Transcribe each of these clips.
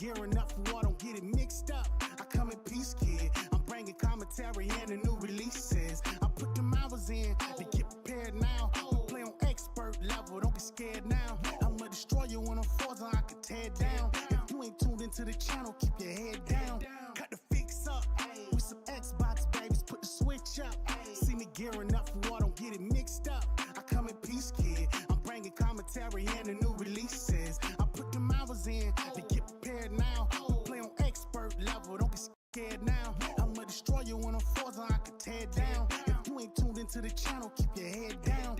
gearing up for war, don't get it mixed up. I come in peace, kid. I'm bringing commentary and the new releases. I put them hours in to get prepared now. We play on expert level, don't be scared now. I'ma destroy you when I'm forza, I can tear down. If you ain't tuned into the channel, keep your head down. Cut the fix up with some Xbox babies, put the switch up. See me gearing up for war, don't get it mixed up. I come in peace, kid. I'm bringing commentary and the new releases. I put them hours in to get prepared now. We play on expert level, don't be scared now. I'ma destroy you when I'm forza, I can tear down. If you ain't tuned into the channel, keep your head down.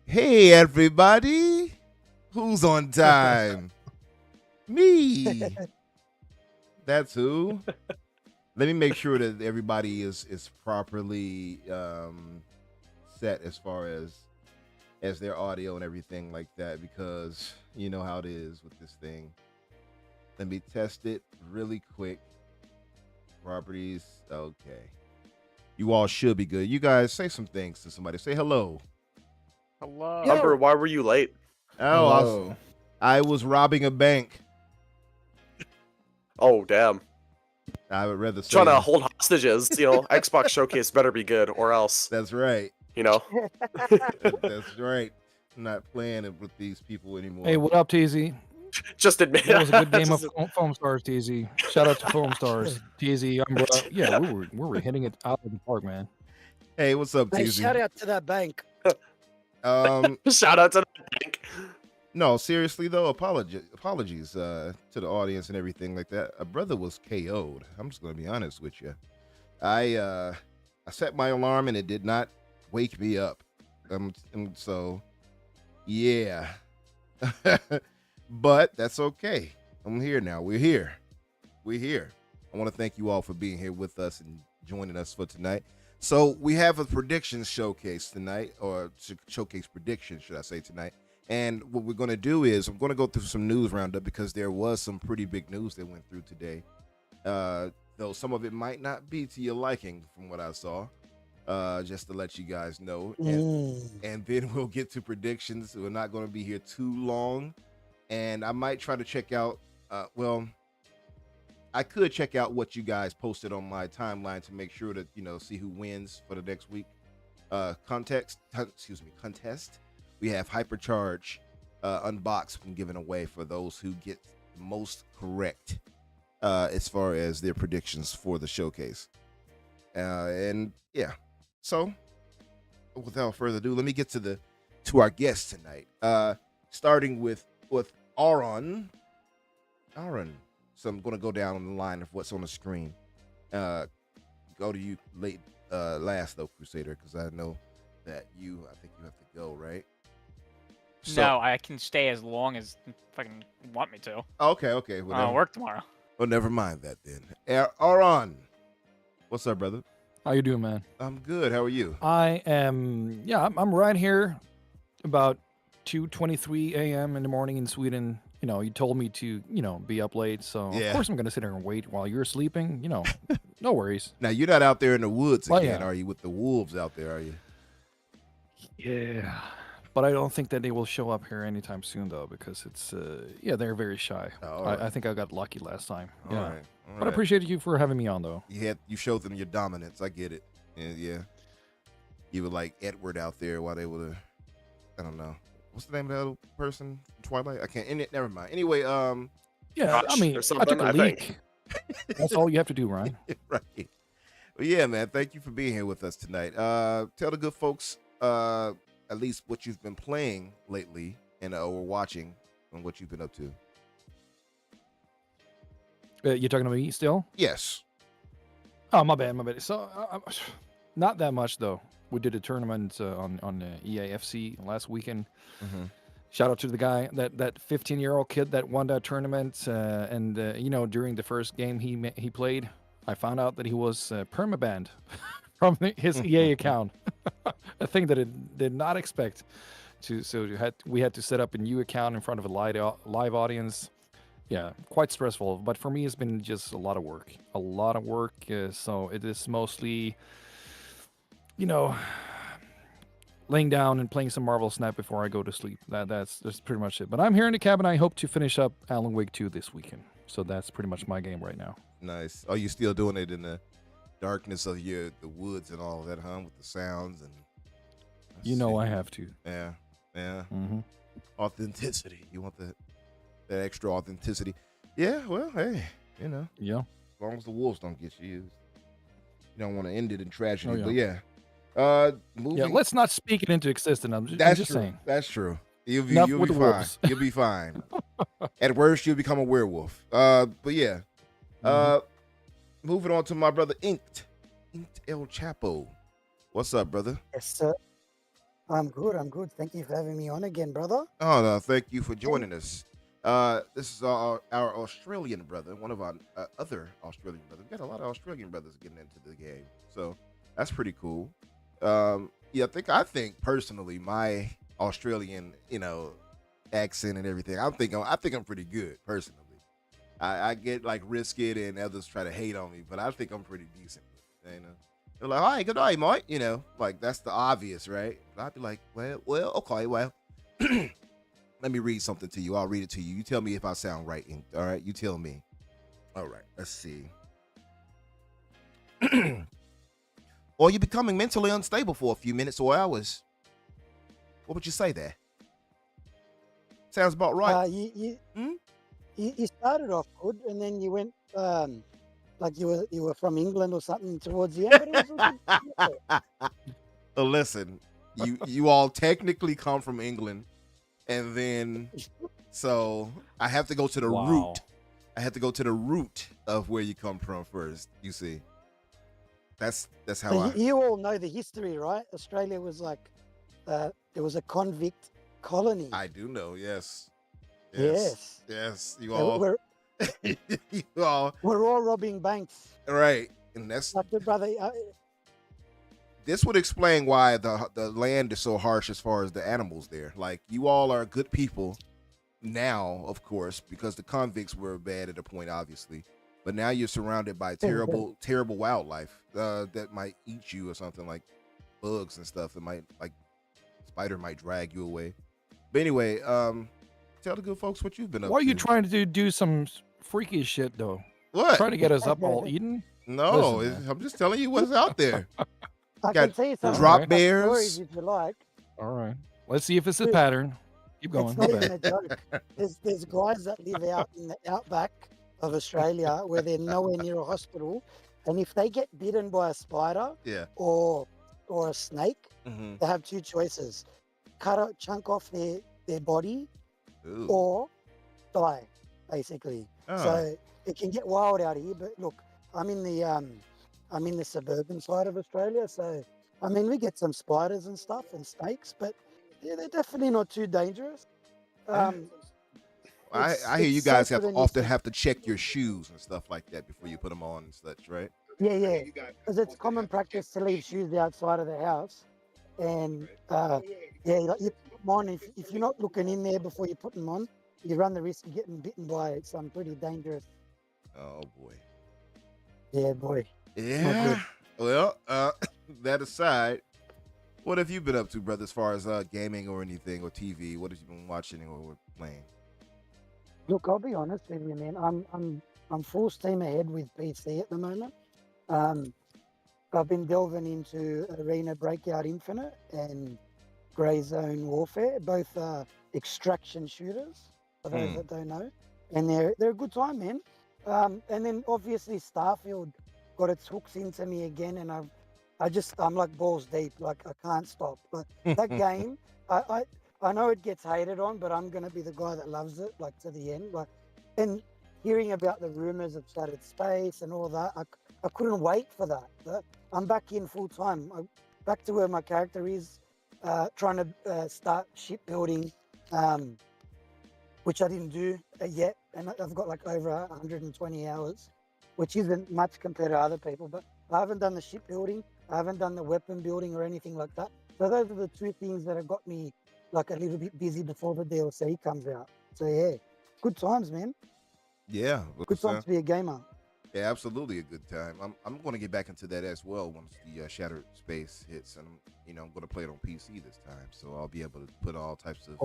Hey, everybody. Who's on time? Me. That's who. Let me make sure that everybody is properly set as far as their audio and everything like that, because you know how it is with this thing. Let me test it really quick. Properties. Okay. You all should be good. You guys say some things to somebody. Say hello. Hello. Umbra, why were you late? Oh, I was robbing a bank. Oh, damn. I would rather say Trying to hold hostages. Xbox Showcase better be good, or else. That's right. That's right. I'm not playing it with these people anymore. Hey, what up, TZ? Just admit That was a good game of Foam Stars, TZ. Shout out to Foam Stars, TZ, Umbra. Yeah, we were hitting it out of the park, man. Hey, what's up, Hey, TZ? shout out to that bank. Shout out to the bank. No, seriously though, apologies to the audience and everything like that. A brother was KO'd. I'm just gonna be honest with you. I set my alarm and it did not wake me up. And so yeah. But that's okay. I'm here now. We're here. I want to thank you all for being here with us and joining us for tonight. So we have a predictions showcase tonight, or showcase predictions, should I say, tonight. And what we're going to do is I'm going to go through some news roundup, because there was some pretty big news that went through today. Though some of it might not be to your liking from what I saw, just to let you guys know. And then we'll get to predictions. We're not going to be here too long. And I might try to check out, I could check out what you guys posted on my timeline to make sure that, see who wins for the next week. Contest. We have Hypercharge Unboxed and given away for those who get the most correct as far as their predictions for the showcase. And yeah, so without further ado, let me get to our guest tonight. Starting with Aaron. So I'm going to go down the line of what's on the screen. Go to you last, though, Crusader, because I know that I think you have to go, right? So, no, I can stay as long as you fucking want me to. Okay. Well, I'll work tomorrow. Well, never mind that then. Aaron, what's up, brother? How you doing, man? I'm good. How are you? I am, I'm right here about 2:23 a.m. in the morning in Sweden. You told me to, be up late, so of course I'm going to sit here and wait while you're sleeping. No worries. Now, you're not out there in the woods again, are you? With the wolves out there, are you? Yeah, but I don't think that they will show up here anytime soon, though, because it's, they're very shy. Oh, right. I think I got lucky last time. All right. But I appreciate you for having me on, though. You showed them your dominance. I get it. And yeah. You were like Edward out there while they were, I don't know. What's the name of that other person? Twilight? I can't. Never mind. Anyway, yeah, I mean, I took a leak. That's all you have to do, Ryan. Right. Well, yeah, man. Thank you for being here with us tonight. Tell the good folks at least what you've been playing lately and or watching and what you've been up to. You're talking to me still? Yes. Oh, my bad. So, Not that much though. We did a tournament on EAFC last weekend. Mm-hmm. Shout out to the guy, that 15-year-old kid that won that tournament. And you know, during the first game he played, I found out that he was permabanned from his EA account. A thing that I did not expect. So we had to set up a new account in front of a live audience. Yeah, quite stressful. But for me, it's been just a lot of work. So it is mostly, you know, laying down and playing some Marvel Snap before I go to sleep. That's pretty much it. But I'm here in the cabin. I hope to finish up Alan Wake 2 this weekend. So that's pretty much my game right now. Nice. Oh, you still doing it in the darkness of the woods and all that, huh? With the sounds and. You know I have to. Yeah. Mm-hmm. Authenticity. You want that extra authenticity. Yeah. Well, hey, you know. Yeah. As long as the wolves don't get you, you don't want to end it in tragedy. Oh, yeah. But yeah. Moving. Yeah, let's not speak it into existence. I'm just true. saying. That's true. You'll be Enough with the fine. wolves. You'll be fine. At worst, you'll become a werewolf. But yeah. Moving on to my brother Inked El Chapo. What's up, brother? Yes, sir. I'm good. Thank you for having me on again, brother. Oh no, thank you for joining us. This is our Australian brother, one of our other Australian brothers. We got a lot of Australian brothers getting into the game, so that's pretty cool. Yeah, I think personally, my Australian, accent and everything, I think I'm pretty good personally. I get like risk it and others try to hate on me, but I think I'm pretty decent. They're like, "Hi, good day, mate." Like that's the obvious, right? I'd be like, well, okay, well. Let me read something to you. I'll read it to you. You tell me if I sound right. All right, you tell me. All right, let's see. Or you're becoming mentally unstable for a few minutes or hours. What would you say there? Sounds about right. You started off good, and then you went like you were from England or something towards the end. But it was Listen, you all technically come from England, and then so I have to go to the root. I have to go to the root of where you come from first. You see, that's how you all know the history, right? Australia was like there was a convict colony. I do know. Yes. You all. We're all robbing banks, right? And that's like brother. This would explain why the land is so harsh as far as the animals there. Like, you all are good people now, of course, because the convicts were bad at a point, obviously. But now you're surrounded by terrible wildlife that might eat you or something, like bugs and stuff. It might, like, spider might drag you away. But anyway, tell the good folks what you've been up to. Why are you trying to do some freaky shit, though? What? Trying to get us up all eaten? No, Listen, I'm just telling you what's out there. I can tell you some drop bears. stories if you like. All right. Let's see if it's a pattern. Keep going. It's not even a joke. There's guys that live out in the outback of Australia where they're nowhere near a hospital, and if they get bitten by a spider or a snake, they have two choices: cut a chunk off their body or die, basically. So it can get wild out here. But look, I'm in the suburban side of Australia, so I mean we get some spiders and stuff and snakes, but yeah, they're definitely not too dangerous. I hear you guys often have to check your shoes and stuff like that before you put them on and such, right? Yeah, because it's common practice to leave shoes outside of the house, and like you put them on. If you're not looking in there before you put them on, you run the risk of getting bitten by some pretty dangerous. Oh boy. Yeah, boy. Yeah. Well, that aside, what have you been up to, brother, as far as gaming or anything or TV? What have you been watching or playing? Look, I'll be honest with you, man. I'm full steam ahead with PC at the moment. I've been delving into Arena Breakout Infinite and Grey Zone Warfare, both extraction shooters, for those that don't know. And they're a good time, man. And then obviously Starfield got its hooks into me again, and I'm like balls deep, like I can't stop. But that game, I know it gets hated on, but I'm gonna be the guy that loves it, like to the end. Like, and hearing about the rumors of Shattered Space and all that, I couldn't wait for that. I'm back in full time. Back to where my character is, trying to start shipbuilding, which I didn't do yet, and I've got like over 120 hours, which isn't much compared to other people. But I haven't done the shipbuilding, I haven't done the weapon building or anything like that. So those are the two things that have got me like a little bit busy before the DLC comes out. So yeah, good times, man. Yeah, Good time to be a gamer. Yeah, absolutely a good time. I'm going to get back into that as well once the Shattered Space hits, and I'm going to play it on PC this time, so I'll be able to put all types of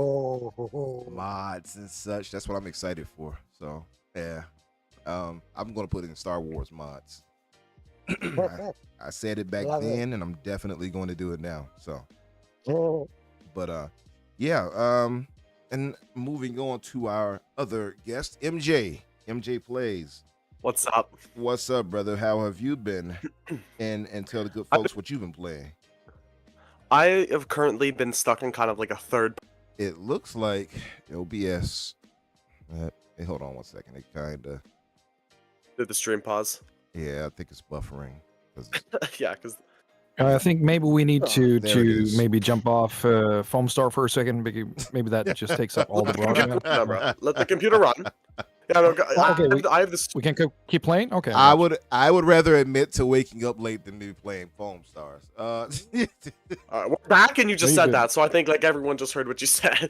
mods and such. That's what I'm excited for. So yeah, I'm going to put in Star Wars mods. I said it back then, and I'm definitely going to do it now. So, but yeah, and moving on to our other guest, MJ Plays. What's up? What's up, brother? How have you been? And tell the good folks what you've been playing. I have currently been stuck in kind of like a third. It looks like OBS. Hey, hold on one second. It kind of. Did the stream pause? Yeah, I think it's buffering. Yeah, because. I think maybe we need to is. maybe jump off Foam Star for a second. Maybe that just takes up all the broadband. No, bro. Let the computer run. Yeah, no, I have this. We can keep playing. Okay. I would rather admit to waking up late than me playing Foam Stars. We're back, and you just said that, so I think like everyone just heard what you said.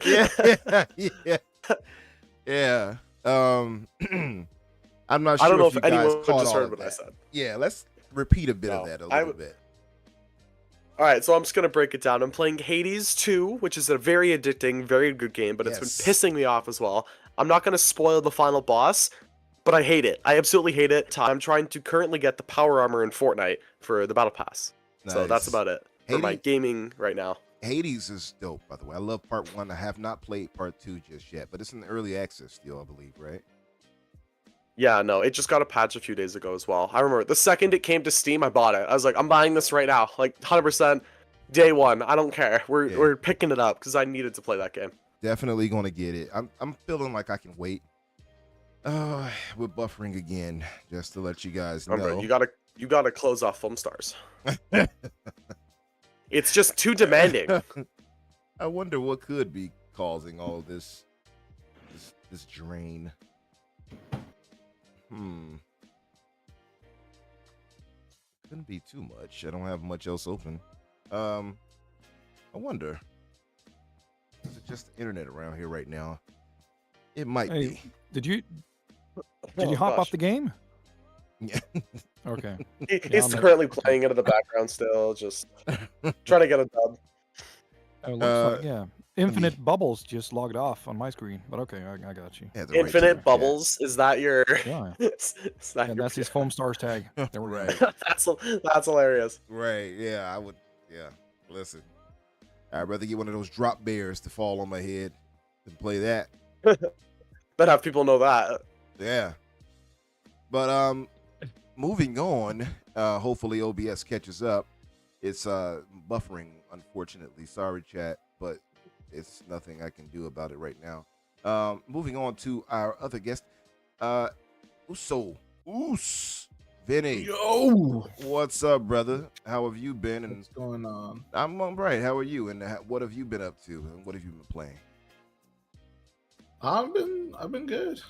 Yeah. I'm not sure. I don't know if if you guys anyone caught just all heard of what I that. said. Yeah, let's repeat a bit of that a little bit. All right, so I'm just gonna break it down. I'm playing Hades 2, which is a very addicting, very good game, but it's been pissing me off as well. I'm not gonna spoil the final boss, but I hate it. I absolutely hate it. I'm trying to currently get the power armor in Fortnite for the battle pass. Nice. So that's about it for my gaming right now. Hades is dope, by the way. I love part 1. I have not played part 2 just yet, but it's in early access still, I believe, right? Yeah, no, it just got a patch a few days ago as well. I remember the second it came to Steam, I bought it. I was like, I'm buying this right now, like 100%, day one. I don't care. We're picking it up because I needed to play that game. Definitely gonna get it. I'm feeling like I can wait. We're buffering again, just to let you guys know. Remember, you gotta close off Foam Stars. It's just too demanding. I wonder what could be causing all this drain. Couldn't be too much. I don't have much else open. I wonder. Is it just the internet around here right now? It might be. Did you hop off the game? Yeah. Okay. He's currently playing it in the background still, just trying to get a dub. It looks like, yeah. Infinite Bubbles just logged off on my screen, but okay, I got you. Yeah, Infinite Bubbles, is that your? Yeah. That's his Foam Stars tag. There we go. That's hilarious. Right? Yeah, I would. Yeah. Listen, I'd rather get one of those drop bears to fall on my head than play that. But have people know that. Yeah. But moving on. Hopefully OBS catches up. It's buffering, unfortunately. Sorry, chat, but it's nothing I can do about it right now. Moving on to our other guest, Vinny. Yo, what's up, brother? How have you been? And what's going on? I'm all right. How are you? And what have you been up to? And what have you been playing? I've been good.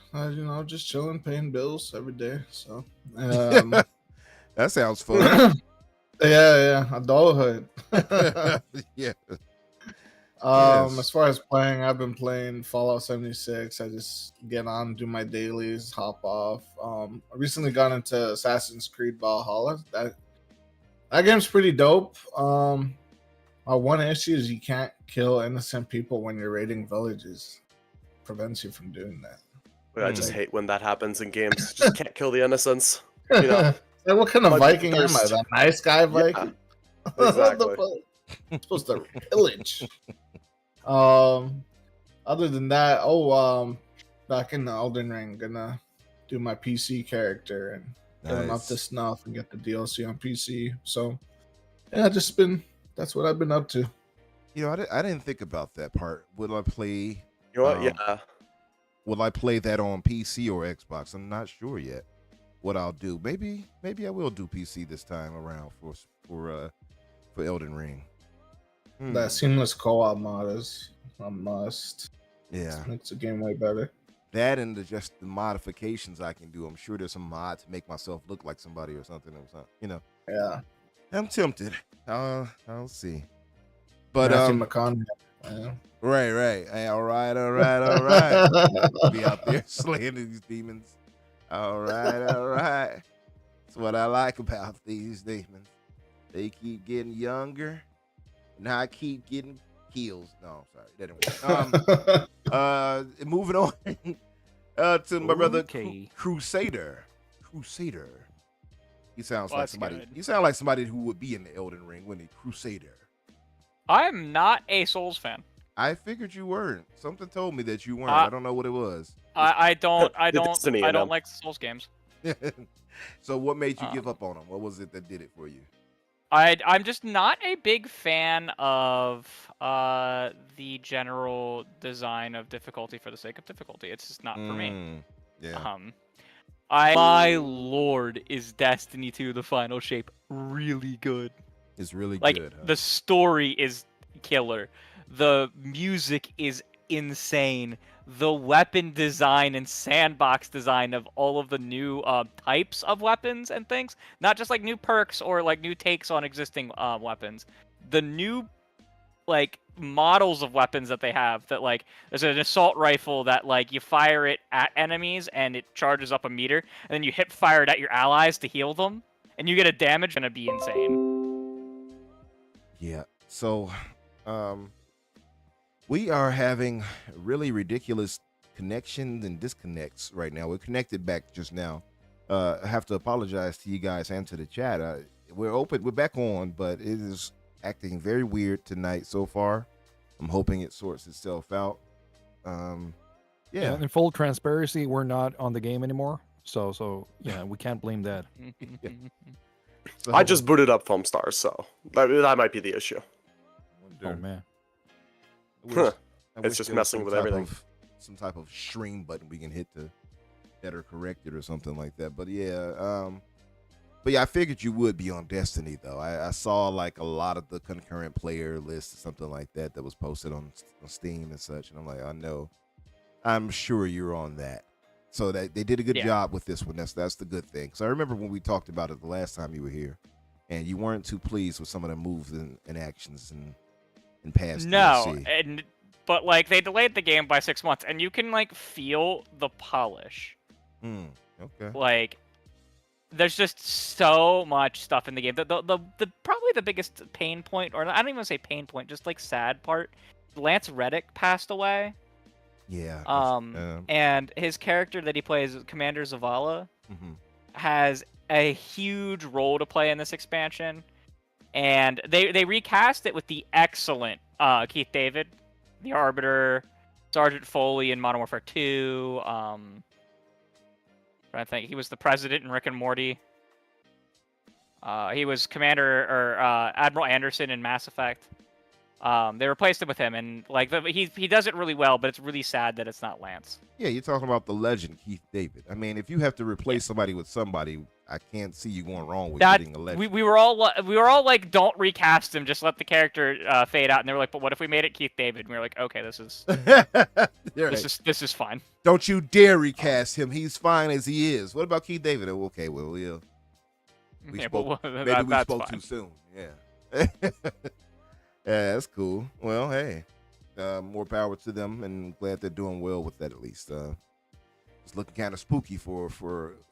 Just chilling, paying bills every day. So that sounds fun. yeah, adulthood. Yeah. As far as playing, I've been playing Fallout 76. I just get on, do my dailies, hop off. I recently got into Assassin's Creed Valhalla. That game's pretty dope. One issue is you can't kill innocent people when you're raiding villages. Prevents you from doing that. I just hate when that happens in games. Just can't kill the innocents. You know? Like, what kind of Viking am I? That nice guy Viking? Yeah, exactly. I'm supposed to pillage. Other than that, back in the Elden Ring, gonna do my PC character and get him up to snuff and get the DLC on PC. So yeah, that's what I've been up to. I didn't think about that part. Will I play? You know what? Yeah. Will I play that on PC or Xbox? I'm not sure yet. what I'll do. Maybe I will do PC this time around for Elden Ring. That seamless co-op mod is a must. Yeah, makes the game way better. That and just the modifications I can do. I'm sure there's some mods to make myself look like somebody or something. Yeah. I'm tempted. I'll see. But yeah. Right. Hey, all right. Be out there slaying these demons. All right. That's what I like about these demons. They keep getting younger, and I keep getting kills. No, sorry, that didn't work. Moving on to my brother Crusader. He sounds like somebody. Good. You sound like somebody who would be in the Elden Ring, wouldn't he? Crusader. I'm not a Souls fan. I figured you weren't. Something told me that you weren't. I don't know what it was. I don't like Souls games. So what made you give up on them? What was it that did it for you? I'm just not a big fan of the general design of difficulty for the sake of difficulty. It's just not for me. Yeah. My lord, is Destiny 2 the final shape really good? It's really good. Huh? The story is killer. The music is insane. The weapon design and sandbox design of all of the new types of weapons and things, not just like new perks or like new takes on existing weapons. The new like models of weapons that they have, that like there's an assault rifle that like you fire it at enemies and it charges up a meter, and then you hip fire it at your allies to heal them, and you get a damage. Gonna be insane. Yeah. So, we are having really ridiculous connections and disconnects right now. We're connected back just now. I have to apologize to you guys and to the chat. We're back on, but it is acting very weird tonight so far. I'm hoping it sorts itself out. Yeah. In full transparency, we're not on the game anymore. So yeah, we can't blame that. Yeah. So, I just booted up Foam Stars, so that might be the issue. Oh man. It's just messing with everything. Some type of stream button we can hit to better correct it or something like that. But yeah, I figured you would be on Destiny though. I saw like a lot of the concurrent player list or something like that was posted on Steam and such, and I'm like, I know, I'm sure you're on that. So that they did a good job with this one. That's the good thing. So I remember when we talked about it the last time you were here, and you weren't too pleased with some of the moves and actions and past. No, DLC. but like they delayed the game by 6 months, and you can like feel the polish. Okay. Like, there's just so much stuff in the game. The probably the biggest pain point, or I don't even want to say pain point, just like sad part. Lance Reddick passed away. Yeah. And his character that he plays, Commander Zavala, has a huge role to play in this expansion. And they recast it with the excellent Keith David, the Arbiter, Sergeant Foley in Modern Warfare 2. I think he was the president in Rick and Morty. He was Commander or Admiral Anderson in Mass Effect. They replaced him with him, and like he does it really well, but it's really sad that it's not Lance. Yeah, you're talking about the legend Keith David. I mean, if you have to replace somebody with somebody, I can't see you going wrong with getting a legend. We were all like, don't recast him, just let the character fade out. And they were like, but what if we made it Keith David? And we were like, okay, this is this is fine. Don't you dare recast him. He's fine as he is. What about Keith David? Oh, okay, well, we spoke too soon. Yeah. Yeah, that's cool. Well, hey, more power to them, and glad they're doing well with that at least. It's looking kind of spooky for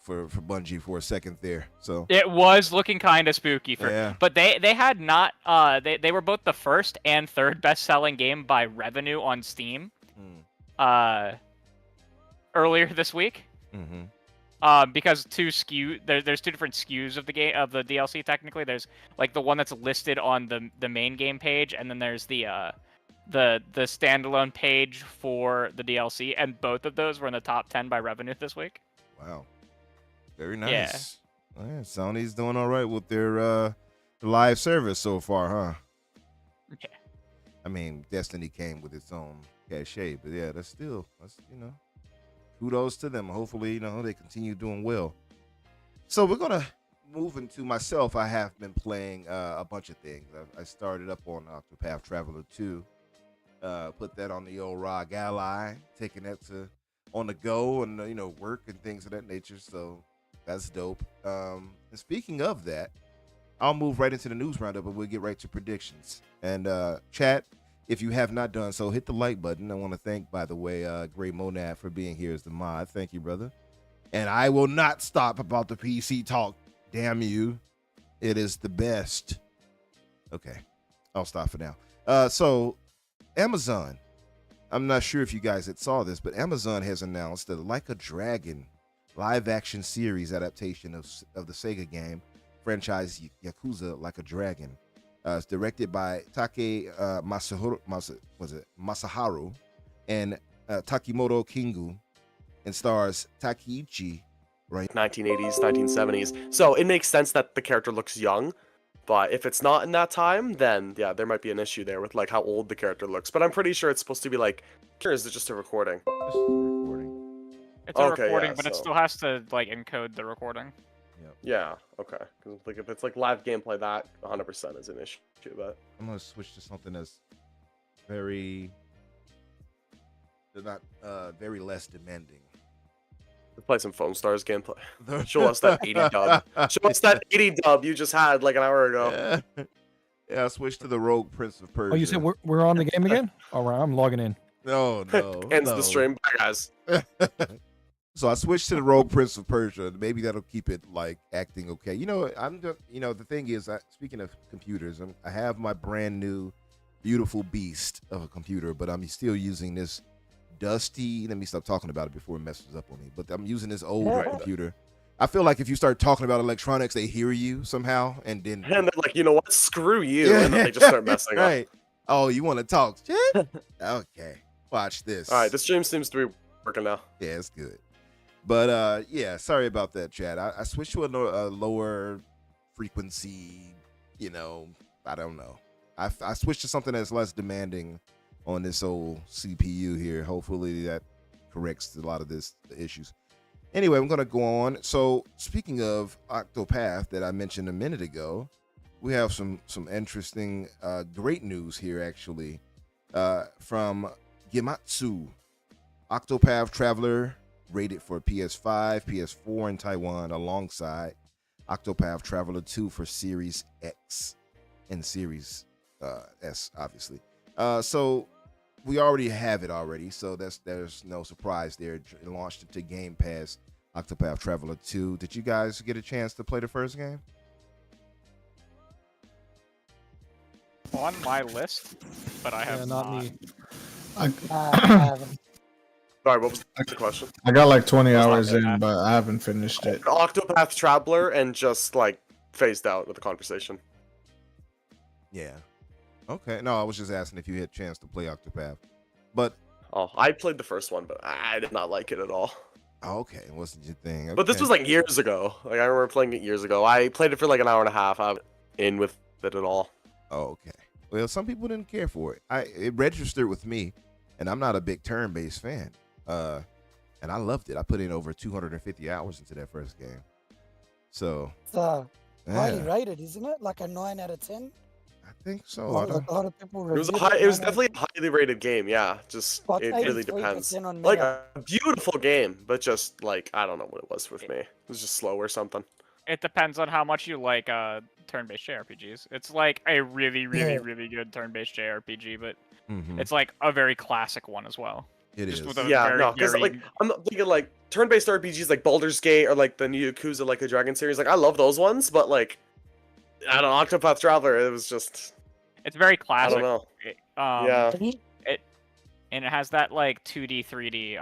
Bungie for a second there. So it was looking kind of spooky but they had not they were both the first and third best-selling game by revenue on Steam earlier this week. Because there's two different SKUs of the game, of the DLC. Technically, there's like the one that's listed on the main game page, and then there's the standalone page for the DLC, and both of those were in the top 10 by revenue this week. Wow, very nice. Yeah, Sony's doing all right with their live service so far, huh? Yeah. I mean, Destiny came with its own cachet, but yeah, that's kudos to them. Hopefully, they continue doing well. So we're gonna move into myself. I have been playing a bunch of things. I started up on Octopath Traveler 2. Put that on the old ROG Ally, taking that to on the go and work and things of that nature. So that's dope. And speaking of that, I'll move right into the news roundup and we'll get right to predictions. And chat, if you have not done so, hit the like button. I want to thank, by the way, Gray Monad for being here as the mod. Thank you, brother. And I will not stop about the PC talk. Damn you. It is the best. Okay. I'll stop for now. So Amazon. I'm not sure if you guys had saw this, but Amazon has announced that Like a Dragon live action series adaptation of the Sega game franchise Yakuza Like a Dragon. It's directed by Take Masaharu and Takimoto Kingu, and stars Takeichi, right? 1980s, 1970s. So it makes sense that the character looks young, but if it's not in that time, then yeah, there might be an issue there with like how old the character looks. But I'm pretty sure it's supposed to be like, or is it just a recording? Just a recording. It's a Okay, recording, yeah, but it so- still has to like encode the recording. Yeah, okay. 'Cause, like if it's like live gameplay, that 100% is an issue. But I'm gonna switch to something that's very, not very less demanding. let's play some Foam Stars gameplay. Show us that 80 dub. Show us that 80 dub you just had like an hour ago. Yeah, I switched to the Rogue Prince of Persia. Oh, you said we're on the game again? All right, I'm logging in. No. Ends no. the stream. Bye, guys. So I switched to the Rogue Prince of Persia. Maybe that'll keep it like acting okay. The thing is, speaking of computers, I have my brand new, beautiful beast of a computer, but I'm still using this dusty. Let me stop talking about it before it messes up on me. But I'm using this older computer. I feel like if you start talking about electronics, they hear you somehow, and then And they're like, you know what? Screw you. And then they just start messing up. right. Oh, you want to talk? Shit? Okay. Watch this. All right, the stream seems to be working now. Yeah, it's good. But yeah, sorry about that, Chad. I switched to a lower frequency. I don't know. I switched to something that's less demanding on this old CPU here. Hopefully that corrects a lot of the issues. Anyway, I'm gonna go on. So speaking of Octopath that I mentioned a minute ago, we have some interesting, great news here actually, from Gematsu. Octopath Traveler rated for PS5, PS4 in Taiwan, alongside Octopath Traveler 2 for Series X and Series S, obviously. So we already have it already, so there's no surprise there. It launched into Game Pass, Octopath Traveler 2. Did you guys get a chance to play the first game? On my list, but I have not me. I haven't. Sorry, what was the question? I got like 20 That's hours not in, bad. but I haven't finished it. Octopath Traveler and just like phased out with the conversation. Yeah. Okay. No, I was just asking if you had a chance to play Octopath. But Oh, I played the first one, but I did not like it at all. okay, what's your thing? But this Okay. was like years ago. Like I remember playing it years ago. I played it for like an hour and a half. I was in with it at all. Oh, okay. Well, some people didn't care for it. It registered with me, and I'm not a big turn-based fan. And I loved it. I put in over 250 hours into that first game. So, It's highly yeah, rated, isn't it? Like a 9 out of 10. I think A so. lot of people. It was a reviewed high. It was 9 out of definitely a highly rated game. Yeah, just Like it really depends. 83% on Like Meta. a beautiful game, but just like I don't know what it was with me. It was just slow or something. It depends on how much you like turn-based JRPGs. It's like a really, really, Yeah. really good turn-based JRPG, but Mhm. it's like a very classic one as well. It just is. with a Yeah, very, no, because very... like I'm not thinking like turn-based RPGs like Baldur's Gate or like the new Yakuza Like a Dragon series. Like I love those ones, but like I don't know, Octopath Traveler. It was just It's very I classic. don't know. Yeah. Yeah, And it has that like 2D, 3D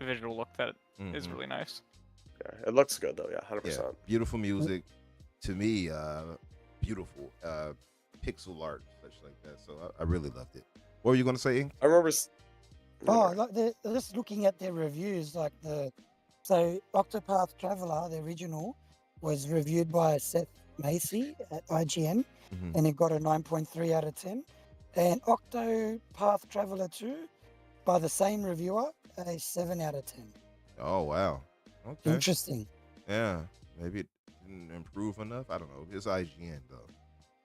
visual look that is Mhm. really nice. yeah, it looks good though. Yeah, 100%. Yeah, beautiful music. To me, beautiful pixel art, such like that. So I really loved it. What were you gonna say, Ink? I remember. Oh, like they're just looking at their reviews, like so Octopath Traveler, the original, was reviewed by Seth Macy at IGN, Mhm. and it got a 9.3 out of 10. And Octopath Traveler 2, by the same reviewer, a 7 out of 10. Oh wow. Okay. Interesting. Yeah. Maybe it didn't improve enough. I don't know. It's IGN though.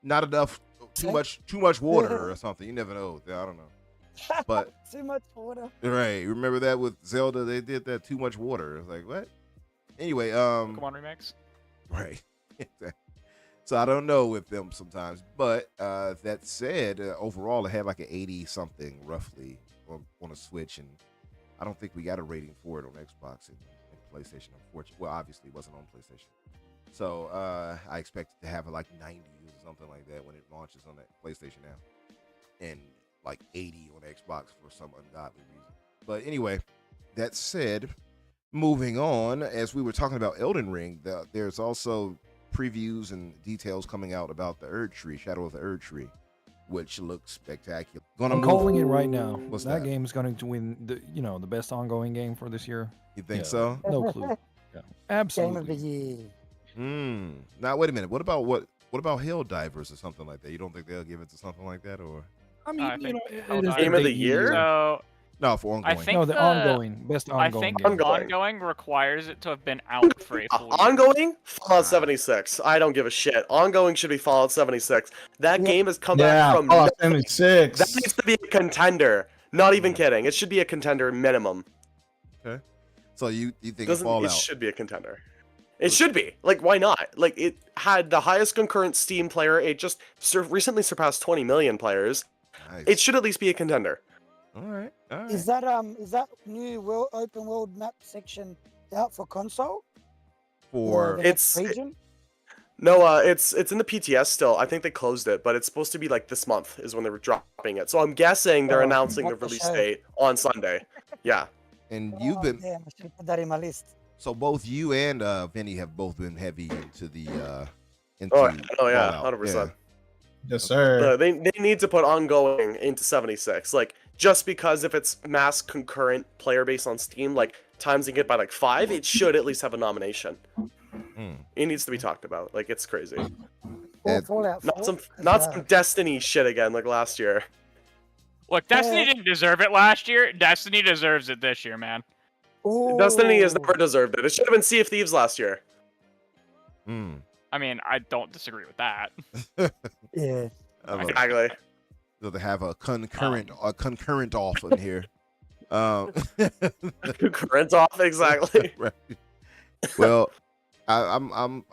Not enough. Too much water or something. You never know. I don't know. But too much water. right. Remember that with Zelda? They did that. Too much water. It's like what? Anyway, Pokemon remix. right. So I don't know with them sometimes. But that said, overall, it had like an 80 something roughly on a Switch, and I don't think we got a rating for it on Xbox and PlayStation. Unfortunately, well, obviously it wasn't on PlayStation. So I expect it to have like 90 or something like that when it launches on that PlayStation now, and like 80 on Xbox for some ungodly reason. But anyway, that said, moving on, as we were talking about Elden Ring, there's also previews and details coming out about the Erd Tree, Shadow of the Erd Tree, which looks spectacular. I'm calling it right now. What's that that? game is going to win the best ongoing game for this year. You think so? No clue. Yeah, absolutely. Game of the year. Now wait a minute. What about Hill Divers or something like that? You don't think they'll give it to something like that, or I mean, I you think know, Hold it is on. their Game of the debut year? So no for ongoing? I think no, the ongoing best I ongoing think game. Ongoing. requires it to have been out for a full year. Ongoing? Fallout 76. I don't give a shit. Ongoing should be Fallout 76. That game has come back from Fallout nothing. 76. That needs to be a contender. Not even kidding. It should be a contender minimum. Okay. So you think It Fallout? should be a contender. It should be. Like, why not? Like, it had the highest concurrent Steam player. It just recently surpassed 20 million players. Nice. It should at least be a contender. All right. Is that new open world map section out for console? For The next region? No, it's in the PTS still. I think they closed it, but it's supposed to be like this month is when they were dropping it. So I'm guessing they're announcing the what the release show. date on Sunday. Yeah. and you've been Damn, I should put that in my list. so both you and Vinny have both been heavy into the into Oh yeah, Fallout. 100%. Yes, sir. They need to put ongoing into 76. Like, just because if it's mass concurrent player base on Steam, like timesing it by like 5, it should at least have a nomination. It needs to be talked about. Like, it's crazy. Fallout 4, Not some Destiny shit again like last year. Look, Destiny didn't deserve it last year. Destiny deserves it this year, man. Destiny has never deserved it. It should have been Sea of Thieves last year. I mean, I don't disagree with that. Yeah. Exactly. So they have a concurrent off in here. Concurrent off, exactly. Right. Well, I'm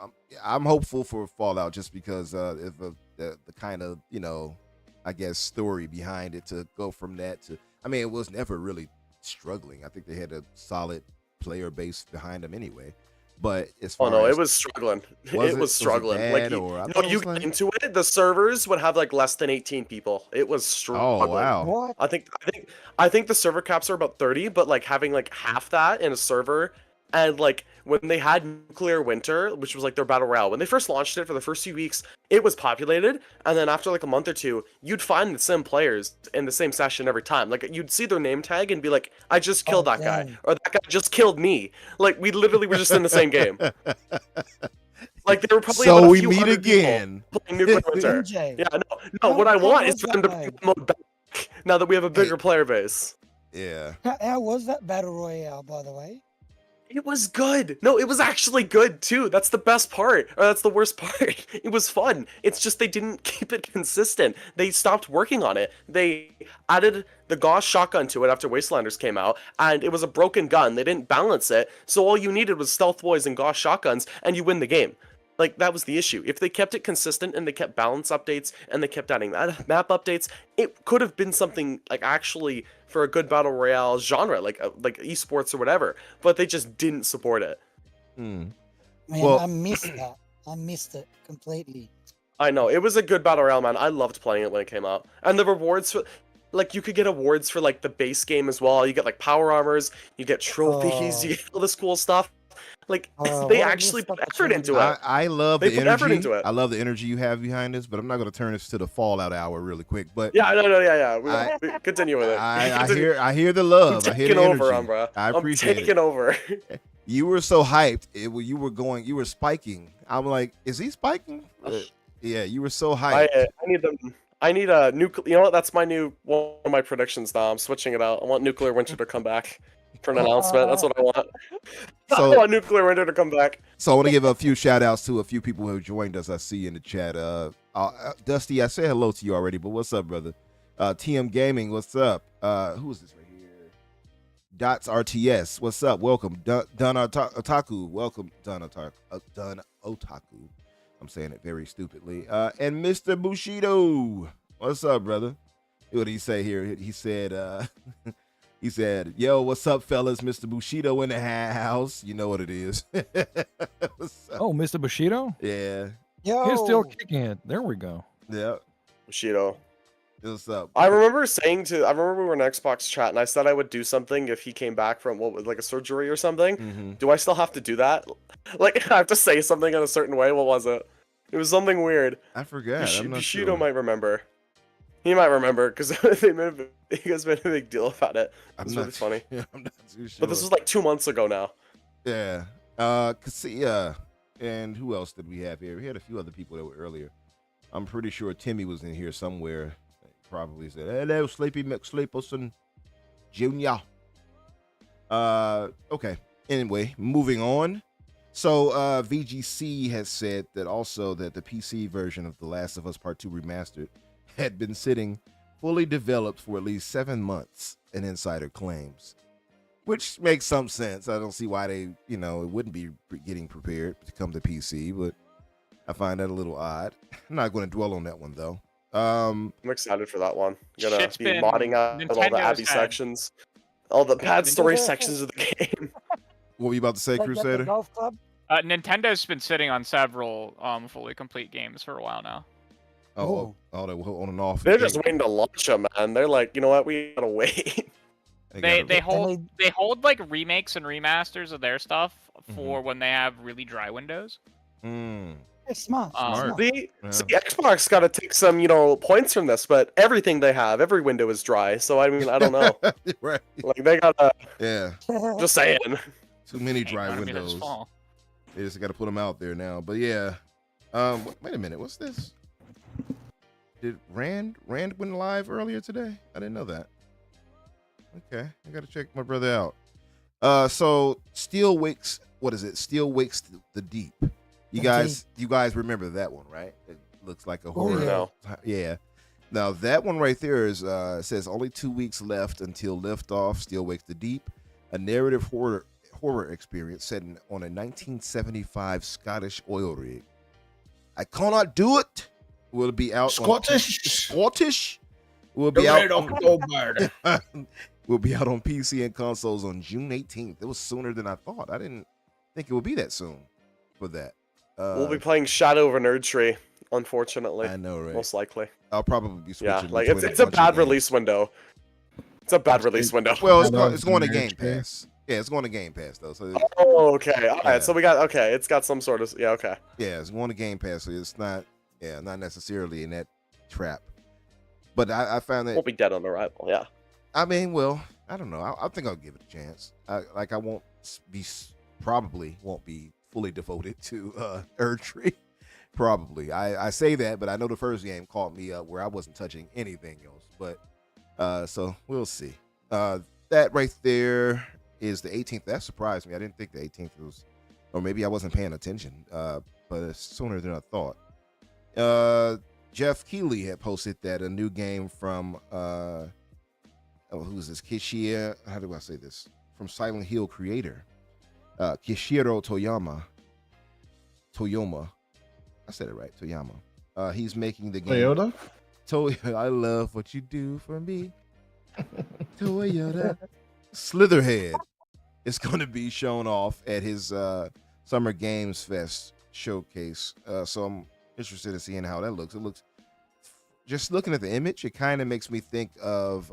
hopeful for Fallout just because of the kind of I guess story behind it to go from that to. I mean, it was never really struggling. I think they had a solid player base behind them anyway. But as far Oh no, as, it was struggling. was It was struggling. bad, Like, or I thought it you was get like- into it, the servers would have like less than 18 people. It was struggling. Oh wow. What? I think the server caps are about 30, but like having like half that in a server, and like when they had Nuclear Winter, which was like their battle royale, when they first launched it for the first few weeks, it was populated, and then after like a month or two, you'd find the same players in the same session every time. Like, you'd see their name tag and be like, I just killed that guy, dang. or that guy just killed me. Like, we literally were just in the same game. Like, they were probably So about a we few meet hundred people again. playing Nuclear Winter. MJ. Yeah, no. What I How want was is for them to that bring mode? the mode back now that we have a bigger player base. Yeah. How was that battle royale, by the way? It was good. No, it was actually good too. That's the best part, or that's the worst part. It was fun. It's just they didn't keep it consistent. They stopped working on it. They added the Gauss shotgun to it after Wastelanders came out, and it was a broken gun. They didn't balance it, so all you needed was stealth boys and Gauss shotguns, and you win the game. Like, that was the issue. If they kept it consistent and they kept balance updates and they kept adding map updates, it could have been something like actually for a good battle royale genre, like esports or whatever. But they just didn't support it. Man, Well- I missed that. I missed it completely. I know, it was a good battle royale, man. I loved playing it when it came out, and the rewards for. Like, you could get awards for like the base game as well. You get like power armors, you get trophies, you get all this cool stuff. Like, Oh, they what a actually missed put effort into opportunity. it. I love They the put effort energy. into it. I love the energy you have behind this, but I'm not going to turn this to the Fallout hour really quick. But Yeah, no, yeah. I- We continue with it. I Continue. hear the love. I'm I hear taking the over, energy. Umbra. I I'm appreciate taking it. over. You were so hyped. You were spiking. I'm like, is he spiking? Yeah, you were so hyped. I need a nuclear. You know what? That's my new one of my predictions now. I'm switching it out. I want Nuclear Winter to come back. for an announcement. That's what I want. So- I want Nuclear Winter to come back. So I want to give a few shout outs to a few people who have joined us. I see in the chat. Dusty, I said hello to you already, but what's up, brother? TM Gaming, what's up? Who is this right here? Dots RTS, what's up? Welcome. Dun Otaku, welcome. Dun Otaku. I'm saying it very stupidly. And Mr. Bushido, what's up, brother? What did he say here? He said, he said, yo, what's up, fellas? Mr. Bushido in the house. You know what it is. Oh, Mr. Bushido? Yeah. Yo, He's still kicking it. There we go. Yeah. Bushido. What's up? I remember we were in Xbox chat and I said I would do something if he came back from like a surgery or something. Mm-hmm. Do I still have to do that? Like, I have to say something in a certain way? What was it? It was something weird. I forgot. I'm not Bushido sure. might remember. He might remember because he guys made a big deal about it. It's really funny. I'm not too sure. But this was like 2 months ago now. Yeah. Cassia. And who else did we have here? We had a few other people that were earlier. I'm pretty sure Timmy was in here somewhere. Probably said, hello, Sleepy McSleeperson Jr. Okay. Anyway, moving on. So VGC has said that also that the PC version of The Last of Us Part 2 Remastered had been sitting fully developed for at least 7 months, an insider claims. Which makes some sense. I don't see why they, it wouldn't be getting prepared to come to PC, but I find that a little odd. I'm not going to dwell on that one, though. I'm excited for that one. I'm gonna Shit's be been- modding out all the Nintendo's Abby had- sections. All the bad story sections of the game. What were you about to say, like at the Crusader? golf club. Nintendo's been sitting on several fully complete games for a while now. Oh, they were on and off. They're just waiting to launch them, man. They're like, you know what? We gotta wait. They hold like remakes and remasters of their stuff for when they have really dry windows. They're smart. Smart. See, Xbox got to take some, points from this, but everything they have, every window is dry. So I mean, I don't know. Right. Like they gotta. Yeah. Just saying. Too many Ain't dry gonna be this windows. fall. They just got to put them out there now. But yeah. Wait a minute. What's this? Did Rand went live earlier today? I didn't know that. Okay, I gotta check my brother out. So Steel Wakes. What is it? Steel Wakes the Deep. You guys remember that one, right? It looks like a horror. No. Yeah. Now that one right there is says only 2 weeks left until liftoff. Steel Wakes the Deep, a narrative horror experience set on a 1975 Scottish oil rig. I cannot do it. Will be out. Scottish. Will be out. Will be out on PC and consoles on June 18th. It was sooner than I thought. I didn't think it would be that soon for that. We'll be playing Shadow of an Erd Tree, unfortunately. I know, right? Most likely. I'll probably be switching. Yeah, like between it's a bunch of bad games. release window. It's a bad release window. Well, it's going to Game Pass. Yeah, it's going to Game Pass though. So Oh, okay. All right. Yeah. So it's got some sort of okay. yeah, it's going to Game Pass. So it's not necessarily in that trap. But I found that Won't be dead on arrival. Yeah. I mean, well, I don't know. I think I'll give it a chance. I probably won't be fully devoted to Erd Tree. Probably. I say that, but I know the first game caught me up where I wasn't touching anything else. But so we'll see. That right there is the 18th. That surprised me. I didn't think the 18th was, or maybe I wasn't paying attention. But it's sooner than I thought. Jeff Keighley had posted that a new game from who's this? Kishia. How do I say this? From Silent Hill creator, Kishiro Toyoma. I said it right. Toyama. He's making the game. Toyota? I love what you do for me. Toyota. Slitherhead is going to be shown off at his Summer Games Fest showcase. So I'm interested in seeing how that looks. It looks, just looking at the image, it kind of makes me think of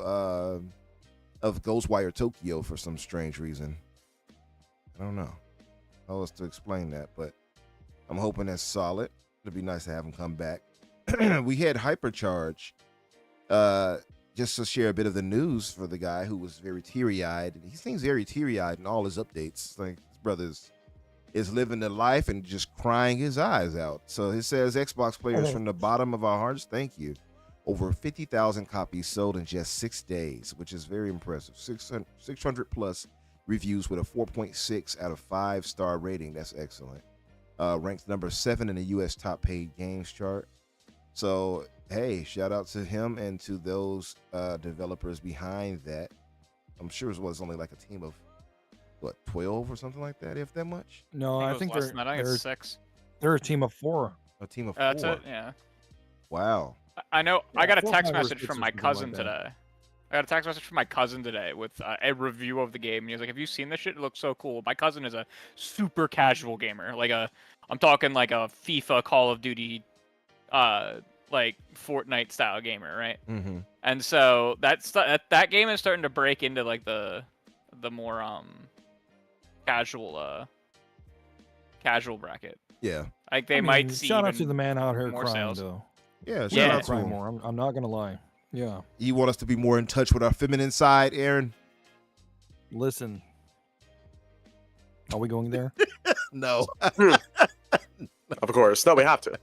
Ghostwire Tokyo for some strange reason. I don't know how else to explain that, but I'm hoping that's solid. It'd be nice to have him come back. We had Hypercharge, just to share a bit of the news for the guy who was very teary-eyed. He seems very teary-eyed in all his updates. Like his brother's is living the life and just crying his eyes out. So it says, Xbox players, from the bottom of our hearts, thank you. Over 50,000 copies sold in just 6 days, which is very impressive. 600 plus reviews with a 4.6 out of 5-star rating. That's excellent. Ranks number 7 in the U.S. top paid games chart. So, hey, shout out to him and to those developers behind that. I'm sure it was only like a team of, 12 or something like that, if that much? No, I think less than that. I think it's 6. They're a team of 4. A team of 4. That's it, yeah. Wow. I know. Yeah, I got a 4, text 5, or message 6 from or my something cousin like that. today. I got a text message from my cousin today with a review of the game, and he was like, "Have you seen this shit? It looks so cool." My cousin is a super casual gamer, I'm talking like a FIFA, Call of Duty, like Fortnite style gamer, right? Mm-hmm. And so that game is starting to break into like the more casual bracket. Yeah. Like they I might mean, see shout out even to the man out here more crying, sales. though. Yeah, We shout Yeah. gotta out to cry him. more. I'm not gonna lie. Yeah. You want us to be more in touch with our feminine side, Aaron? Listen. Are we going there? No. Of course. No, we have to.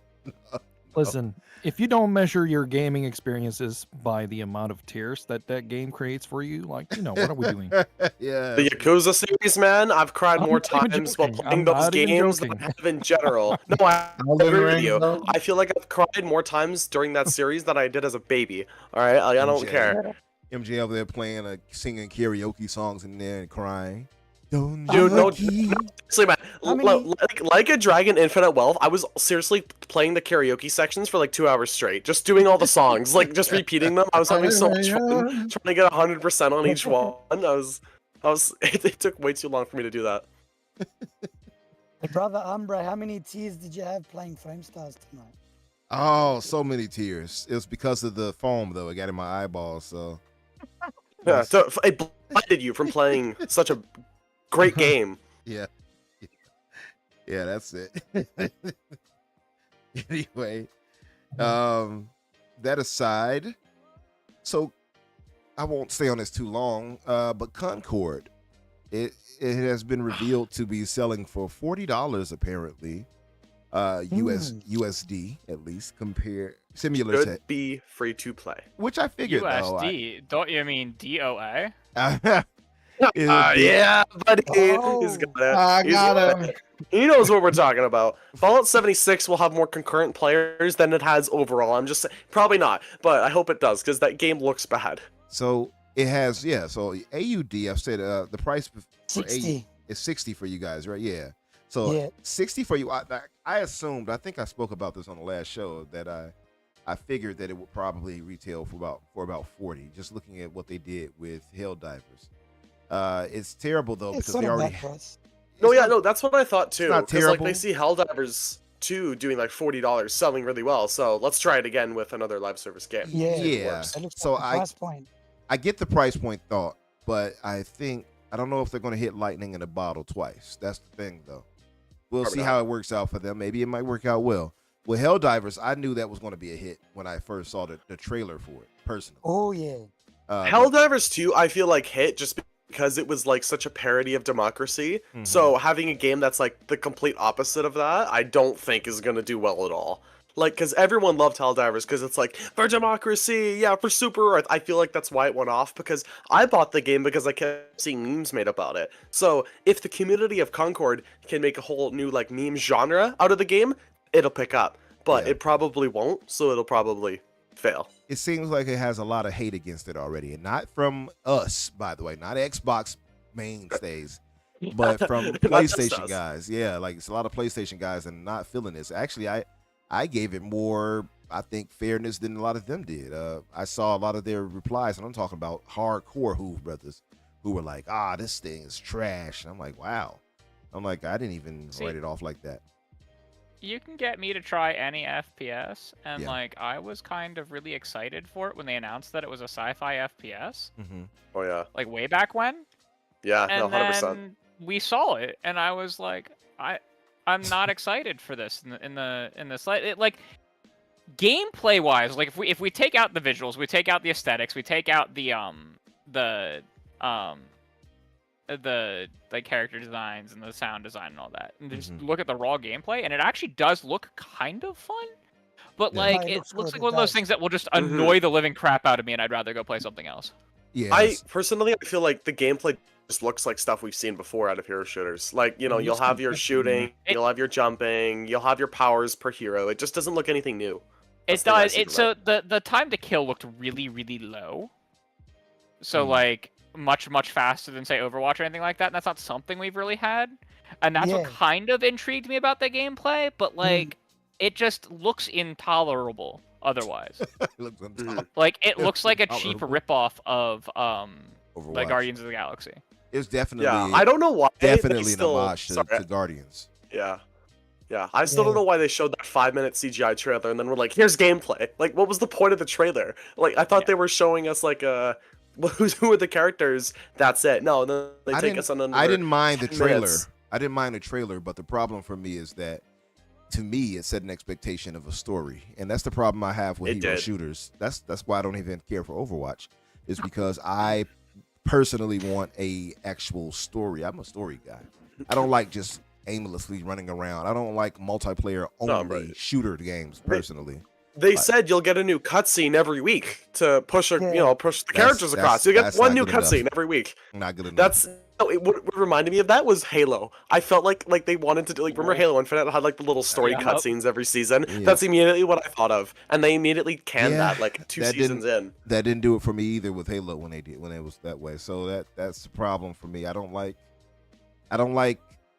Listen, if you don't measure your gaming experiences by the amount of tears that game creates for you, like, what are we doing? Yeah. The Yakuza series, man, I've cried I'm more not even times while joking. playing I'm those not even games than joking. I have in general. No, I Elden agree with Ring, you. though. I feel like I've cried more times during that series than I did as a baby. All right, like, I don't MJ. care. MJ over there playing, singing karaoke songs in there and crying. Don't Dude, no, you? seriously, man. How many- Like a Dragon Infinite Wealth, I was seriously playing the karaoke sections for like 2 hours straight, just doing all the songs, like just repeating them. I was having so much fun trying to get 100% on each one. It took way too long for me to do that. Hey, brother Umbra, how many tears did you have playing Foam Stars tonight? Oh, so many tears. It was because of the foam, though. It got in my eyeballs, so. Yeah, so it blinded you from playing such a great game. Yeah. Yeah, that's it. Anyway, that aside, so I won't stay on this too long, but Concord, it has been revealed to be selling for $40 apparently, USD at least, similar to, Should be free to play. which I figured USD. Don't you mean DOA? though. Yeah, buddy. Oh, He's got it. I He's got him. He knows what we're talking about. Fallout 76 will have more concurrent players than it has overall. I'm just saying, probably not, but I hope it does because that game looks bad. So it has, yeah. So AUD, I've said the price for 60. is 60 for you guys, right? Yeah. So Yeah. 60 for you. I assumed, I think I spoke about this on the last show, that I figured that it would probably retail for about 40. Just looking at what they did with Helldivers. It's terrible though It's because not they a already. bad price. No, yeah, no, that's what I thought too. not Because like terrible. they see Helldivers 2 doing like $40, selling really well. So let's try it again with another live service game. Yeah. Yeah. works. That looks So like the price point. I get the price point thought, but I don't know if they're going to hit lightning in a bottle twice. That's the thing though. We'll Probably see not. how it works out for them. Maybe it might work out well. With Helldivers, I knew that was going to be a hit when I first saw the trailer for it, personally. Oh, yeah. But- Helldivers 2, I feel like hit just because it was like such a parody of democracy. Mhm. So having a game that's like the complete opposite of that, I don't think is gonna do well at all. Like, because everyone loved Helldivers because it's like for democracy, yeah, for super Earth. I feel like that's why it went off because I bought the game because I kept seeing memes made about it. So if the community of Concord can make a whole new like meme genre out of the game, it'll pick up. But Yeah. it probably won't, so it'll probably fail. it seems like it has a lot of hate against it already, and not from us, by the way, not Xbox mainstays, but from Not just PlayStation us. guys. Yeah, like it's a lot of PlayStation guys and not feeling this. Actually, I gave it more, I think, fairness than a lot of them did. I saw a lot of their replies, and I'm talking about hardcore Hoove brothers who were like, this thing is trash. And I'm like, wow. I'm like, I didn't even write it off like that. You can get me to try any FPS, and Yeah. like I was kind of really excited for it when they announced that it was a sci-fi FPS, Mm-hmm. Oh yeah, like way back when. yeah, And no, 100%. then we saw it, and I was like, I'm not excited for this in the slight. Like gameplay wise, like if we take out the visuals, we take out the aesthetics, we take out the like character designs and the sound design and all that, and just Mhm. look at the raw gameplay, and it actually does look kind of fun. But Yeah. like No, it it looks looks good, like it one of those does. things that will just Mhm. annoy the living crap out of me, and I'd rather go play something else. Yeah. I personally, I feel like the gameplay just looks like stuff we've seen before out of hero shooters. Like, you know, It you'll looks have your consistent. shooting, you'll have your jumping, you'll have your powers per hero. It just doesn't look anything new. It does. So the time to kill looked really, really low. So like much faster than say Overwatch or anything like that. And that's not something we've really had, and that's what kind of intrigued me about the gameplay. But like, it just looks intolerable otherwise. Like it looks like a cheap ripoff of like Guardians of the Galaxy. It's definitely I don't know why. Definitely an homage to Guardians. Yeah. I still don't know why they showed that 5-minute CGI trailer and then we're like, here's gameplay. Like, what was the point of the trailer? Like, I thought they were showing us like who are the characters? That's it. No, then they take us on another. I didn't mind the trailer. Minutes. I didn't mind the trailer, but the problem for me is that, to me, it set an expectation of a story, and that's the problem I have with hero shooters. That's why I don't even care for Overwatch, is because I personally want a actual story. I'm a story guy. I don't like just aimlessly running around. I don't like multiplayer only shooter games personally. They said you'll get a new cutscene every week to push push the characters across. You get one new cutscene every week. Not good enough. That's what reminded me of that was Halo. I felt like they wanted to do remember Halo Infinite had like the little story cutscenes every season. Yeah. That's immediately what I thought of, and they immediately canned that like 2 seasons in. That didn't do it for me either with Halo when it was that way. So that's the problem for me. I don't like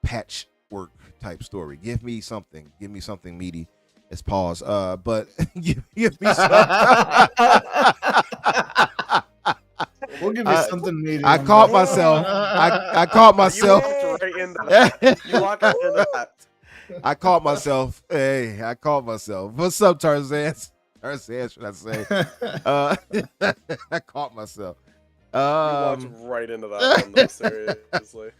patchwork type story. Give me something meaty. It's pause. But give me something. We'll give you something meaty. I caught myself. I caught myself. You walked right into that. I caught myself. Hey, I caught myself. What's up, Tarzan? Tarzan, should I say? I caught myself. You walked right into that one, though, seriously.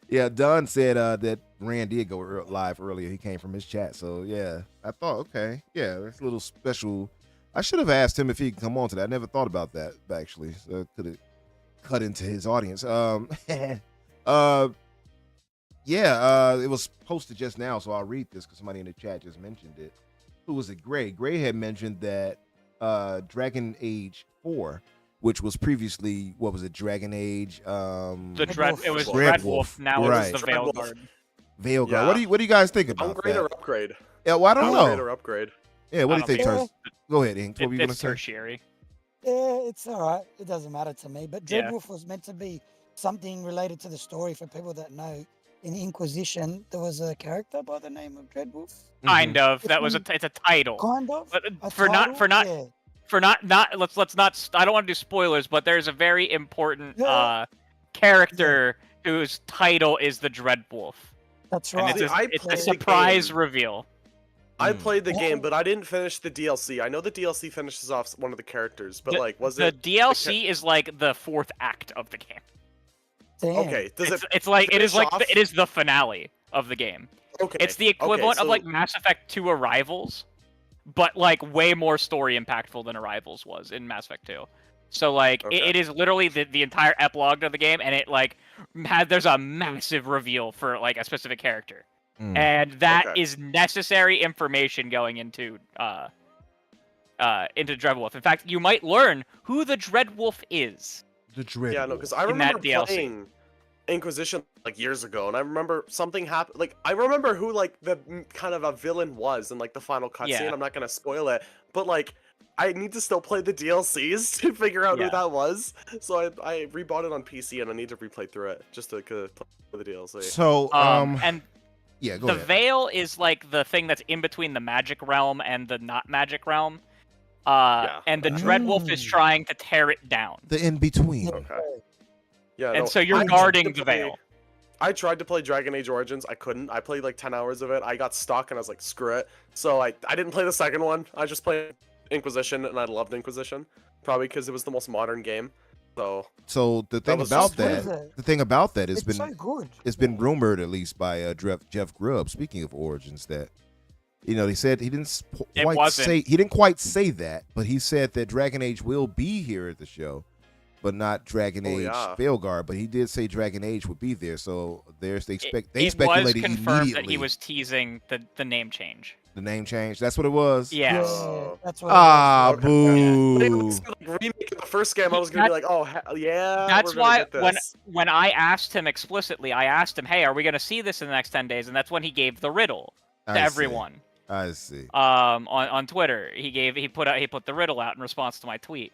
Yeah, Dunn said that Rand did go live earlier. He came from his chat. So, yeah, I thought, okay. Yeah, that's a little special. I should have asked him if he could come on to that. I never thought about that, actually. So I could have cut into his audience. It was posted just now, so I'll read this because somebody in the chat just mentioned it. Who was it? Gray. Gray had mentioned that Dragon Age 4, which was previously, what was it, Dragon Age? It was Dreadwolf. Now it's the Veilguard. Veilguard. Yeah. What do you guys think about Upgrade that? or upgrade? Yeah, well, I don't know. Upgrade or upgrade? Yeah, what do you think, Tars? Go ahead, Ink. What were you going to say? Tertiary. Yeah, it's all right. It doesn't matter to me. But Dreadwolf was meant to be something related to the story for people that know. In Inquisition, there was a character by the name of Dreadwolf. Kind of. It's a title. Kind of. But let's not. I don't want to do spoilers, but there's a very important character whose title is the Dreadwolf. That's right. And it's a surprise reveal. I played the game, but I didn't finish the DLC. I know the DLC finishes off one of the characters, but the DLC is like the 4th act of the game. Damn. Okay, it is the finale of the game. Okay, it's the equivalent of like Mass Effect 2 Arrivals, but like way more story impactful than Arrivals was in Mass Effect 2. So like it is literally the entire epilogue of the game, and it like there's a massive reveal for like a specific character. And that is necessary information going into Dreadwolf. In fact, you might learn who the Dreadwolf is. The Dreadwolf. Yeah, no, because I remember playing Inquisition like years ago, and I remember something happened. Like I remember who like the kind of a villain was in like the final cutscene. Yeah. I'm not gonna spoil it, but like I need to still play the DLCs to figure out who that was. So I rebought it on PC, and I need to replay through it just to play the DLC. So and. Yeah, go the ahead. Veil is like the thing that's in between the magic realm and the not magic realm. And the Dreadwolf is trying to tear it down. The in-between. Okay. Yeah. And so you're guarding the Veil. I tried to play Dragon Age Origins. I couldn't. I played like 10 hours of it. I got stuck and I was like, screw it. So I didn't play the second one. I just played Inquisition, and I loved Inquisition. Probably because it was the most modern game. So the thing about that has been so good. It's been rumored, at least by Jeff Grubb. Speaking of Origins, that he said he didn't quite say that, but he said that Dragon Age will be here at the show, but not Dragon Age Veilguard. But he did say Dragon Age would be there, so they speculated was confirmed immediately that he was teasing the name change. The name change. That's what it was. Yes. Yeah, that's what. Ah, Okay. boo. But it was like remake of the first game. I was gonna be like, oh yeah, That's we're gonna why get this. when I asked him explicitly, I asked him, "Hey, are we going to see this in the next 10 days?" And that's when he gave the riddle to I see. everyone. I see. On Twitter, he put the riddle out in response to my tweet.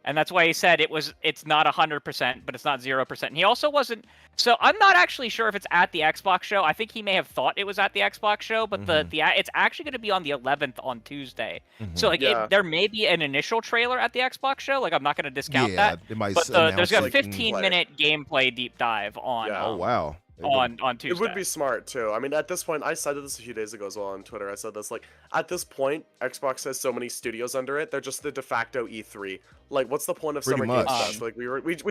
And that's why he said it's not 100%, but it's not 0%. And he also wasn't. So I'm not actually sure if it's at the Xbox show. I think he may have thought it was at the Xbox show, but it's actually going to be on the 11th on Tuesday. So like there may be an initial trailer at the Xbox show. Like I'm not going to discount that. It might but there's a like, 15-minute gameplay deep dive on. Oh wow. On Tuesday. It would be smart too. I mean, at this point, I said this a few days ago as well on Twitter. I said this like, at this point, Xbox has so many studios under it. They're just the de facto E3. Like, what's the point of Pretty Summer much. Game Fest? Like, we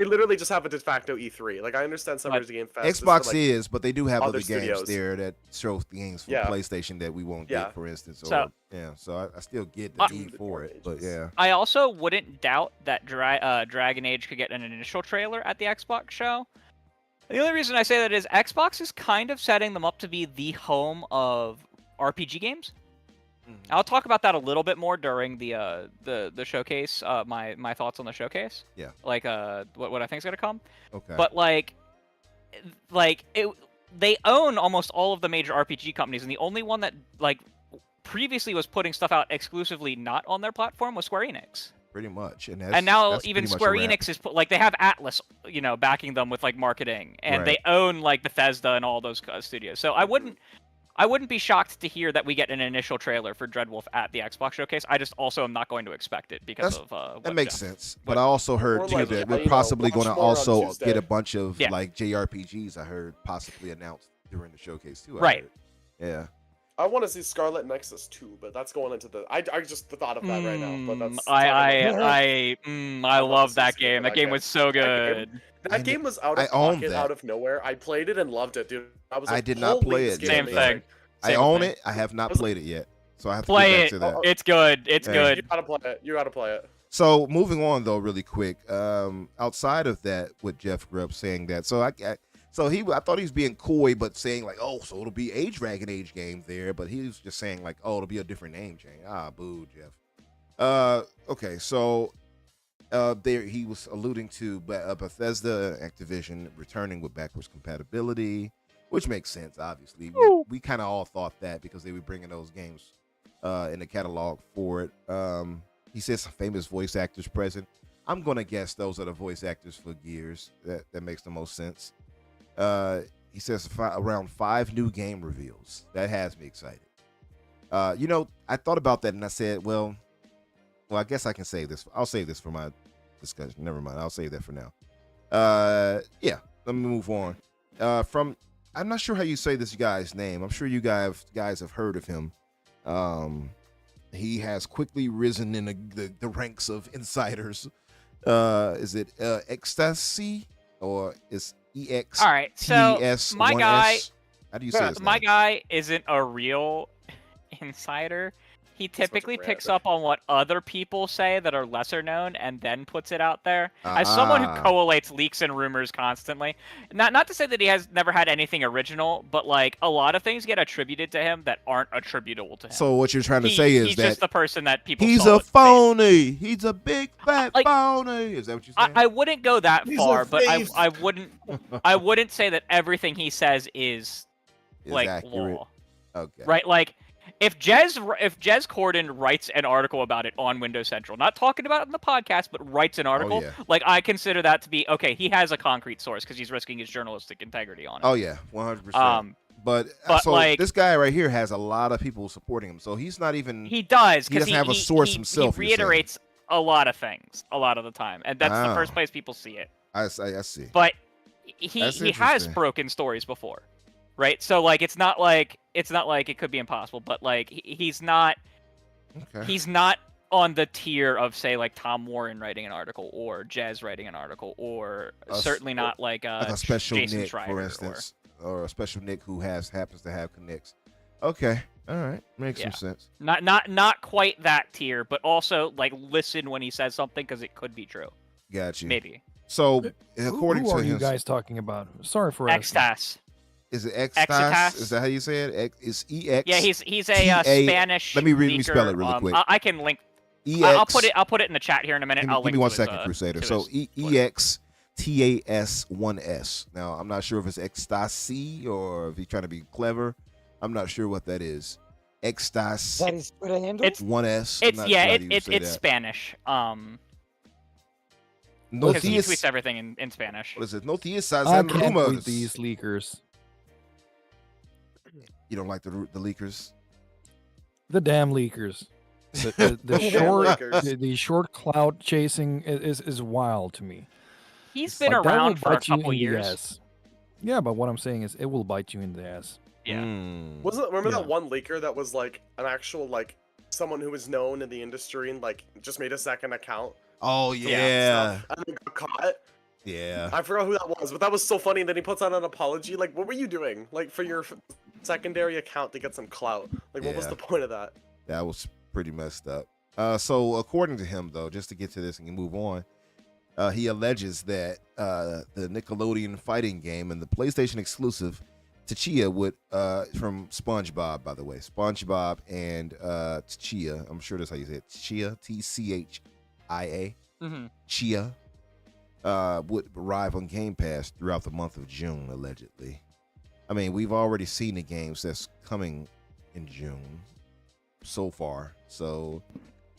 literally just have a de facto E3. Like, I understand Summer Game Fest. Xbox is, but they do have other games studios. there that show things from PlayStation that we won't get, for instance. So I still get the need for it, but yeah. I also wouldn't doubt that Dragon Age could get an initial trailer at the Xbox show. The only reason I say that is Xbox is kind of setting them up to be the home of RPG games. I'll talk about that a little bit more during the showcase. My thoughts on the showcase. Yeah. Like what I think is gonna come. Okay. But they own almost all of the major RPG companies, and the only one that like previously was putting stuff out exclusively not on their platform was Square Enix. Pretty much, and now that's even pretty much Square a wrap. Enix is they have Atlas, backing them with like marketing, and they own like Bethesda and all those studios. So I wouldn't be shocked to hear that we get an initial trailer for Dreadwolf at the Xbox showcase. I just also am not going to expect it because that makes sense. But I also heard too that we're possibly going to also get a bunch of like JRPGs. I heard possibly announced during the showcase too. Yeah. I want to see Scarlet Nexus 2, but that's going into the. I just thought of that right now, but that's. I love that game. That game was so good. That game was out of pocket, out of nowhere. I played it and loved it, dude. I did not play it. Same thing. I own it. I have not played it yet, so I have to play get back it. to that. It's good. It's good. You gotta play it. You gotta play it. So moving on though, really quick. Outside of that, with Jeff Grubb saying that, I thought he was being coy, but saying like, oh, so it'll be a Dragon Age game there, but he was just saying like, oh, it'll be a different name change. Ah, boo, Jeff. Okay, so there he was alluding to Bethesda, Activision returning with backwards compatibility, which makes sense. Obviously, we kind of all thought that because they were bringing those games in the catalog for it. He says some famous voice actors present. I'm gonna guess those are the voice actors for Gears. That makes the most sense. He says around 5 new game reveals. That has me excited. I thought about that and I said, well, I guess I can say this. I'll save this for my discussion. Never mind. I'll save that for now. Yeah. Let me move on. I'm not sure how you say this guy's name. I'm sure you guys have heard of him. He has quickly risen in the ranks of insiders. Is it Ecstasy or is EX? All right, so my guy, how do you say his my name? guy isn't a real insider. He typically picks up on what other people say that are lesser known and then puts it out there. As someone who collates leaks and rumors constantly, not to say that he has never had anything original, but like a lot of things get attributed to him that aren't attributable to him. So what you're trying to say is he's that just the person that people. He's a phony. He's a big fat phony. Is that what you're saying? I wouldn't go that far, but I wouldn't say that everything he says is like accurate. law. Okay. Right, like. If Jez Corden writes an article about it on Windows Central, not talking about it in the podcast, but writes an article, like I consider that to be okay. He has a concrete source because he's risking his journalistic integrity on it. Oh yeah, 100%. But so like, this guy right here has a lot of people supporting him, so he's not even. He does because he doesn't have a source himself. He reiterates a lot of things a lot of the time, and that's the first place people see it. I see. But he has broken stories before. Right, so like it's not like it could be impossible, but like he's not on the tier of say like Tom Warren writing an article or Jez writing an article or certainly not like a special Jason Nick, Schreier, for instance, or a special Nick who happens to have connects. Okay, all right, makes some sense. Not quite that tier, but also like listen when he says something because it could be true. Got you. Maybe. So according who to are his, you guys talking about? Sorry for asking. Ecstas. Is it Exitas? Is that how you say it? It's EX. Yeah, he's a Spanish. Let me leaker. spell it really quick. I can link. EX. I'll put it in the chat here in a minute. Give me 1 second, his, Crusader. to So his EXTAS1S. Now I'm not sure if it's ecstasy or if he's trying to be clever. I'm not sure what that is. Ecstasy. That is Twitter handle. It's 1S. It's Spanish. No Because he theas- tweets everything in Spanish. What is it? Noticias I and can't rumors. read these leakers. You don't like the leakers? The damn leakers. The Damn short leakers. the short cloud chasing is wild to me. He's been Like, that will around for a bite you couple in the years. ass. Yeah, but what I'm saying is it will bite you in the ass. Yeah. Remember Yeah. that one leaker that was like an actual like someone who was known in the industry and like just made a second account? Oh for yeah. stuff, and then got caught. Yeah. I forgot who that was, but that was so funny. And then he puts out an apology. Like, what were you doing? Like for your secondary account to get some clout? Like, what was Yeah. the point of that? That was pretty messed up. So according to him, though, just to get to this and move on, he alleges that the Nickelodeon fighting game and the PlayStation exclusive Tchia would from SpongeBob, by the way, SpongeBob and Tchia. I'm sure that's how you say it. Tchia, TCHIA, Mm-hmm. Chia, would arrive on Game Pass throughout the month of June, allegedly. I mean, we've already seen the games that's coming in June so far, so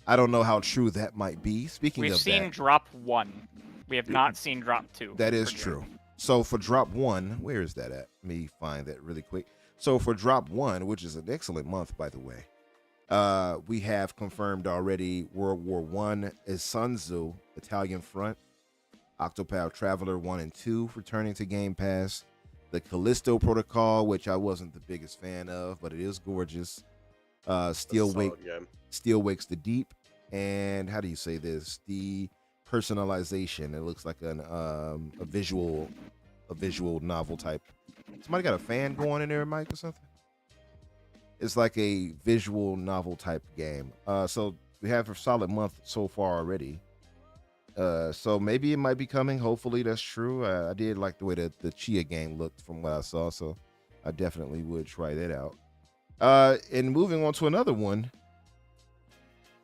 I don't know how true that might be. Speaking We've of seen that, drop 1. We have not seen drop 2. that is for June. true. So for drop 1, where is that at? Let me find that really quick. So for drop 1, which is an excellent month, by the way, we have confirmed already World War I is Sun Tzu, Italian Front, Octopath Traveler 1 and 2 returning to Game Pass, the Callisto Protocol, which I wasn't the biggest fan of, but it is gorgeous. Steel Solid game. Wakes the Deep, and how do you say this? The personalization. It looks like a visual novel type. Somebody got a fan going in there, Mike, or something? It's like a visual novel type game. So we have a solid month so far already. So maybe it might be coming. Hopefully that's true. I did like the way that the Chia game looked from what I saw, so I definitely would try that out. And moving on to another one.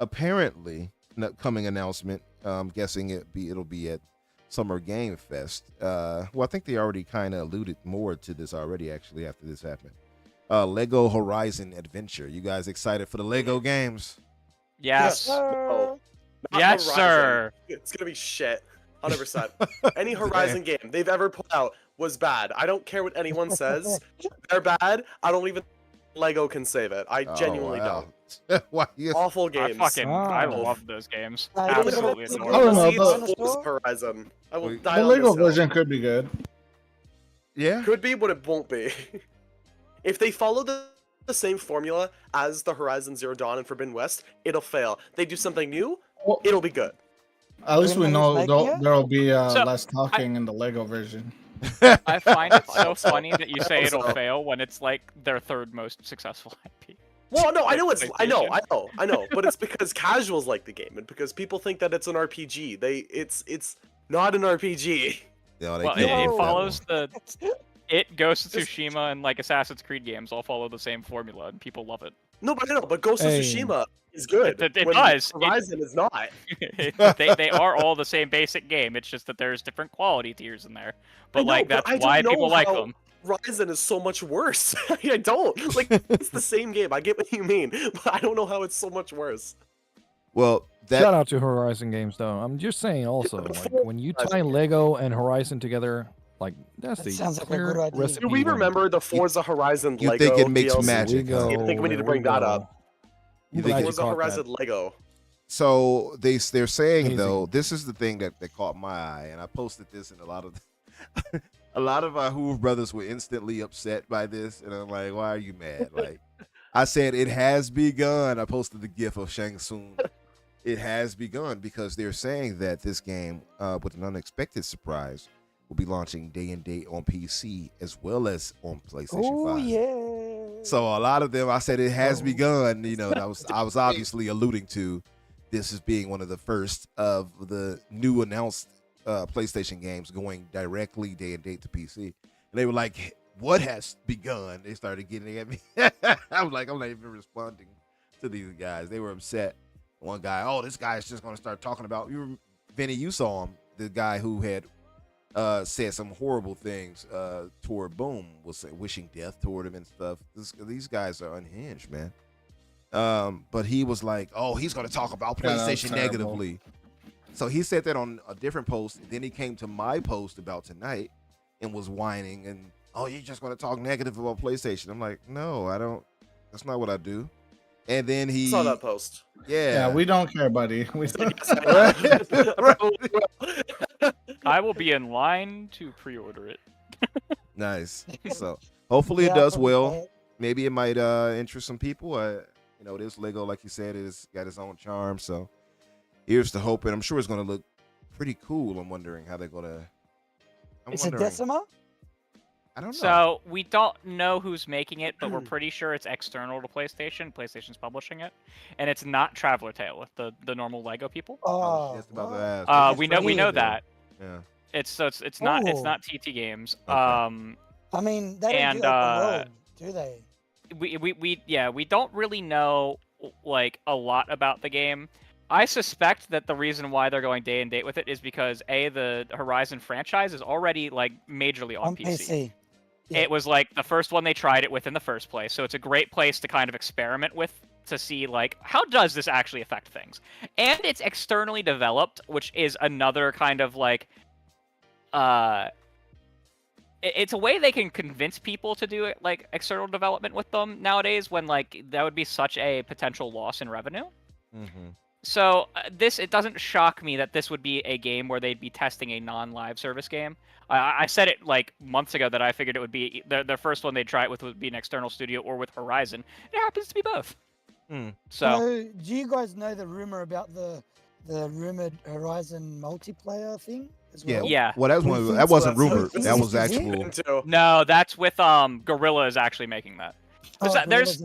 Apparently, an upcoming announcement. I'm guessing it'll be at Summer Game Fest. Well, I think they already kind of alluded more to this already. Actually, after this happened, Lego Horizon Adventure. You guys excited for the Lego games? Yes. No. Not Yes, Horizon. sir. It's gonna be shit. 100%. Any Horizon game they've ever put out was bad. I don't care what anyone says. They're bad. I don't even. Lego can save it. I genuinely don't. don't. Awful games. I Oh. love those games. I don't Absolutely know. adore I don't them. know, Seeds the- Forza Horizon. I will Wait. die The on Lego this hill. version could be good. Yeah. Could be, but it won't be. If they follow the same formula as the Horizon Zero Dawn and Forbidden West, it'll fail. They do something new, Well, it'll be good. at least we Who's know making it? there'll be So, less talking in the Lego version. I find it so So- funny that you say it'll so- fail when it's like their third most successful IP. Well, no, I know I know, PlayStation. but it's because casuals like the game and because people think that it's an RPG. It's not an RPG. Yeah, they Well, killed it that follows one. Ghost of Tsushima and like Assassin's Creed games all follow the same formula and people love it. No, but I know, but Ghost of Hey. Tsushima is good. It when does. Horizon is not. they are all the same basic game. It's just that there's different quality tiers in there. But know, like but that's I don't why know people like how- them. Horizon is so much worse. I don't like. It's the same game. I get what you mean, but I don't know how it's so much worse. Well, that Shout out to Horizon games, though. I'm just saying, also, like when you tie Lego and Horizon together, like that's That the sounds like a clear good idea. recipe. Do we winner. remember the Forza Horizon you Lego think it makes DLC? magic, Here we huh? go, I think we need to here bring that up. You I'm think glad it- Forza caught that. Horizon Lego. So they're saying Amazing. though, this is the thing that caught my eye, and I posted this in a lot of a lot of our Hoover brothers were instantly upset by this, and I'm like, why are you mad? Like I said, it has begun. I posted the gif of Shang Tsung. It has begun because they're saying that this game, with an unexpected surprise, will be launching day and date on PC as well as on PlayStation Oh 5. yeah. So a lot of them, I said it has Oh. begun. You know, and I was obviously alluding to this as being one of the first of the new announced PlayStation games going directly day and date to PC. And they were like, what has begun? They started getting at me. I'm like, I'm not even responding to these guys. They were upset. One guy, oh, this guy is just going to start talking about you. Vinny, you saw him. The guy who had said some horrible things toward Boom, was wishing death toward him and stuff. These guys are unhinged, man. But he was like, oh, he's going to talk about PlayStation negatively. So he said that on a different post. Then he came to my post about tonight and was whining and, oh, you're just going to talk negative about PlayStation. I'm like, no, I don't. That's not what I do. And then he saw that post. Yeah, we don't care, buddy. I will be in line to pre-order it. Nice. So hopefully it does well. Maybe it might interest some people. This Lego, like you said, it's got its own charm. So here's to hope, and I'm sure it's going to look pretty cool. I'm wondering how they're going to. It's a Decima? I don't know. So we don't know who's making it, but we're pretty sure it's external to PlayStation. PlayStation's publishing it, and it's not Traveler Tale, the normal Lego people. Oh, just about to ask. We know that. Yeah. It's not TT Games. Okay. I mean, they don't do open world, do they? We don't really know like a lot about the game. I suspect that the reason why they're going day and date with it is because the Horizon franchise is already like majorly on PC. Yeah. It was like the first one they tried it with in the first place, so it's a great place to kind of experiment with to see like how does this actually affect things. And it's externally developed, which is another kind of like it's a way they can convince people to do it, like external development with them nowadays, when like that would be such a potential loss in revenue. Mm-hmm. So it doesn't shock me that this would be a game where they'd be testing a non-live service game. I said it like months ago that I figured it would be the first one they'd try it with would be an external studio or with Horizon. It happens to be both. So do you guys know the rumor about the rumored Horizon multiplayer thing as well? Yeah. Well, that wasn't rumored. That was actual. No, that's with Gorilla is actually making that. There's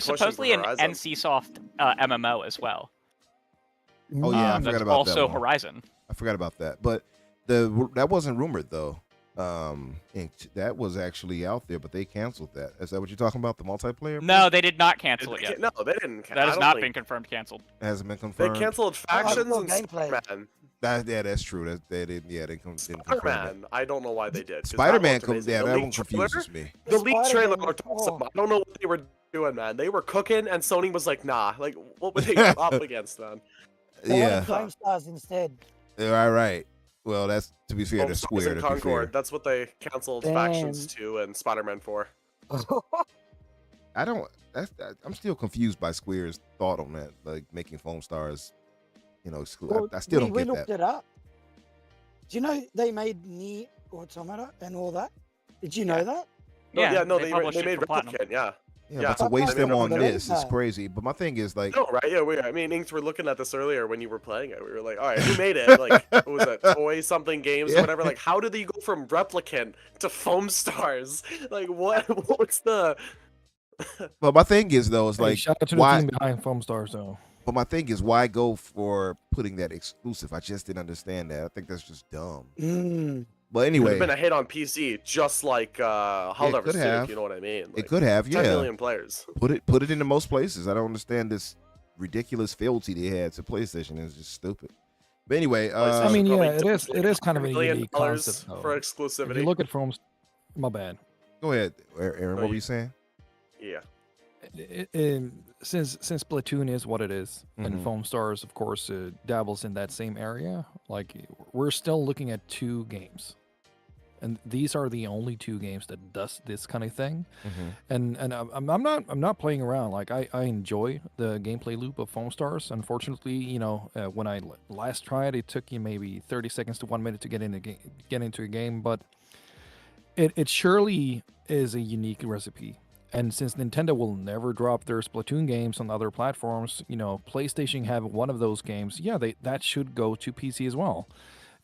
supposedly an NCSoft MMO as well. Oh yeah, I forgot about that. Also Horizon. I forgot about that, but that wasn't rumored though. That was actually out there, but they canceled that. Is that what you're talking about? The multiplayer? No, they did not cancel it yet. No, they didn't. That has not been confirmed. Canceled. It hasn't been confirmed. They canceled factions and Spider-Man. That's true. They didn't. Yeah, they didn't Spider-Man. I don't know why they did. Spider-Man comes. Yeah, that one confuses me. The leak trailer looked awesome. I don't know what they were doing, man. They were cooking, and Sony was like, "Nah." Like, what were they up against, man? Yeah. Flame Stars instead. Right. Well, that's to be fair to Square. To Concord. That's what they canceled factions to and Spider-Man for. I'm still confused by Square's thought on that, like making Foam Stars. Well, I still don't get that. We looked it up. Do you know they made Nier Automata and all that? Did you know that? Yeah, they made Replicant, yeah. Yeah, but to waste them on this is crazy. But my thing is like, no, right? Yeah, Inks were looking at this earlier when you were playing it. We were like, all right, who made it? Like, what was it? Toy something games or whatever. Like, how did you go from Replicant to Foam Stars? Like, what's the? But my thing is though, is like, shout out to the team behind Foam Stars though. But my thing is, why go for putting that exclusive? I just didn't understand that. I think that's just dumb. But anyway, it could have been a hit on PC, just like Helldivers 2, if you know what I mean. Like, it could have, 10 million players. Put it into most places. I don't understand this ridiculous fealty they had to PlayStation. It's just stupid. But anyway, I mean, yeah, it is kind of a unique concept for exclusivity. If you look at Foam, my bad. Go ahead, Aaron. What were you saying? Yeah. Since Splatoon is what it is, and Foam Stars, of course, dabbles in that same area. Like, we're still looking at 2 games, and these are the only 2 games that does this kind of thing. And I'm not playing around. Like, I enjoy the gameplay loop of Foam Stars. Unfortunately, when I last tried, it took you maybe 30 seconds to 1 minute to get into a game, but it surely is a unique recipe. And since Nintendo will never drop their Splatoon games on other platforms, PlayStation have one of those games. Yeah, that should go to PC as well,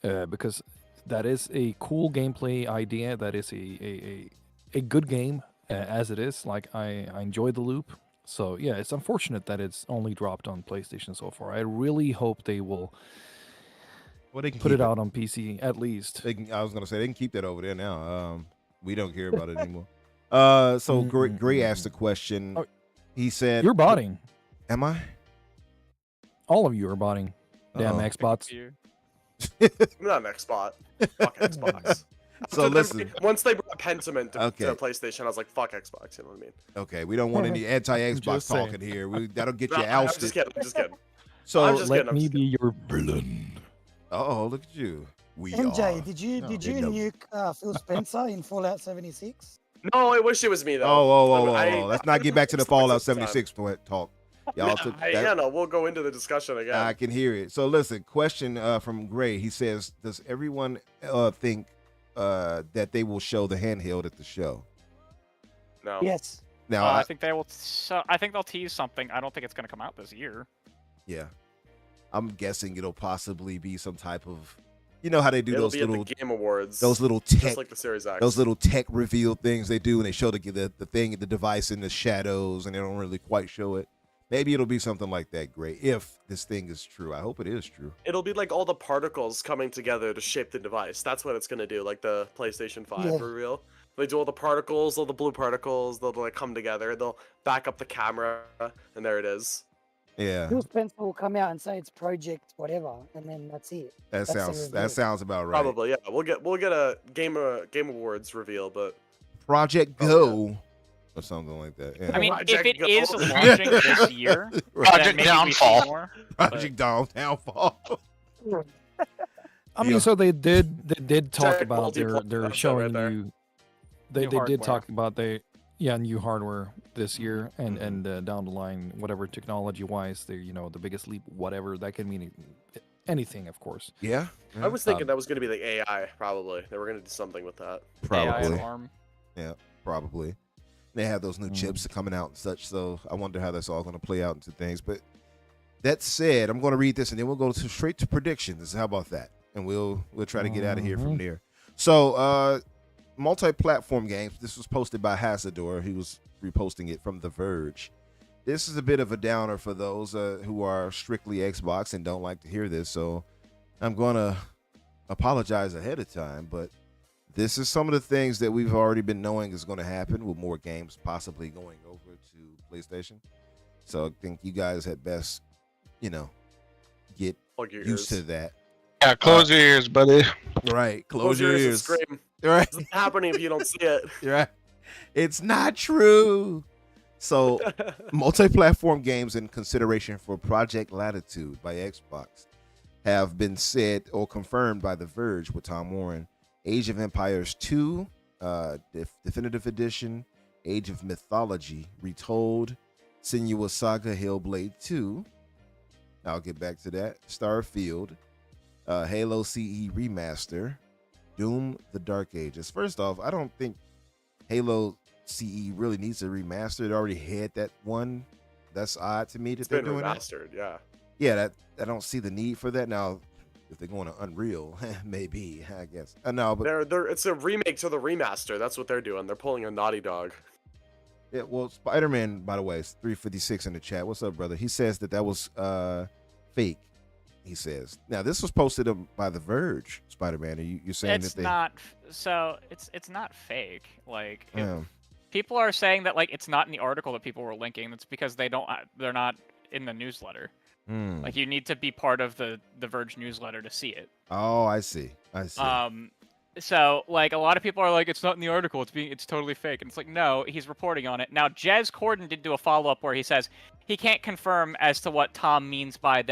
because that is a cool gameplay idea. That is a good game as it is. Like, I enjoy the loop. So yeah, it's unfortunate that it's only dropped on PlayStation so far. I really hope they will they can put it out on PC at least. I was gonna say they can keep that over there now. We don't care about it anymore. So Gray asked a question. Oh, He said, You're botting. Am I? All of you are botting. Damn Xbox. I'm not an Xbox. Fuck Xbox. So listen. Once they brought Pentiment to Okay. PlayStation, I was like, fuck Xbox. You know what I mean? Okay, we don't want any anti-Xbox Just saying. talking here. That'll get No, you I'm ousted. just kidding. I'm just kidding. So I'm just Let kidding, I'm me just be your villain. oh, look at you. We MJ, are. did you No, nuke Phil Spencer in Fallout 76? No, I wish it was me though. Oh. Let's not get back to the Fallout 76 talk. Y'all took that. Yeah, no, we'll go into the discussion again. I can hear it. So listen, question from Gray. He says, does everyone think that they will show the handheld at the show? No. Yes. Now, I think they will. I think they'll tease something. I don't think it's going to come out this year. yeah, I'm guessing it'll possibly be some type of, you know how they do It'll those be little at the Game Awards. those little just tech like the Series X. those little tech reveal things they do, and they show the thing, the device in the shadows, and they don't really quite show it. Maybe it'll be something like that, Gray, if this thing is true. I hope it is true. It'll be like all the particles coming together to shape the device. That's what it's gonna do, like the PlayStation 5 Yeah. reveal. They do all the particles, all the blue particles. They'll like come together. They'll back up the camera, and there it is. Yeah, Phil Spencer will come out and say it's Project whatever, and then that's it. that That's the sounds reveal. about right. Probably, yeah. We'll get a Game Awards reveal, but Project Go or something like that. Yeah. I mean, if Project it Go. is launching this year, then Project maybe we see Downfall. more, Project Downfall. I mean, Yeah. so they did talk Check about Multiplatform, they're that's it showing right there. you. They New did hardware. talk about new hardware this year and down the line, whatever technology wise, they the biggest leap, whatever that can mean anything, of course. Yeah, I was thinking that was gonna be like AI. Probably they were gonna do something with that. AI probably. alarm. Probably. They have those new chips coming out and such, so I wonder how that's all going to play out into things. But that said, I'm going to read this and then we'll go straight to predictions. How about that? And we'll try to get out of here from there. So, multi-platform games. This was posted by Hasador. He was reposting it from The Verge. This is a bit of a downer for those who are strictly Xbox and don't like to hear this. So, I'm going to apologize ahead of time, but this is some of the things that we've already been knowing is going to happen with more games possibly going over to PlayStation. So I think you guys had best, get Plug your used ears. to that. Yeah, close your ears, buddy. Right. Close your ears and scream. Right. It's not happening if you don't see it. Right. It's not true. So multi-platform games in consideration for Project Latitude by Xbox have been said or confirmed by The Verge with Tom Warren. Age of Empires 2, Definitive Edition, Age of Mythology Retold, Senua's Saga Hellblade 2. I'll get back to that. Starfield, Halo CE Remaster, Doom: The Dark Ages. First off, I don't think Halo CE really needs a remaster. It already had that one. That's odd to me that It's they're been doing that. remastered, yeah. Yeah, that I don't see the need for that now. If they're going to Unreal, maybe, I guess. No, but It's a remake to the remaster. That's what they're doing. They're pulling a Naughty Dog. yeah, well, Spider-Man, by the way, is 356 in the chat. What's up, brother? He says that was fake. He says. Now, this was posted by The Verge, Spider-Man. Are you're saying It's that they? not. So it's not fake. Like if Yeah. people are saying that like it's not in the article that people were linking. That's because they're not in the newsletter. Hmm. Like you need to be part of the Verge newsletter to see it. Oh, I see. So like a lot of people are like, it's not in the article. It's totally fake. And it's like, no, he's reporting on it. Now Jez Corden did do a follow up where he says he can't confirm as to what Tom means by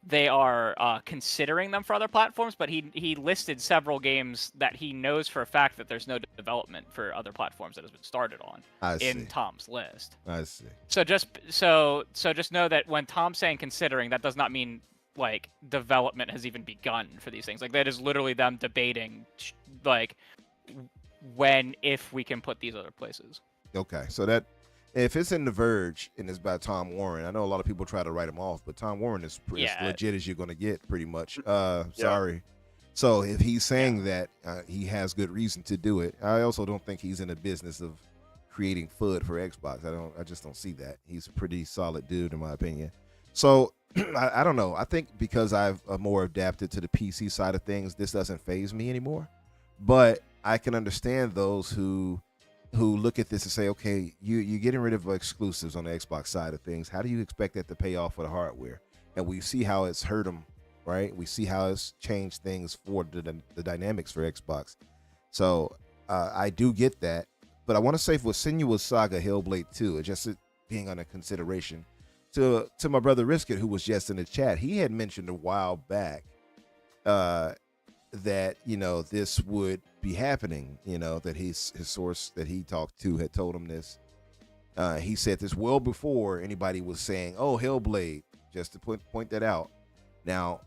they are considering them for other platforms, but he listed several games that he knows for a fact that there's no development for other platforms that has been started on I in see. Tom's list. I see. So just know that when Tom's saying considering, that does not mean like development has even begun for these things. Like that is literally them debating like if we can put these other places. Okay, so that if it's in The Verge and it's by Tom Warren, I know a lot of people try to write him off, but Tom Warren is as Yeah. legit as you're going to get, pretty much. Sorry. So if he's saying that, he has good reason to do it. I also don't think he's in the business of creating FUD for Xbox. I just don't see that. He's a pretty solid dude, in my opinion. So I don't know. I think because I've more adapted to the PC side of things, this doesn't faze me anymore. But I can understand those who look at this and say, okay, you're getting rid of exclusives on the Xbox side of things. How do you expect that to pay off for the hardware? And we see how it's hurt them, right? We see how it's changed things for the dynamics for Xbox. So I do get that. But I want to say for Senua's Saga Hellblade 2, it's just being under consideration. To my brother Risket, who was just in the chat, he had mentioned a while back that, you know, this would be happening, you know, that his source that he talked to had told him this. He said this well before anybody was saying, oh, Hellblade, just to point that out. Now,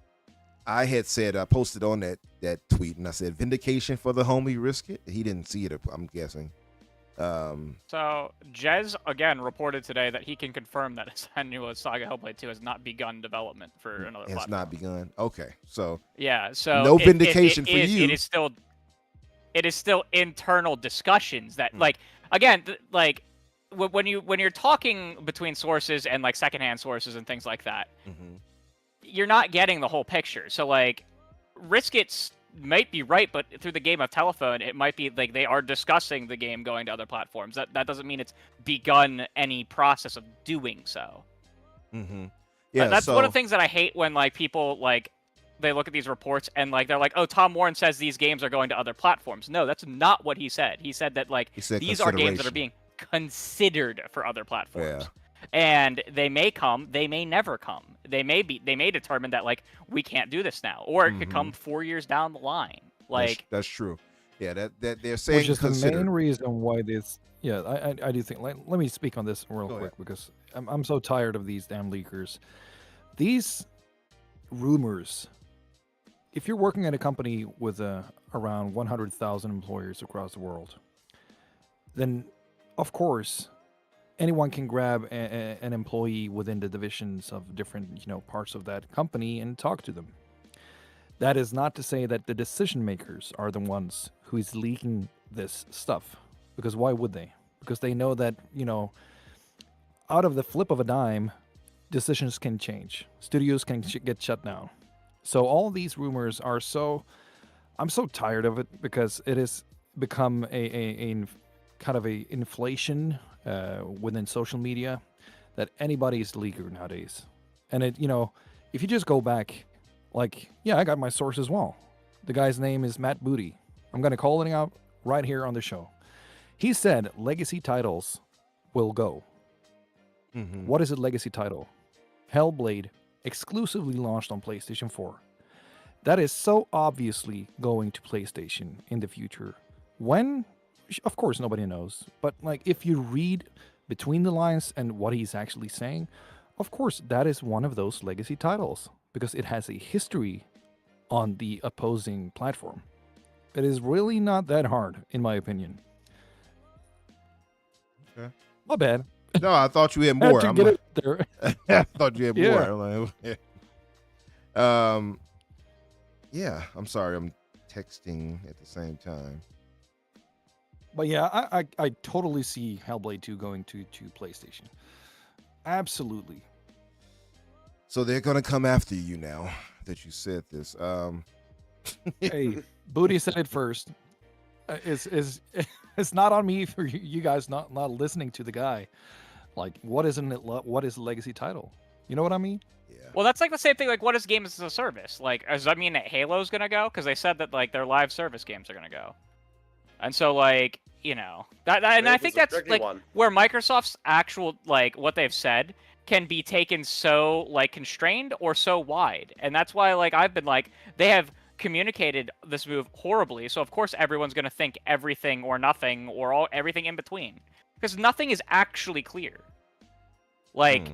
I had said, I posted on that tweet, and I said, vindication for the homie Risket. He didn't see it, I'm guessing. So Jez again reported today that he can confirm that Senua's Saga Hellblade 2 has not begun development for another platform. It's not begun. Okay, so yeah, so no vindication for you. It is still internal discussions that like again like when you're talking between sources and like secondhand sources and things like that, you're not getting the whole picture. So like Riskets might be right, but through the game of telephone, it might be like they are discussing the game going to other platforms. That doesn't mean it's begun any process of doing so. Yeah, that's one of the things that I hate when like people like they look at these reports and like they're like, oh, Tom Warren says these games are going to other platforms. No, that's not what he said. He said that like these are games that are being considered for other platforms. Yeah. And they may come, they may never come. They may determine that like we can't do this now, or it could come 4 years down the line. Like that's true. Yeah, that they're saying which is the main reason why this. Yeah, I do think. Let me speak on this real quick because I'm so tired of these damn leakers. These rumors. If you're working at a company with around 100,000 employers across the world, then of course anyone can grab an employee within the divisions of different, parts of that company and talk to them. That is not to say that the decision makers are the ones who is leaking this stuff, because why would they? Because they know that, out of the flip of a dime, decisions can change. Studios can get shut down. So all these rumors are I'm so tired of it because it has become a kind of a inflation within social media that anybody's leaker nowadays. And it, if you just go back, like, I got my source as well. The guy's name is Matt Booty. I'm going to call it out right here on the show. He said legacy titles will go. What is a legacy title? Hellblade, exclusively launched on PlayStation 4. That is so obviously going to PlayStation in the future. When? Of course, nobody knows. But like, if you read between the lines and what he's actually saying, of course, that is one of those legacy titles because it has a history on the opposing platform. It is really not that hard, in my opinion. Okay. My bad. No, I thought you had more. I thought you had more. Yeah, I'm sorry. I'm texting at the same time. But yeah, I totally see Hellblade 2 going to PlayStation. Absolutely. So they're going to come after you now that you said this. Hey, Booty said it first. It's not on me for you guys not listening to the guy. Like, what is a legacy title? You know what I mean? Yeah. Well, that's like the same thing. Like, what is games as a service? Like, does that mean that Halo's gonna go? Because they said that like their live service games are gonna go. And so, like, and I think that's like where Microsoft's actual, like, what they've said can be taken so, like, constrained or so wide. And that's why, like, I've been like, they have communicated this move horribly. So, of course, everyone's going to think everything or nothing or everything in between. Because nothing is actually clear. Like,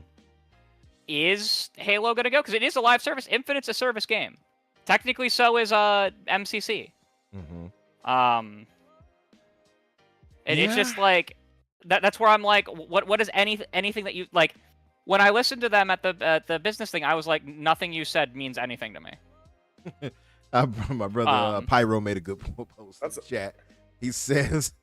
is Halo going to go? Because it is a live service. Infinite's a service game. Technically, so is MCC. It's just like that's where I'm like, what is anything that you like? When I listened to them at the business thing, I was like, nothing you said means anything to me. My brother Pyro made a good post in the chat. He says,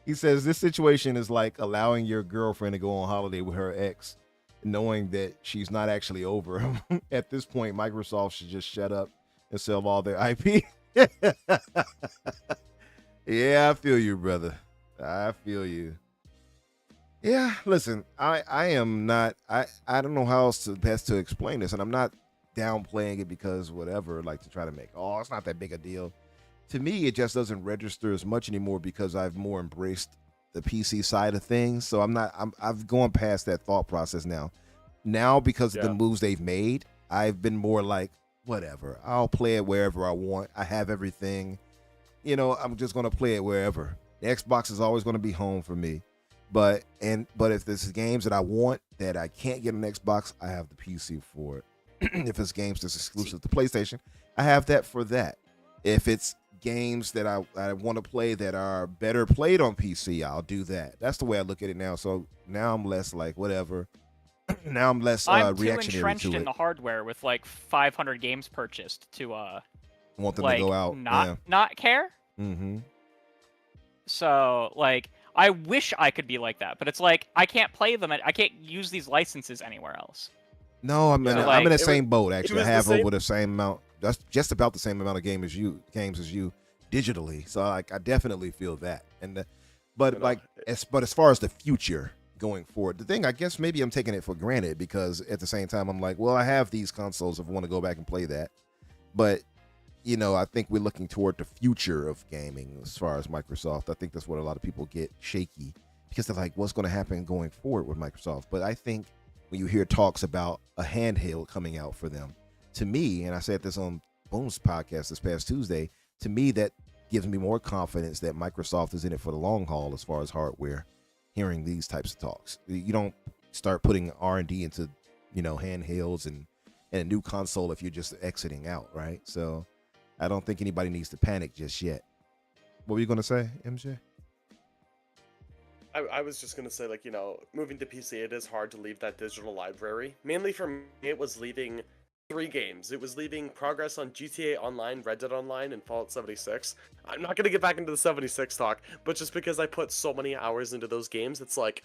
this situation is like allowing your girlfriend to go on holiday with her ex, knowing that she's not actually over him. At this point, Microsoft should just shut up and sell all their IP. Yeah, I feel you, brother. I feel you. Yeah, listen, I am not I don't know how else to best to explain this, and I'm not downplaying it because whatever, like to try to make it's not that big a deal. To me, it just doesn't register as much anymore because I've more embraced the PC side of things. So I've gone past that thought process now. Now because of the moves they've made, I've been more like, whatever. I'll play it wherever I want. I have everything. I'm just gonna play it wherever. The Xbox is always gonna be home for me. But if there's games that I want that I can't get on Xbox, I have the PC for it. If it's games that's exclusive to PlayStation, I have that for that. If it's games that I want to play that are better played on PC, I'll do that. That's the way I look at it now. So now I'm less like whatever. Now I'm less I'm too reactionary entrenched to in it. the hardware with like 500 games purchased to Want them like to go out, not care. Mm-hmm. So like I wish I could be like that, but it's like I can't play them. I can't use these licenses anywhere else. No, I'm in the same boat. Actually, I have over the same amount. That's just about the same amount of games as you digitally. So I definitely feel that. But as far as the future going forward, the thing I guess maybe I'm taking it for granted because at the same time I'm like, well, I have these consoles if I want to go back and play that. But I think we're looking toward the future of gaming as far as Microsoft. I think that's what a lot of people get shaky because they're like, what's going to happen going forward with Microsoft? But I think when you hear talks about a handheld coming out for them, to me, and I said this on Boom's podcast this past Tuesday, to me that gives me more confidence that Microsoft is in it for the long haul as far as hardware. Hearing these types of talks, you don't start putting R&D into handhelds and a new console if you're just exiting out, right? So I don't think anybody needs to panic just yet. What were you gonna say, MJ? I was just gonna say, like, moving to PC, it is hard to leave that digital library. Mainly for me, it was leaving 3 games. It was leaving progress on GTA Online, Red Dead Online, and Fallout 76. I'm not gonna get back into the 76 talk, but just because I put so many hours into those games, it's like,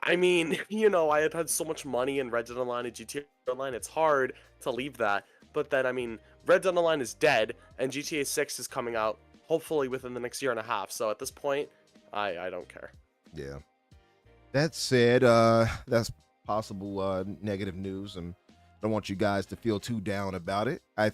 I mean, I had so much money in Red Dead Online and GTA Online, it's hard to leave that. But then, I mean, Red Dead Online is dead, and GTA 6 is coming out, hopefully within the next year and a half. So at this point, I don't care. Yeah. That said, that's possible negative news, and I don't want you guys to feel too down about it. I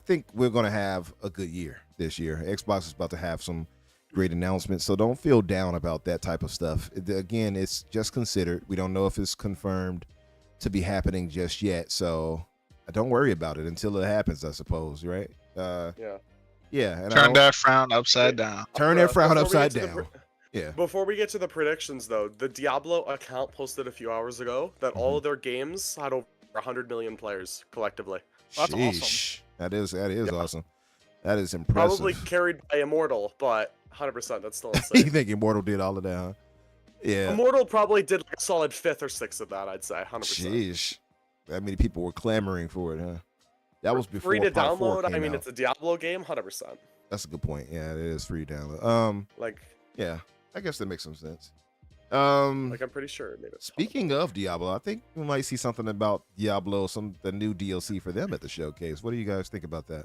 think we're gonna have a good year this year. Xbox is about to have some great announcements, so don't feel down about that type of stuff. Again, it's just considered. We don't know if it's confirmed to be happening just yet, so don't worry about it until it happens, I suppose, right? Yeah. And turn that frown upside down. Turn that frown upside down. Yeah. Before we get to the predictions, though, the Diablo account posted a few hours ago that all of their games had over 100 million players collectively. That's awesome. That is awesome. That is impressive. Probably carried by Immortal, but 100%, that's still insane. You think Immortal did all of that, huh? Yeah. Immortal probably did like a solid 5th or 6th of that, I'd say, 100%. Sheesh. That many people were clamoring for it, huh? That was before free to Part 4 download. came I mean, out. it's a Diablo game, 100%. That's a good point. Yeah, it is free to download. Yeah, I guess that makes some sense. I'm pretty sure it made it. Speaking of Diablo, I think we might see something about Diablo, the new DLC for them at the showcase. What do you guys think about that?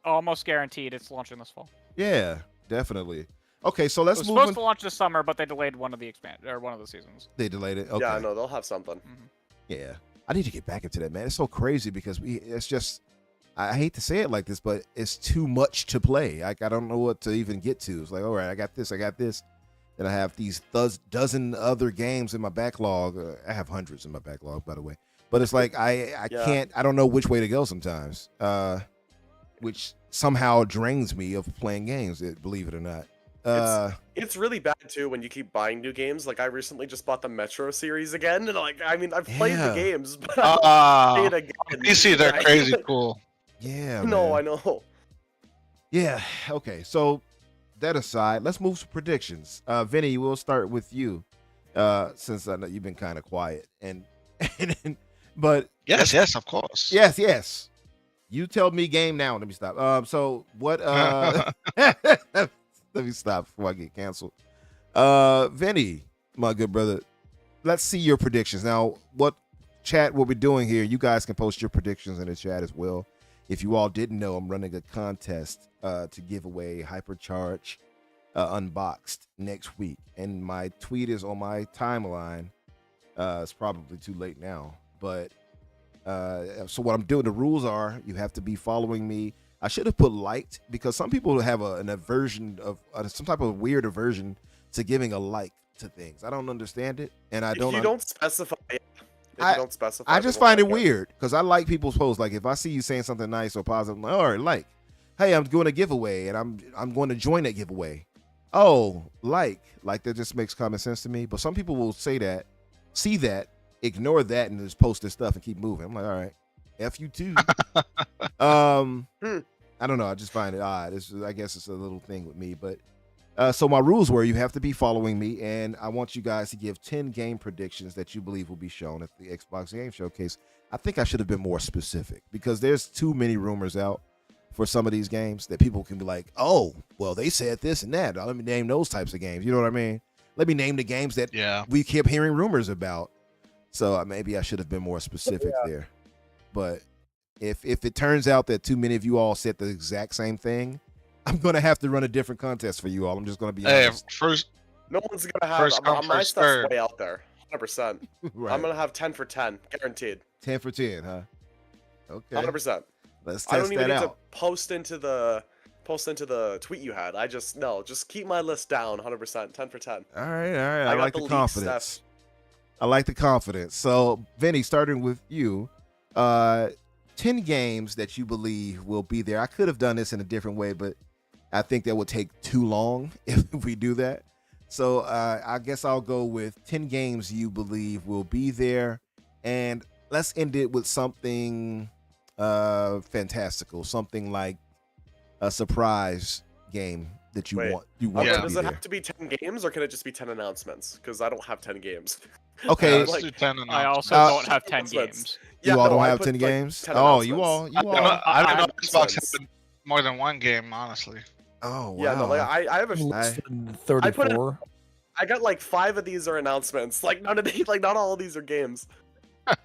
Almost guaranteed it's launching this fall. Yeah, definitely. Okay, so let's it was move supposed to launch this summer, but they delayed one of the one of the seasons. They delayed it. Okay. Yeah, no, they'll have something. Mm-hmm. Yeah, I need to get back into that, man. It's so crazy because it's just. I hate to say it like this, but it's too much to play. Like I don't know what to even get to. It's like, all right, I got this. Then I have these dozen other games in my backlog. I have hundreds in my backlog, by the way. But it's like I can't. I don't know which way to go sometimes, which somehow drains me of playing games. Believe it or not. It's really bad too when you keep buying new games. Like I recently just bought the Metro series again, and I've played the games, but I'll play it again. You see, they're crazy cool. Yeah. No, man. I know. Yeah. Okay. So that aside, let's move to predictions. Vinny, we'll start with you, since I know you've been kind of quiet. But yes, of course. Yes. You tell me game now. Let me stop. So what? Let me stop before I get canceled. Vinny, my good brother, let's see your predictions now. What chat we'll be doing here? You guys can post your predictions in the chat as well. if you all didn't know, I'm running a contest to give away Hypercharge Unboxed next week, and my tweet is on my timeline. It's probably too late now, but so what I'm doing, the rules are you have to be following me. I should have put liked, because some people have an aversion of some type of weird aversion to giving a like to things. I don't understand it, and I don't. If you don't specify, I just find it weird, because I like people's posts. Like if I see you saying something nice or positive, I'm like, all right, like, hey, I'm doing a giveaway, and I'm going to join that giveaway. Oh, like that just makes common sense to me. But some people will say that, see that, ignore that, and just post their stuff and keep moving. I'm like, all right, F you too. I don't know. I just find it odd. I guess it's a little thing with me. But so my rules were you have to be following me, and I want you guys to give 10 game predictions that you believe will be shown at the Xbox Game Showcase. I think I should have been more specific, because there's too many rumors out for some of these games that people can be like, oh, well, they said this and that. Let me name those types of games. You know what I mean? Let me name the games that we kept hearing rumors about. So maybe I should have been more specific there. But if it turns out that too many of you all said the exact same thing, I'm going to have to run a different contest for you all. I'm just going to be honest. No one's going to have my stuff's way out there. 100%. Right. I'm going to have 10 for 10. Guaranteed. 10 for 10, huh? Okay. 100%. Let's test I don't even that need out. to post into the tweet you had. Just keep my list down. 100%. 10 for 10. All right. I like the confidence. I like the confidence. So, Vinny, starting with you, 10 games that you believe will be there. I could have done this in a different way, but I think that would take too long if we do that. So I guess I'll go with 10 games you believe will be there, and let's end it with something fantastical, something like a surprise game that you want. Does it have to be 10 games, or can it just be 10 announcements? Because I don't have 10 games. Okay, I also don't have 10 games. You all don't have 10 games? 10 oh, you all. I don't know if Xbox has more than one game, honestly. Oh, wow. Yeah, no, like, I have a 34. I got like 5 of these are announcements. Like none of these, like not all of these are games.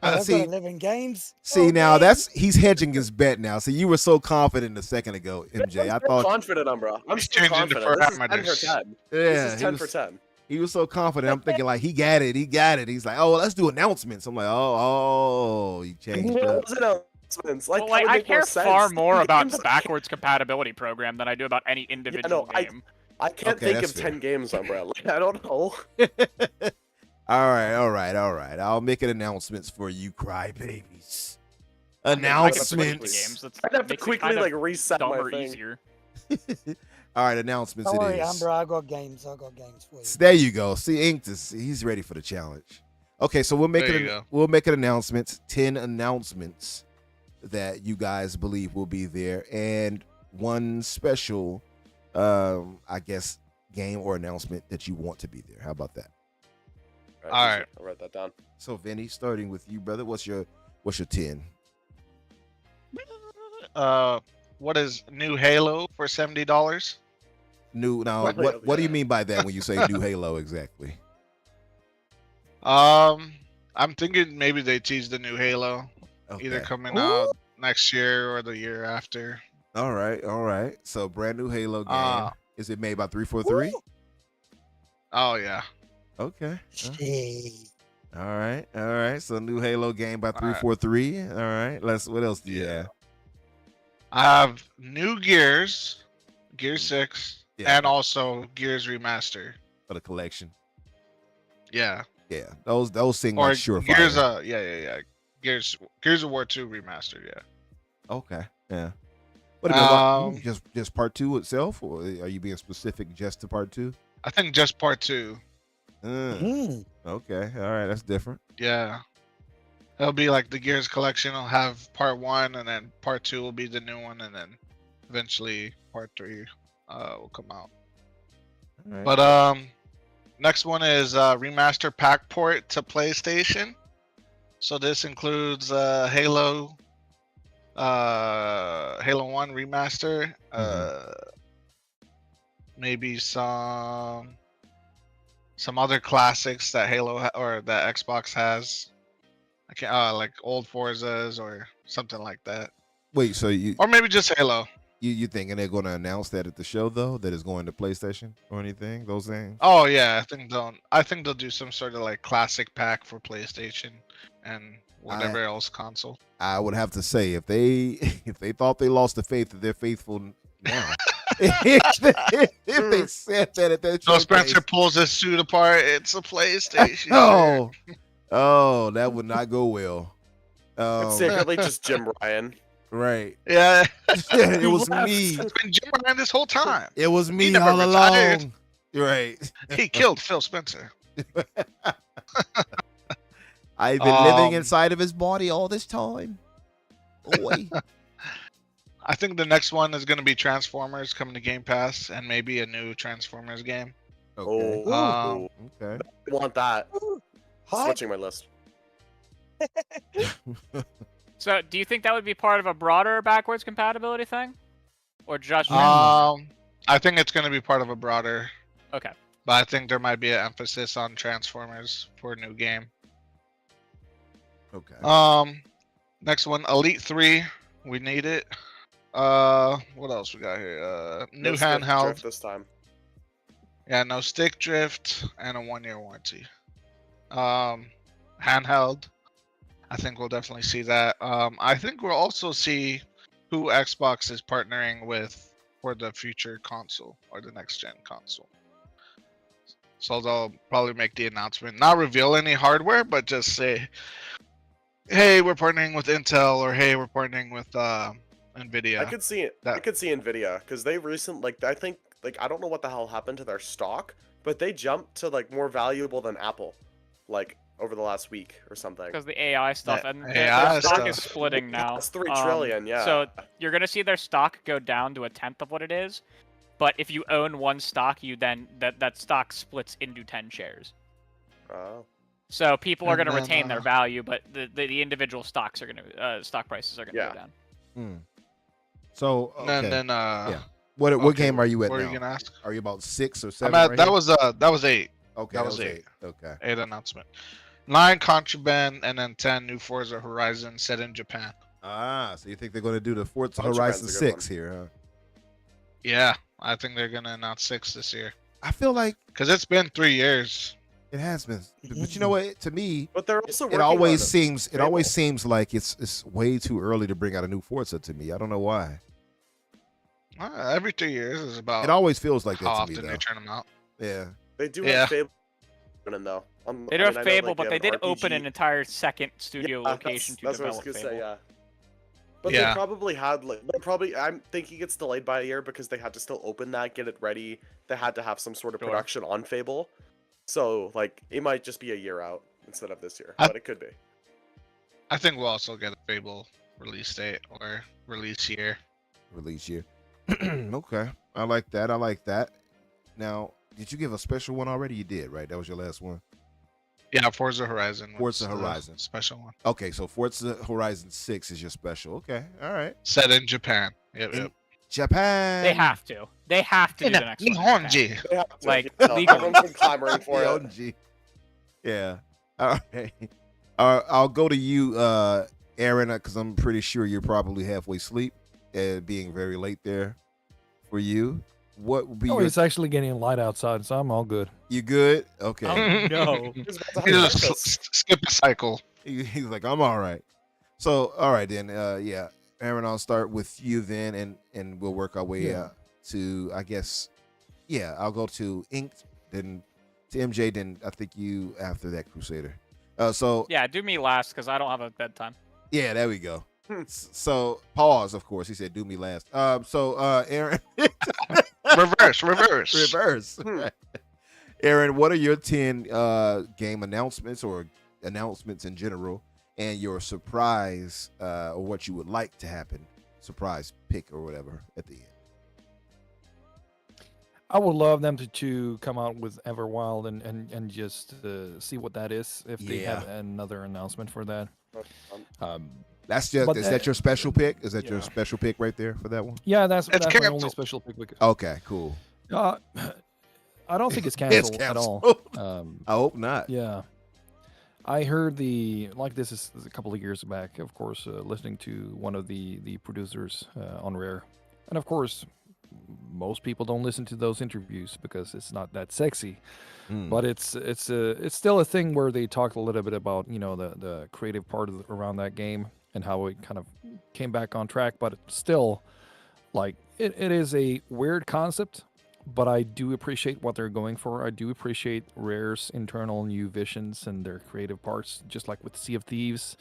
I've got 11 games. See, now he's hedging his bet now. So you were so confident a second ago, MJ. I'm still confident, Umbra. I'm still confident. This is 10 for 10. Yeah, this is 10 for 10. He was so confident. I'm thinking like he got it. He's like, oh, let's do announcements. I'm like, oh, he changed up. Announcements. Like, I care far more about the backwards compatibility program than I do about any individual game. I can't think of 10 games, Umbra. Like, I don't know. All right. I'll make an announcements for you, crybabies. Announcements. I'd have to quickly like reset my thing. Easier. All right, announcements. Don't it worry, is. Umbra, I got games for you. So there you go. See, Ink, he's ready for the challenge. Okay, so we'll make an announcement. 10 announcements that you guys believe will be there, and one special, I guess, game or announcement that you want to be there. How about that? All right. I'll write that down. So, Vinny, starting with you, brother, what's your 10? What is new Halo for $70? New now. What do you mean by that when you say new Halo exactly? I'm thinking maybe they tease the new Halo, either Okay. coming out next year or the year after. All right. So, brand new Halo game. Is it made by 343? Oh yeah. Okay. All right. So, new Halo game by 343. All right. What else do you have? I have new Gears, Gear 6, and also Gears Remaster. For the collection. Yeah. Yeah. Those seem like surefire. Gears, Gears of War 2 Remastered, yeah. Okay. Yeah. What about just part 2 itself, or are you being specific just to part 2? I think just part 2. Okay. All right. That's different. Yeah. It'll be like the Gears collection. I'll have part 1, and then part 2 will be the new one, and then eventually part 3 will come out. Right. But next one is remaster pack port to PlayStation. So this includes Halo 1 remaster, maybe some other classics that Halo or that Xbox has. I can't like old Forzas or something like that. Wait, so or maybe just Halo. you thinking they're going to announce that at the show though? That it's going to PlayStation or anything? Those things? Oh yeah, I think they'll do some sort of like classic pack for PlayStation and whatever else console. I would have to say if they thought they lost the faith that they're faithful now. if they said that at that So showcase, Spencer pulls his suit apart. It's a PlayStation. oh, that would not go well. It's secretly just Jim Ryan. Right. Yeah. It was me. It's been Jim Ryan this whole time. It was me never all retired. along. Right. He killed Phil Spencer. I've been living inside of his body all this time. Boy. I think the next one is going to be Transformers coming to Game Pass, and maybe a new Transformers game. Okay. Okay. I want that. Hi. Switching my list. So, do you think that would be part of a broader backwards compatibility thing, or just? I think it's going to be part of a broader. Okay. But I think there might be an emphasis on Transformers for a new game. Okay. Next one, Elite 3. We need it. What else we got here? New No stick handheld. drift this time. Yeah, no stick drift and a 1-year warranty. Handheld. I think we'll definitely see that. I think we'll also see who Xbox is partnering with for the future console or the next gen console. So they'll probably make the announcement, not reveal any hardware, but just say, "Hey, we're partnering with Intel," or "Hey, we're partnering with Nvidia." I could see it. I could see Nvidia because they recently, I think, I don't know what the hell happened to their stock, but they jumped to more valuable than Apple, over the last week or something. Because the AI stuff and AI their stock stuff. is splitting now. It's 3 trillion, yeah. So you're gonna see their stock go down to a tenth of what it is, but if you own one stock, you then that stock splits into 10 shares. Oh. So people are And gonna then, retain their value, but the individual stocks are gonna stock prices are gonna go down. So okay. And then yeah. What game are you at what now? are you gonna ask? Are you about 6 or 7? I'm at, right that here? was 8. Okay. that was 8. Okay. 8 announcement. 9 Contraband, and then 10 new Forza Horizon set in Japan. Ah, so you think they're going to do the Forza Contraband's Horizon a good 6 here, huh? Yeah, I think they're gonna announce 6 this year. I feel like Because it's been 3 years. it has been, but you know what? To me, But they're also it working always on seems Fable. always seems like it's way too early to bring out a new Forza. To me, I don't know why. Every 2 years is about It always feels like how that to me, often though. they turn them out. Yeah. They do Yeah. have Fable though. They do have Fable, but they did open an entire second studio Yeah, location to that's what I was develop gonna Fable. say, yeah. But Yeah. they probably had I'm thinking it's delayed by a year because they had to still open that, get it ready. They had to have some sort of Sure. production on Fable. So it might just be a year out instead of this year. I- But it could be. I think we'll also get a Fable release date or release year. Release year. Okay. I like that. I like that. Now, did you give a special one already? You did, right? That was your last one. Yeah, Forza Horizon. was Forza the Horizon. Special one. Okay, so Forza Horizon 6 is your special. Okay. All right. Set in Japan. Yep, In yep. Japan. They have to. They have to do the next one. in Japan. Nihonji. They have to, Like, legally. everyone's been clamoring for Yeah, it. OG. Yeah. All right. I'll go to you, Aaron, because I'm pretty sure you're probably halfway asleep, being very late there for you. What would be Oh, your... it's actually getting light outside, so I'm all good. You good? Okay. Oh no. He's about to have You breakfast. just skip a cycle. He's like, I'm all right. So, all right then. Yeah, Aaron, I'll start with you then, and we'll work our way to, I guess, yeah, I'll go to Inked, then to MJ, then I think you after that, Crusader. So Yeah, do me last because I don't have a bedtime. yeah, there we go. So pause, of course. He said, "Do me last." So Aaron, reverse. Aaron, what are your 10 game announcements or announcements in general, and your surprise or what you would like to happen, surprise pick or whatever at the end? I would love them to come out with Everwild and just see what that is if they have another announcement for that. That's just But is that your special pick? Is that your yeah. special pick right there for that one? Yeah, that's my only canceled. special pick. Okay, cool. I don't think it's canceled, canceled. at all. I hope not. Yeah. I heard this is a couple of years back, of course, listening to one of the producers on Rare, and of course, most people don't listen to those interviews because it's not that sexy. But it's still a thing where they talk a little bit about the creative part around that game and how it kind of came back on track. But still, like it is a weird concept, but I do appreciate what they're going for. I do appreciate Rare's internal new visions and their creative parts, just like with Sea of Thieves.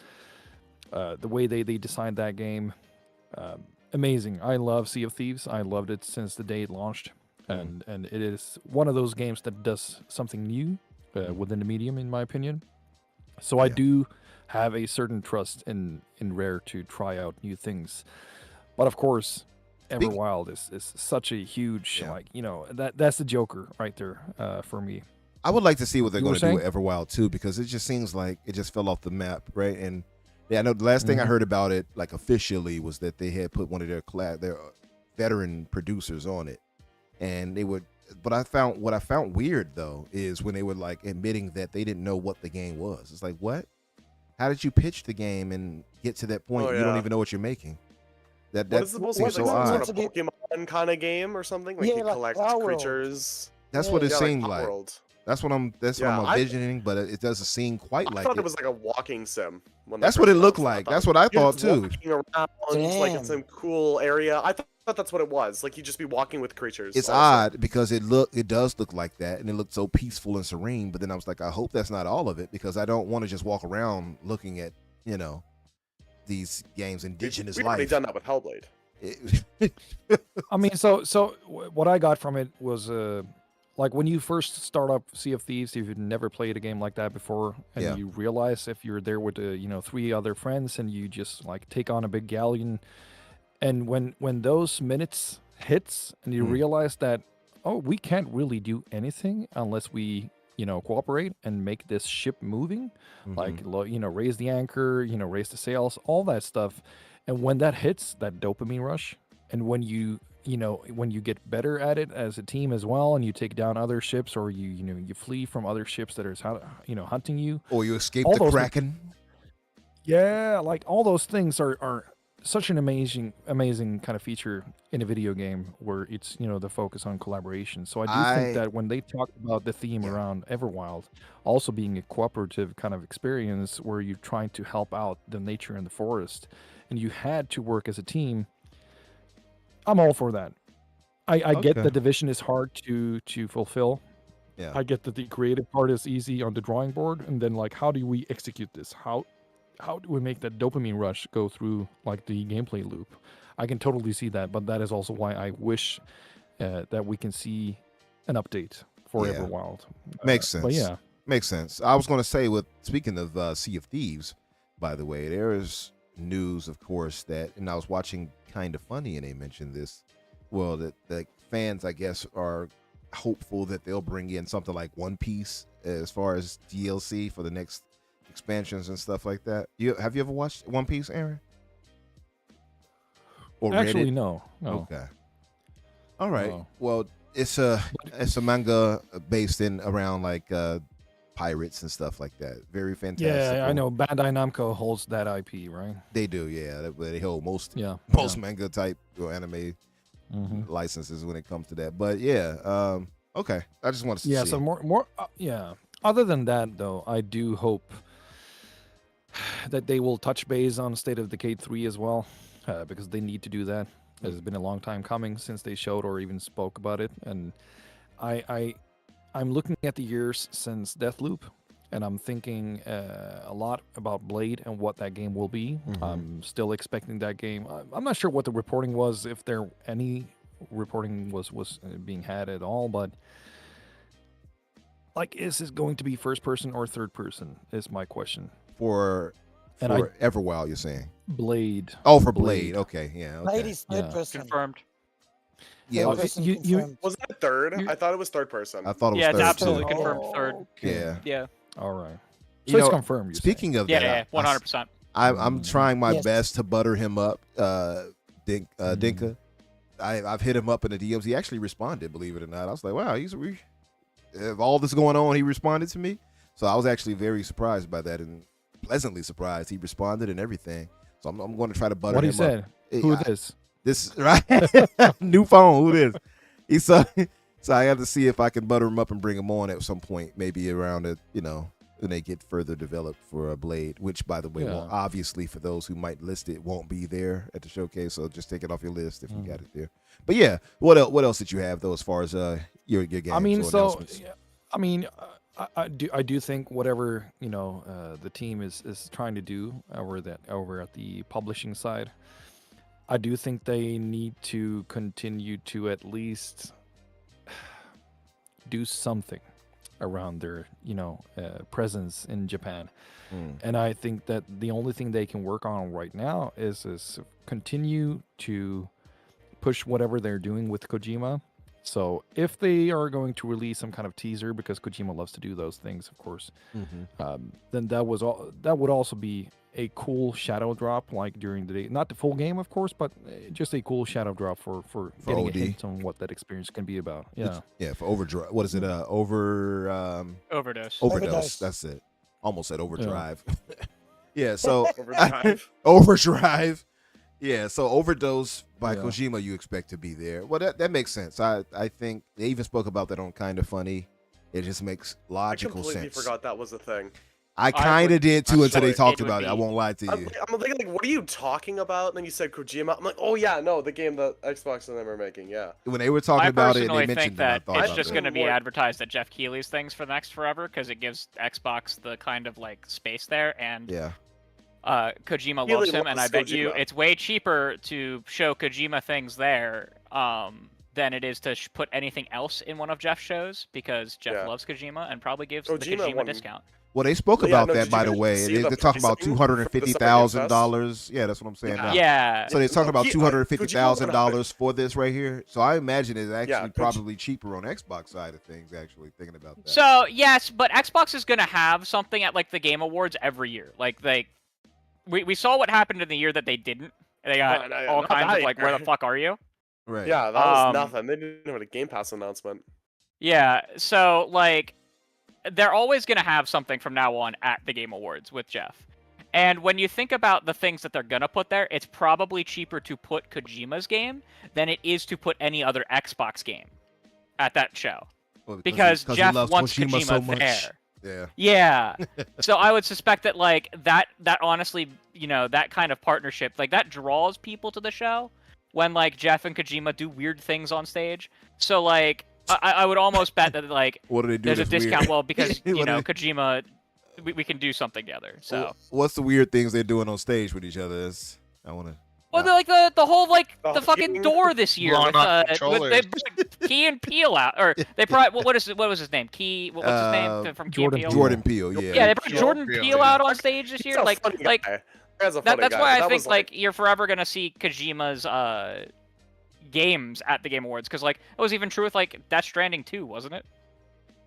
The way they designed that game, amazing. I love Sea of Thieves. I loved it since the day it launched. And it is one of those games that does something new within the medium, in my opinion. So I do have a certain trust in Rare to try out new things. But of course, Everwild is such a huge that's the Joker right there for me. I would like to see what they're going to do with Everwild too, because it just seems like it just fell off the map, right? And I know the last thing I heard about it, like officially, was that they had put one of their veteran producers on it. And they would, but what I found weird though is when they were like admitting that they didn't know what the game was. It's like, what? How did you pitch the game and get to that point? You don't even know what you're making. That seems so odd. Sort of Pokemon kind of game or something? Like you collect creatures. That's what it seemed like. That's what I'm envisioning, but it doesn't seem quite like it. I thought it was like a walking sim. That's what it looked like. That's what I thought too. Around, like in some cool area. I thought that's what it was. Like you'd just be walking with creatures. It's odd because it does look like that, and it looked so peaceful and serene. But then I was like, I hope that's not all of it, because I don't want to just walk around looking at these games indigenous life. We've already done that with Hellblade. I mean, so what I got from it was like when you first start up Sea of Thieves, if you've never played a game like that before, and you realize if you're there with 3 other friends and you just like take on a big galleon, and when those minutes hits and you realize that we can't really do anything unless we cooperate and make this ship moving, like raise the anchor, raise the sails, all that stuff, and when that hits, that dopamine rush, and when you get better at it as a team as well, and you take down other ships, or you flee from other ships that are hunting you, or you escape the Kraken. Like all those things are such an amazing kind of feature in a video game where it's the focus on collaboration. So I do think that when they talk about the theme around Everwild also being a cooperative kind of experience where you're trying to help out the nature in the forest and you had to work as a team, I'm all for that. I get that division is hard to fulfill. Yeah. I get that the creative part is easy on the drawing board, and then like how do we execute this? How do we make that dopamine rush go through like the gameplay loop? I can totally see that, but that is also why I wish that we can see an update for Everwild. Makes sense. But makes sense. I was going to say, speaking of Sea of Thieves, by the way, there is news, of course, and I was watching Kind of Funny, and they mentioned this. Well, that the fans, I guess, are hopeful that they'll bring in something like One Piece as far as DLC for the next expansions and stuff like that. Have you ever watched One Piece, Aaron? Or actually, read it? No. Okay. All right. Well, it's a manga based in around like pirates and stuff like that. Very fantastic. Yeah, I know. Bandai Namco holds that IP, right? They do. Yeah, they hold most manga type or anime licenses when it comes to that. But okay. I just want to see. Yeah. So more. Other than that, though, I do hope that they will touch base on State of Decay 3 as well, because they need to do that. It's been a long time coming since they showed or even spoke about it, and I'm looking at the years since Deathloop, and I'm thinking a lot about Blade and what that game will be. I'm still expecting that game. I'm not sure what the reporting was, if there any reporting was being had at all, but like, is this going to be first person or third person is my question. For Everwild, you're saying? Blade. Oh, for Blade. Okay, yeah. Okay. Blade is third person. Confirmed. Yeah, was that third? I thought it was third person. I thought it was third. third. Yeah, it's absolutely too. confirmed third. Yeah. Yeah. All right. So it's confirmed. Speaking of that, yeah, 100%. I'm trying my best to butter him up, Dinka. I've hit him up in the DMs. He actually responded, believe it or not. I was like, wow, of all this going on, he responded to me. So I was actually very surprised by that and pleasantly surprised. He responded and everything. So I'm going to try to butter What him he said? up. Who this? This right? New phone. Who this? He saw. So I have to see if I can butter him up and bring him on at some point, maybe around it, when they get further developed for a Blade, which, by the way, Yeah. will obviously, for those who might list it, won't be there at the showcase. So just take it off your list if you got it there. But yeah, what else did you have though as far as your games? I mean, or so announcements? yeah, I mean, I do think whatever the team is trying to do over at the publishing side, I do think they need to continue to at least do something around their presence in Japan. And I think that the only thing they can work on right now is continue to push whatever they're doing with Kojima. So if they are going to release some kind of teaser, because Kojima loves to do those things, of course, then that would also be a cool shadow drop, like during the day. Not the full game, of course, but just a cool shadow drop for getting OD. a hint on what that experience can be about. Yeah. Yeah, for Overdrive. What is it? Overdose. Overdose. That's it. Almost said Overdrive. Yeah, so Overdrive. Overdrive. Yeah, so Overdose by Yeah. Kojima you expect to be there. Well, that makes sense. I think they even spoke about that on Kinda Funny. It just makes I logical completely sense. forgot that was a thing. I kind of did too until they sure talked it would about it. I be. won't lie to I'm, you. I'm thinking, like, what are you talking about? And then you said Kojima. I'm like, oh yeah, no, the game that Xbox and them are making, yeah. When they were talking I about it, personally they mentioned think that it. I thought it's about just that. going to be More- advertised at Jeff Keighley's things for the next forever because it gives Xbox the kind of like space there, and Yeah. Kojima Keighley loves him, and I loves bet you Kojima. it's way cheaper to show Kojima things there than it is to put anything else in one of Jeff's shows because Jeff Yeah. loves Kojima and probably gives Kojima the Kojima won- discount. Well, they spoke Well, yeah, about no, that, did by you the guys way. see They're the talking about pricing for the Summer Game Fest? $250,000. Yeah, that's what I'm saying now. Yeah. So they're talking about He- $250,000 for this right here. So I imagine it's actually Yeah, probably cheaper on Xbox side of things. Actually, thinking about that. So yes, but Xbox is gonna have something at like the Game Awards every year. Like we saw what happened in the year that they didn't. They got No, all not kinds that of like, year. where the fuck are you? Right. Yeah, that was Um, nothing. They didn't have a Game Pass announcement. Yeah, so like they're always gonna have something from now on at the Game Awards with Jeff. And when you think about the things that they're gonna put there, it's probably cheaper to put Kojima's game than it is to put any other Xbox game at that show. Well, Because he Jeff loves wants Kojima Kojima so much. there. Yeah. Yeah. So I would suspect that like that honestly, that kind of partnership, like that draws people to the show when like Jeff and Kojima do weird things on stage. So like I would almost bet that like What do they do? there's a that's weird? discount well because What do they- Kojima we can do something together. So What's the weird things they're doing on stage with each other? I want to. well, like the whole like The the fucking king. door this year Blowing with, up they controllers. brought Key and Peele out, or they brought what was his name? Key, what's his name from Key and Jordan Peele? Peele. Jordan Peele. Yeah. Yeah, they brought Jordan Jordan Peele, Peele yeah. out on stage this He's year. a Like funny like guy. That's a funny that's guy. why I That think was like you're forever gonna see Kojima's games at the Game Awards because like it was even true with like Death Stranding 2, wasn't it?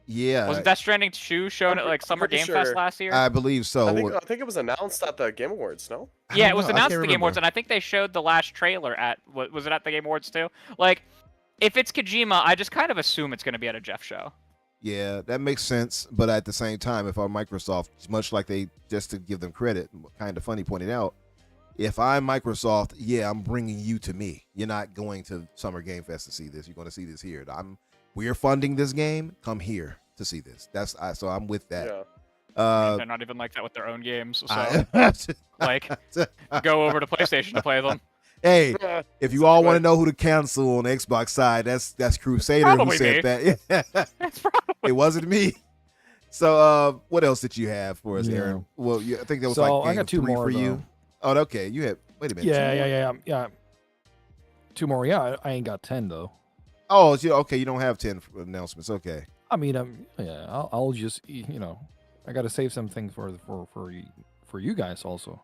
Yeah. Wasn't Death Stranding 2 shown at like I'm Summer pretty Game Fest sure. last year? I believe so. I think it was announced at the Game Awards. No. I Yeah, don't it was know. I announced can't at the Game Awards, remember. and I think they showed the last trailer at was it at the Game Awards too? Like, if it's Kojima, I just kind of assume it's going to be at a Jeff show. Yeah, that makes sense. But at the same time, if I'm Microsoft, much like they, just to give them credit, kind of funny pointed out, if I'm Microsoft, yeah, I'm bringing you to me. You're not going to Summer Game Fest to see this. You're going to see this here. We're funding this game. Come here to see this. So I'm with that. Yeah. They're not even like that with their own games, so I- like, go over to PlayStation to play them. hey, Yeah. if you all want to know who to cancel on the Xbox side, that's Crusader Probably who said me. that. Yeah. It's probably It wasn't me. So, what else did you have for us, Yeah. Aaron? Well, I think that was So, like I game got two 3 more, for you. Oh, okay. You had. Wait a minute. Yeah. Two more. Yeah, I ain't got 10 though. Oh, okay. You don't have 10 announcements. Okay. I mean, yeah, I'll just I got to save something for you guys also.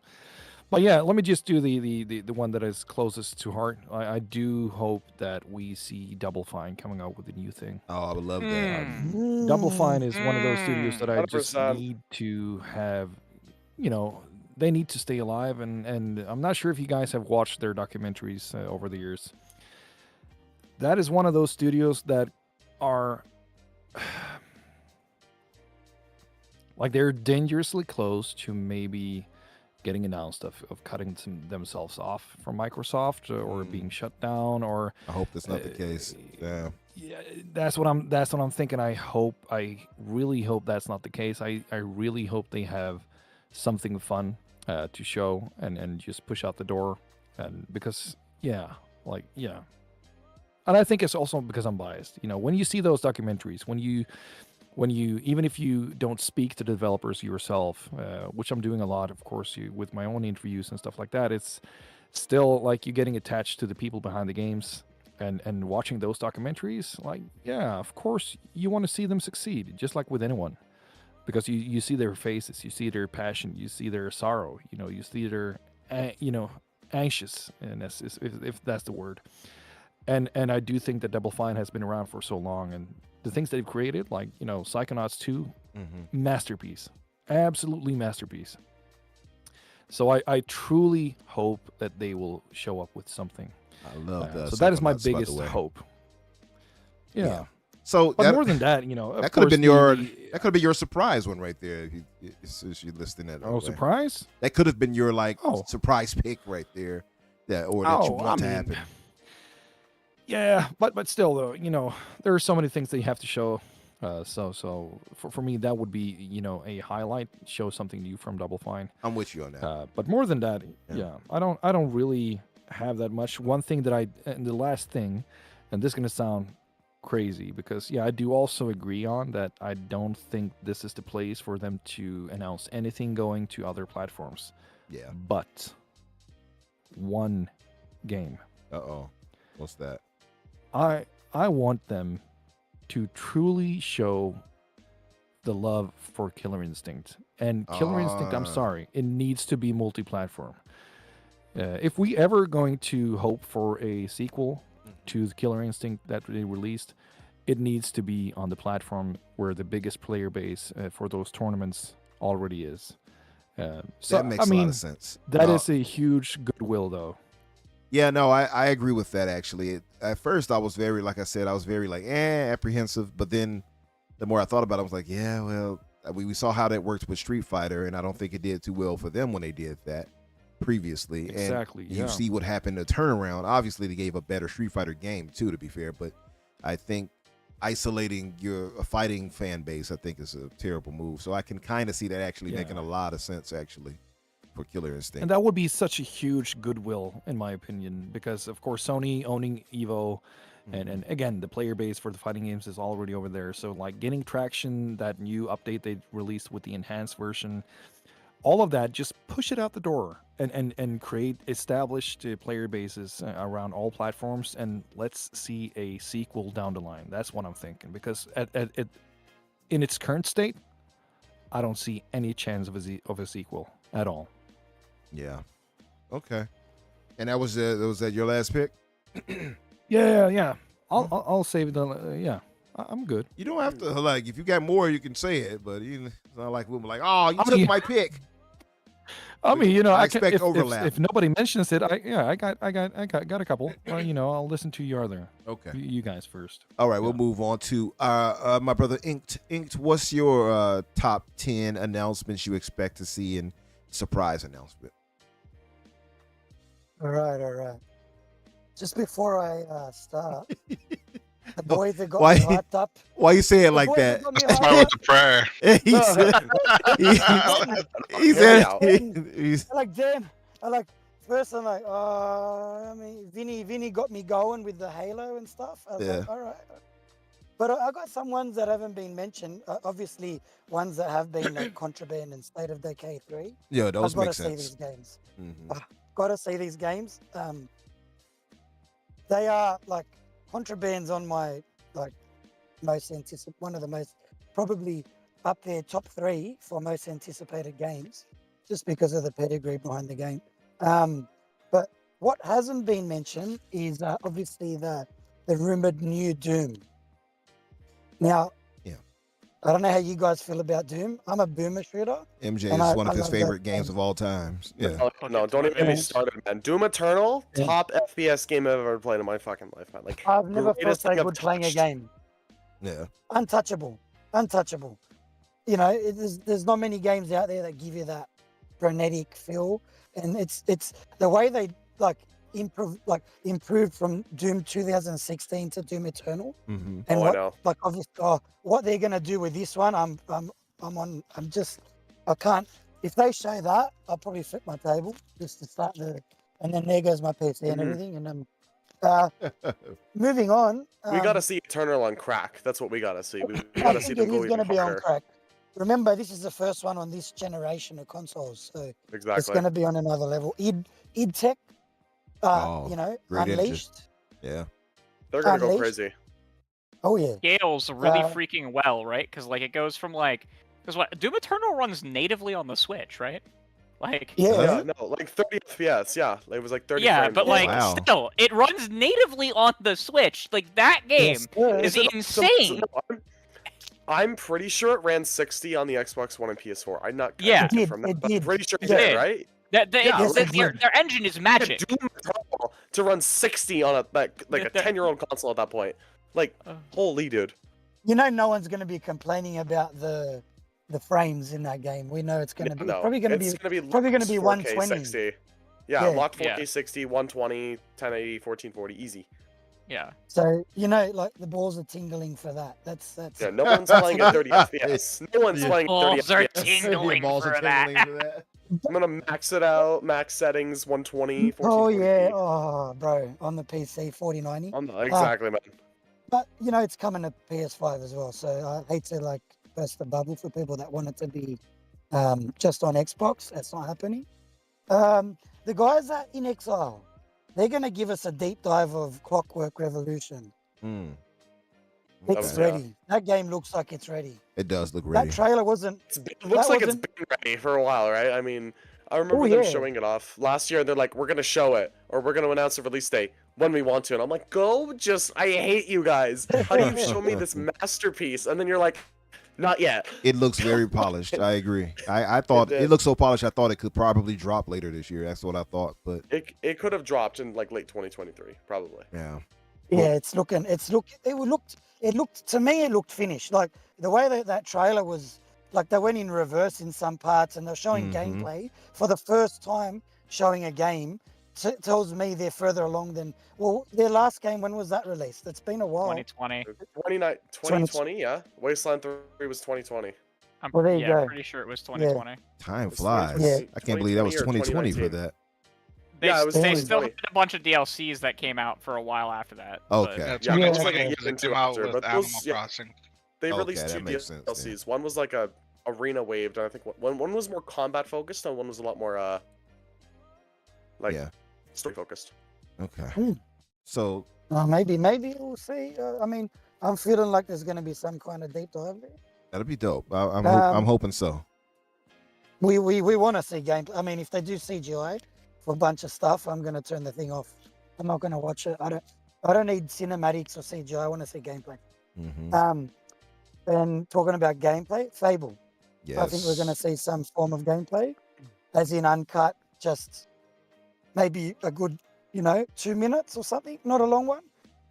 But yeah, let me just do the one that is closest to heart. I do hope that we see Double Fine coming out with a new thing. Oh, I would love that. Mm. Double Fine is one of those studios that I just 100%. need to have. They need to stay alive, and I'm not sure if you guys have watched their documentaries over the years. That is one of those studios that are Like they're dangerously close to maybe getting announced of cutting themselves off from Microsoft or being shut down. Or I hope that's not the case. Yeah. Yeah, that's what I'm thinking. I really hope that's not the case. I really hope they have something fun to show and just push out the door. And because and I think it's also because I'm biased. You know, when you see those documentaries, when you even if you don't speak to the developers yourself, which I'm doing a lot, of course, with my own interviews and stuff like that, it's still like you're getting attached to the people behind the games. And watching those documentaries, like, yeah, of course, you want to see them succeed, just like with anyone. Because you see their faces, you see their passion, you see their sorrow, you see their, anxious, and if that's the word. And I do think that Double Fine has been around for so long, and the things they've created, like, Psychonauts 2, masterpiece. Absolutely masterpiece. So I truly hope that they will show up with something. I love that. So that is my biggest hope. Yeah. So but more than that, that could have been your surprise one right there. If you're listing it. Surprise? That could have been your surprise pick right there. That you want to happen. Yeah, but still though, there are so many things that you have to show. So for me, that would be a highlight. Show something new from Double Fine. I'm with you on that. But more than that, I don't really have that much. One thing that and the last thing, and this is going to sound crazy because I do also agree on that. I don't think this is the place for them to announce anything going to other platforms. Yeah. But one game. What's that? I want them to truly show the love for Killer Instinct. And Killer Instinct, I'm sorry, it needs to be multi-platform. If we ever going to hope for a sequel to the Killer Instinct that they released, it needs to be on the platform where the biggest player base for those tournaments already is. So that makes a lot of sense. That is a huge goodwill, though. Yeah, no, I agree with that, actually. At first, I was very apprehensive, but then the more I thought about it, I was like, yeah, well, we saw how that worked with Street Fighter, and I don't think it did too well for them when they did that previously. Exactly. And you see what happened to turnaround. Obviously, they gave a better Street Fighter game too, to be fair. But I think isolating your fighting fan base, I think, is a terrible move. So I can kind of see that actually making a lot of sense, actually, for Killer Instinct. And that would be such a huge goodwill, in my opinion, because of course Sony owning Evo, and again the player base for the fighting games is already over there. So like getting traction, that new update they released with the enhanced version. All of that, just push it out the door and create established player bases around all platforms, and let's see a sequel down the line. That's what I'm thinking, because in its current state, I don't see any chance of a sequel at all. Yeah. Okay. And was that your last pick? Yeah. I'll save it. I'm good. You don't have to if you got more, you can say it, but it's not like we'll be like, oh, you took my pick. I mean, I expect overlap. If nobody mentions it, I got a couple. I'll listen to your other. Okay. You guys first. All right, we'll move on to my brother Inked. Inked, what's your top 10 announcements you expect to see in surprise announcement? All right. Just before I start, the boys that got me hyped up. Why you say it like that? That's why with the prayer. He's like, damn. First I'm like, Vinny got me going with the Halo and stuff. I was like, all right. But I got some ones that haven't been mentioned. Obviously, ones that have been like Contraband and State of Decay 3. Yeah, those make sense. I've got to see these games. Got to see these games. They are like Contraband's on my one of the most, probably up there top 3 for most anticipated games, just because of the pedigree behind the game. But what hasn't been mentioned is obviously the rumored new Doom. Now, I don't know how you guys feel about Doom. I'm a boomer shooter. MJ is one of his favorite games of all time. Yeah. Oh, no, don't even get me started, man. Doom Eternal, top FPS game I've ever played in my fucking life, man. Like, I've never felt so good playing a game. Yeah. Untouchable. you know, there's not many games out there that give you that frenetic feel, and it's the way they improved from Doom 2016 to Doom Eternal, Mm-hmm. and I know. what they're gonna do with this one. I can't. If they show that, I'll probably flip my table just to start and then there goes my PC and Mhm. everything, and moving on. We gotta see Eternal on crack. That's what we gotta see. We I gotta see think them it go is going to even be on harder. crack. Remember, this is the first one on this generation of consoles, so it's Exactly. going to be on another level. id Tech, Oh, you know, great engine. Unleashed. Yeah. They're gonna go Unleashed. crazy. Oh yeah, Scales really Uh, freaking well, right? Because like it goes from like, because what Doom Eternal runs natively on the Switch, right? Like yeah. Does Yeah, it? no, like 30 FPS. Yeah, it was like 30 yeah, frames. but a like Wow. still, it runs natively on the Switch. Like that game Yes, sir. is it- insane. no, I'm pretty sure it ran 60 on the Xbox One and PS4. I'm not. I Yeah. could It did, confirm that, it but I'm did. pretty sure it It did, did. right? That Yeah, yes, it their, did. their engine is magic. Doom Eternal to run 60 on a like a The- 10-year-old console at that point. Like, holy dude. You know, no one's going to be complaining about the frames in that game. We know it's going to be No, probably going to it's be gonna be probably gonna be 4K 120. 60. Yeah, Yeah. locked 4K Yeah. 60, 120, 1080, 1440, easy. Yeah. So you know, like the balls are tingling for that. That's Yeah, no one's playing at 30 FPS. No one's Yeah. playing at 30 Balls are FPS. tingling balls are for that. tingling for that. I'm gonna max it out, max settings, 120, Oh 1440p. yeah, oh bro, on the PC 4090. Exactly, man. But you know, it's coming to PS5 as well. So I hate to like burst the bubble for people that want it to be just on Xbox. That's not happening. The guys at In Exile, they're gonna give us a deep dive of Clockwork Revolution. Mm. It's Okay. ready. That game looks like it's ready. It does look ready. That trailer wasn't. It looks like it's wasn't- been ready for a while, right? I mean, I remember Oh, them yeah. showing it off last year. They're like, "We're gonna show it, or we're gonna announce the release date when we want to." And I'm like, "Go, just I hate you guys. How do you show me this masterpiece?" And then you're like, "Not yet." It looks very polished. I agree. I thought It it did. looked so polished. I thought it could probably drop later this year. That's what I thought. But It could have dropped in like late 2023, probably. yeah, Yeah, it looked to me, it looked finished. Like the way that trailer was, like they went in reverse in some parts and they're showing Mhm. gameplay for the first time. Showing a game tells me they're further along than their last game. When was that released? It's been a while. 2020. 2020, yeah. Wasteland 3 was 2020. I'm Well, there you go. pretty sure it was 2020. time It's flies. 2020 I can't believe that was 2020 or 2020 for that. Yeah, it was They 2020. still had a bunch of DLCs that came out for a while after that. but- Okay. Yeah, it's Yeah, Yeah. it was like a 2020 year because it into came out after, with but Animal those- yeah. Crossing. They Okay, released that two makes sense, yeah. DLCs. One was like a arena waved, and I think one was more combat focused, and one was a lot more like Yeah. story focused. Okay. Hmm. So Maybe we'll see. I mean, I'm feeling like there's going to be some kind of deep dive there. that'll be dope. I'm Um, hoping so. We want to see gameplay. I mean, if they do CGI for a bunch of stuff, I'm going to turn the thing off. I'm not going to watch it. I don't need cinematics or CGI. I want to see gameplay. Mm-hmm. And talking about gameplay, Fable. Yes. I think we're going to see some form of gameplay, as in uncut, just maybe a good, 2 minutes or something, not a long one.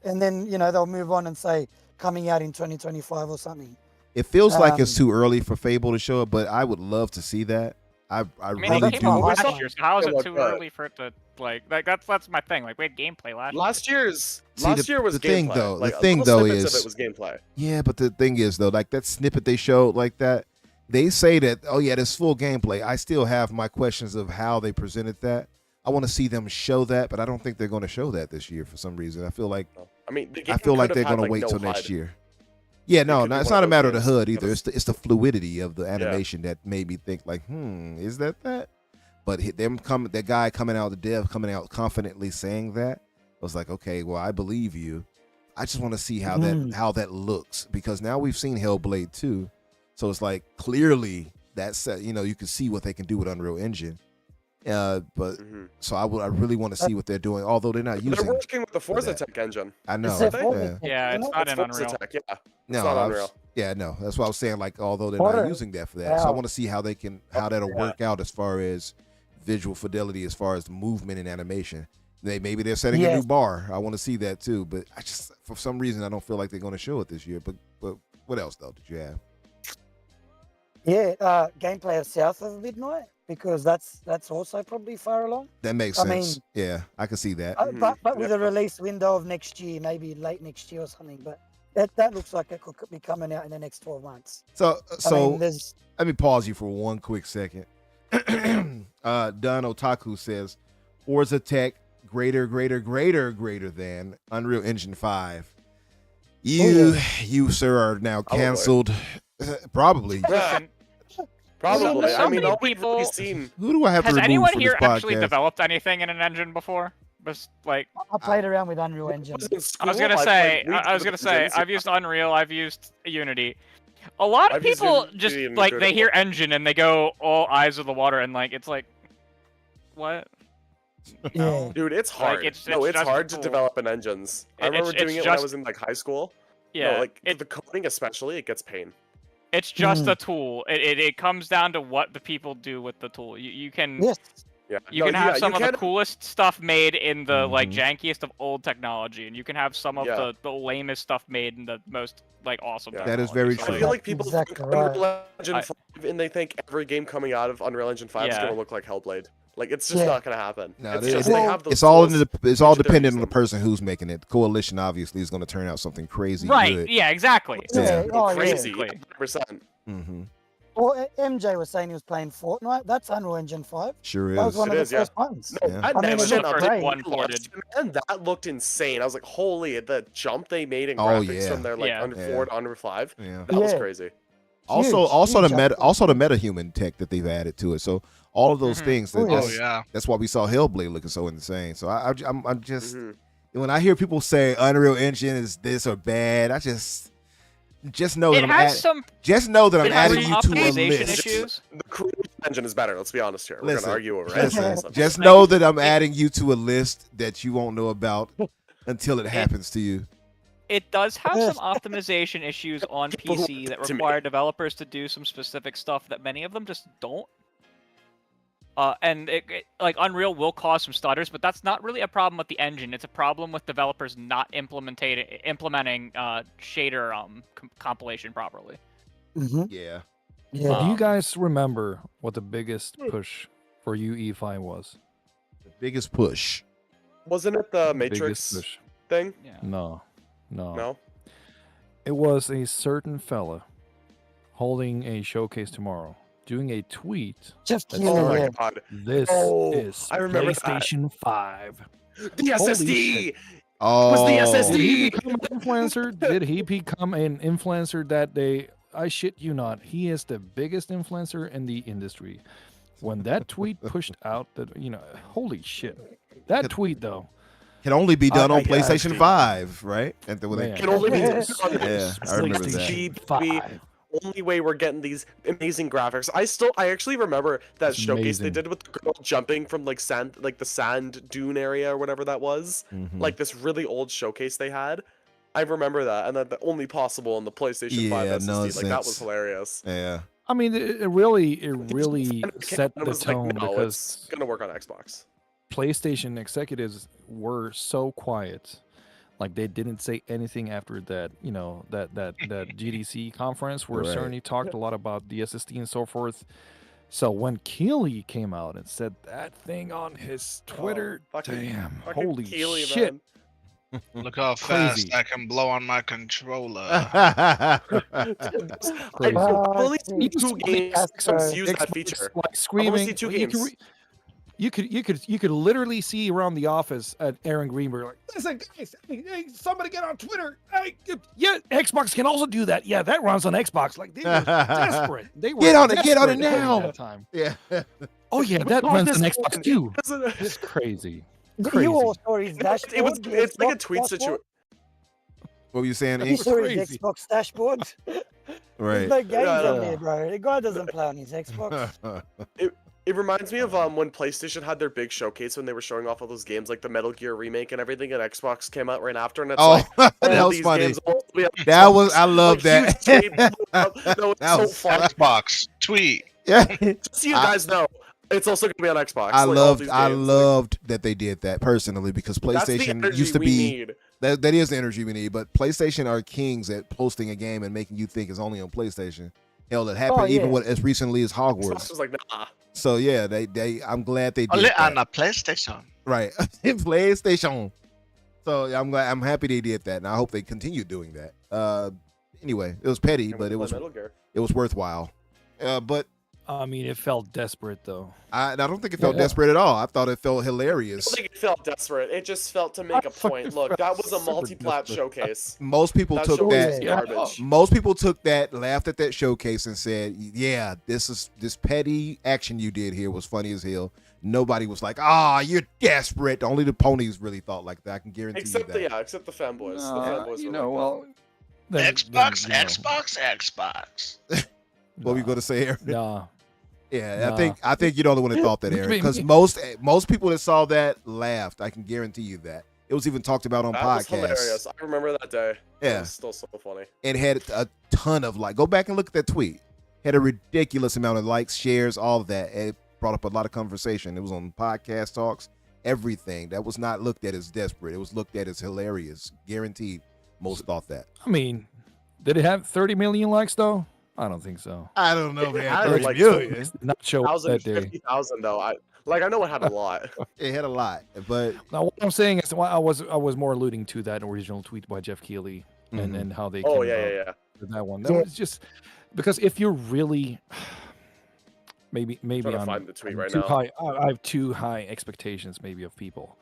And then, they'll move on and say coming out in 2025 or something. It feels like it's um, too early for Fable to show up, but I would love to see that. I I mean, really it that's came out my do. last year, so how is Yeah, it like too that. early for it to like that's my thing. Like we had gameplay last year. Last year's See, last the- year was the thing, gameplay. though- the Like, thing, little though, snippets is- of it was gameplay. Yeah, but the thing is though, like that snippet they showed like that, they say that, oh yeah, there's full gameplay. I still have my questions of how they presented that. I want to see them show that, but I don't think they're going to show that this year for some reason. I feel like I mean, the I game feel like could they're have had, going to wait no till next HUD. year. Yeah, no, could be it's one not a of those matter of the games HUD that either. was- It's the fluidity of the animation that made me think like, is that? But that guy coming out, the dev coming out confidently saying that, I was like, okay, well, I believe you. I just want to see how that looks, because now we've seen Hellblade 2, so it's like clearly that's you can see what they can do with Unreal Engine. But Mhm. so I really want to see what they're doing, although they're not They're using. working with the Forza that. Tech engine. I know. Is it Yeah. Forza? Yeah, it's not in Forza Unreal. Tech, yeah. No, not I Unreal. was, yeah, no. That's what I was saying. Like, although they're What not a- using that for that, so I wow. want to see how that'll work out as far as visual fidelity, as far as movement and animation. Maybe they're setting a new Yes. bar. I want to see that too, but I just, for some reason, I don't feel like they're going to show it this year. But what else though did you have? Yeah, gameplay of South of Midnight, because that's also probably far along. That makes I sense. mean- Yeah, I can see that. But with Yeah. a release window of next year, maybe late next year or something. But that looks like it could be coming out in the next 12 months. So I mean, there's let me pause you for one quick second. Dun Otaku says, Forza Tech greater than Unreal Engine 5. You sir are now canceled. Probably. Yeah, probably. So I mean, many all we've people- really seen. Who do I have Has to remove anyone from here this actually podcast? developed anything in an engine before? Just like I played around with Unreal Engine. I was gonna say, I've used Unreal, I've used Unity. A lot of I've used people Unity just and like good they at hear work. engine and they go all eyes of the water and like it's like, what? Yeah. Dude, it's hard. it's No, it's just hard to cool. develop in engines. I It's- remember doing it's it when I just- was in like high school. Yeah, No, like the coding especially, it gets pain. it's just a tool. It comes down to what the people do with the tool. You can Yes. Yeah. you No, can have some of the can- coolest stuff made in the like Mhm. jankiest of old technology, and you can have some of Yeah. the lamest stuff made in the most like awesome. Yeah. That is technology. very So, I true. feel like people Exactly think right. Unreal Engine I- 5 and they think every game coming out of Unreal Engine 5 is Yeah. gonna look like Hellblade. Like it's just Yeah. not gonna happen. No, it's it just is- they have those It's all tools, it's all which they're dependent on the using. person who's making it. The coalition obviously is going to turn out something crazy Right? good. Yeah, exactly. Yeah. Oh, yeah. Crazy. Basically. 100%. Mm-hmm. Well, MJ was saying he was playing Fortnite. That's Unreal Engine 5. Sure That was is. one It of the is, yeah. first ones. No, Yeah. that I mean, next it gen looked update great. One ported. and that looked insane. I was like, holy, the jump they made in Oh, graphics yeah. from their like Yeah. under Yeah. 4 to under 5. Yeah. That was Yeah. crazy. Also, Huge the upgrade. metahuman tech that they've added to it. So all of those Mhm. things. Oh, That's, yeah. that's why we saw Hellblade looking so insane. So I'm just Mhm. when I hear people say Unreal Engine is this or bad, I just know that It I'm has some just know that I'm it has adding some you to a optimization list. issues. The creation engine is better. Let's be honest here. We're Listen, gonna argue over listen, it. just know that I'm adding you to a list that you won't know about until it happens to you. It does have some optimization issues on People who PC that to me. require developers to do some specific stuff that many of them just don't. And like Unreal will cause some stutters, but that's not really a problem with the engine. It's a problem with developers not implementing shader compilation properly. Mm-hmm. Yeah. Yeah. Do you guys remember what the biggest push for UE5 was? The biggest push. Wasn't it the Biggest Matrix push. thing? Yeah. No. No. It was a certain fella holding a showcase tomorrow, doing a tweet. Just That's killing Oh my it. god. This Oh, is I remember that. PlayStation 5. The Holy SSD. shit. Oh, the Did SSD. he become an influencer? Did he become an influencer that day? I shit you not. He is the biggest influencer in the industry. When that tweet pushed out, holy shit. That tweet though. can only be done Oh on my God, PlayStation dude. 5, right? And then when they Man. Can only be Yeah. done on Yeah, I remember that. PlayStation PlayStation 5. 5. Only way we're getting these amazing graphics. I actually remember that It's showcase they amazing. did with the girl jumping from like the sand dune area or whatever that was. Mhm. Like this really old showcase they had. I remember that, and that the only possible on the PlayStation 5 Yeah, SSD. Like that was nonsense. hilarious. yeah. I mean, it really And it set the was like, tone no, because it's gonna work on Xbox. PlayStation executives were so quiet. Like they didn't say anything after that, that GDC conference where Right. Cerny talked a lot about the SSD and so forth. So when Keeley came out and said that thing on his Twitter, fucking damn, holy Keeley, shit. man. Look how Crazy. fast I can blow on my controller. I've Crazy. only Oh, seen You two saw the games Xbox use that Xbox, feature. like I've only screaming. seen two You could games. re- You could literally see around the office at Aaron Greenberg like, listen, guys, hey, somebody get on Twitter. Hey, yeah, Xbox can also do that. Yeah, that runs on Xbox. Like they were desperate. They were Get on it desperate now. during that time. yeah. Oh yeah, that Not runs on this Xbox one. too. Doesn't- It's crazy. You Crazy. all saw his dashboard. It was. the It's like a Xbox tweet dashboard? situation. What were you saying, You Ink? saw his Crazy. Xbox dashboard. There's Right. no games Yeah. on there, bro. The guy doesn't play on his Xbox. It reminds me of when PlayStation had their big showcase when they were showing off all those games like the Metal Gear remake and everything, and Xbox came out right after, and it's Oh, like that all was these funny. games will be on That Xbox. was I love Like, that. huge tape, no, it's That so was funny. Xbox tweet. Yeah. Just so you guys know, it's also gonna be on Xbox. I like, all loved these I games, like, loved that they did that personally because that's the PlayStation energy used to we be need. that is the energy we need, but PlayStation are kings at posting a game and making you think it's only on PlayStation. Hell, it happened even yeah. with as recently as Xbox Hogwarts. was like, nah. So yeah, they I'm glad they did Only that. on the PlayStation. Right. PlayStation. So I'm happy they did that, and I hope they continue doing that. Anyway, it was petty, Can we but it play was Metal Gear? worthwhile. But I mean, it felt desperate though. I don't think it felt Yeah. desperate at all. I thought it felt I hilarious. don't think it felt desperate. It just felt to make a point. Look, that was a Super multi-plat desperate. showcase. Most people That took showcase that. is garbage. Most people took that, laughed at that showcase, and said, "Yeah, this petty action you did here was funny as hell." Nobody was like, you're desperate." Only the ponies really thought like that. I can guarantee Except you that. except the fanboys. The fanboys you were know, like well, Xbox, you know, Xbox. What were you gonna say, Aaron? Nah. Yeah, Nah. I think you're the only one that thought that, Aaron. Because most people that saw that laughed. I can guarantee you that. It was even talked about on that was podcasts. hilarious. I remember that day. Yeah. It was still so funny. It had a ton of go back and look at that tweet. Had a ridiculous amount of likes, shares, all of that. It brought up a lot of conversation. It was on podcast talks, everything. That was not looked at as desperate. It was looked at as hilarious. Guaranteed. Most thought that. I mean, did it have 30 million likes though? I don't think so. I don't know, man. had 30 like million. It's not show up that day. 50,000 though. I know it had a lot. It had a lot, but Now, what I'm saying is, I was more alluding to that original tweet by Jeff Keighley and how they. Oh came about yeah. with that one. That was just because if you're really maybe Trying to I'm find the tweet I'm right too now. high. I have too high expectations maybe of people.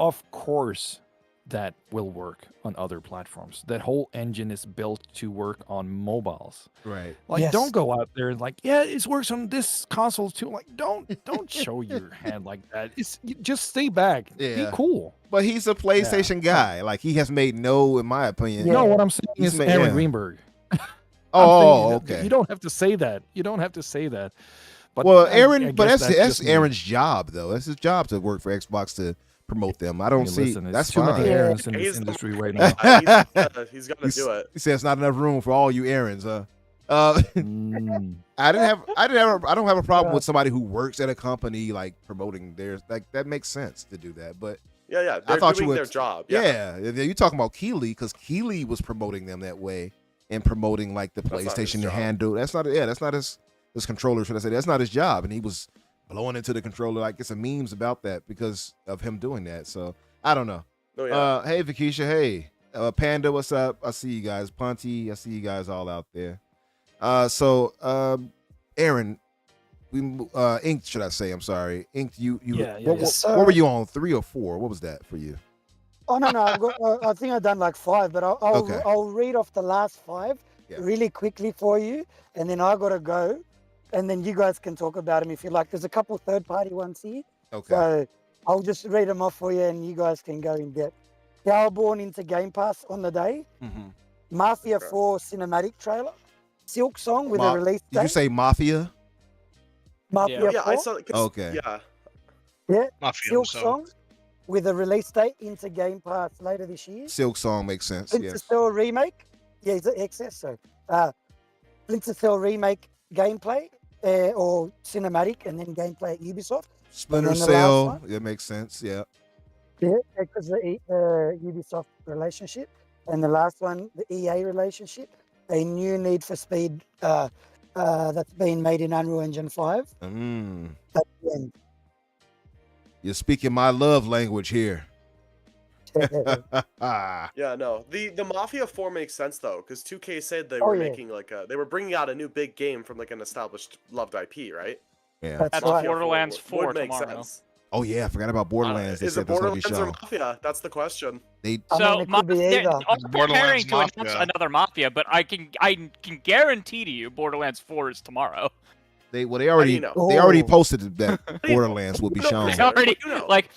Of course, that will work on other platforms. That whole engine is built to work on mobiles. right. Like, Yes. don't go out there and yeah, it works on this console too. Like, don't show your hand like that. Just stay back. Yeah. Be cool. But he's a PlayStation guy. Like he has made in my opinion. Yeah. No, what I'm saying He's is made- Aaron yeah. Greenberg. Oh, I'm saying okay. You don't have to say that. You don't have to say that. But Well, I Aaron, but guess that's just me. Aaron's job though. That's his job to work for Xbox to promote them. I don't Hey, see listen, it's that's too fine. many Aarons in He's this the industry right marketing now. guy. He's gonna do it. He says not enough room for all you Aarons, huh? Mm. I don't have a problem with somebody who works at a company like promoting theirs. Like that makes sense to do that. But Yeah. I They're thought you doing would- their job. yeah, you talking about Keeley because Keeley was promoting them that way and promoting like the That's not his PlayStation to job. handle. That's not his controller. Should I say that's not his job? And he was blowing into the controller. Like it's some memes about that because of him doing that. So I don't know. Oh yeah. Hey Vakisha, hey Panda, what's up? I see you guys. Ponty, I see you guys all out there. Aaron, Ink, should I say? I'm sorry, Ink. You. Yeah, what, yes, what sir. were you on? 3 or 4? What was that for you? Oh no, I've got, I think I've done like 5, but Okay. I'll read off the last 5 Yeah. really quickly for you, and then I gotta go, and then you guys can talk about them if you like. There's a couple third-party ones here, Okay. so I'll just read them off for you, and you guys can go in depth. Powerborn into Game Pass on the day. Mhm. Mafia Okay. 4 cinematic trailer. Silk Song with Ma- a release Did you date. say Mafia? Mafia Yeah, 4. I saw. Okay. Yeah. Mafia. Silk So Song with a release date into Game Pass later this year. Silk Song makes sense. Splinter Yes. Cell remake. Yeah, it's excess. So, Splinter Cell remake gameplay or cinematic, and then gameplay at Ubisoft. Splinter then the last Cell. one? It makes sense. Yeah. Yeah, because the Ubisoft relationship, and the last one, the EA relationship. A new Need for Speed that's been made in Unreal Engine 5. Mm. At the end. You're speaking my love language here. Yeah, no. The Mafia 4 makes sense though, because 2K said they Oh, were yeah. making they were bringing out a new big game from like an established loved IP, right? Yeah. That's That's right. Mafia Borderlands 4 would make tomorrow. sense. Oh yeah, I forgot about Borderlands. They Is said it there's gonna be Borderlands or show. Mafia? That's the question. They I So mean, it could be they're either. all preparing Borderlands to announce Mafia. another Mafia, but I can guarantee to you Borderlands 4 is tomorrow. they How do already you know? they already Oh. posted that Borderlands will be No, shown. They already You know. like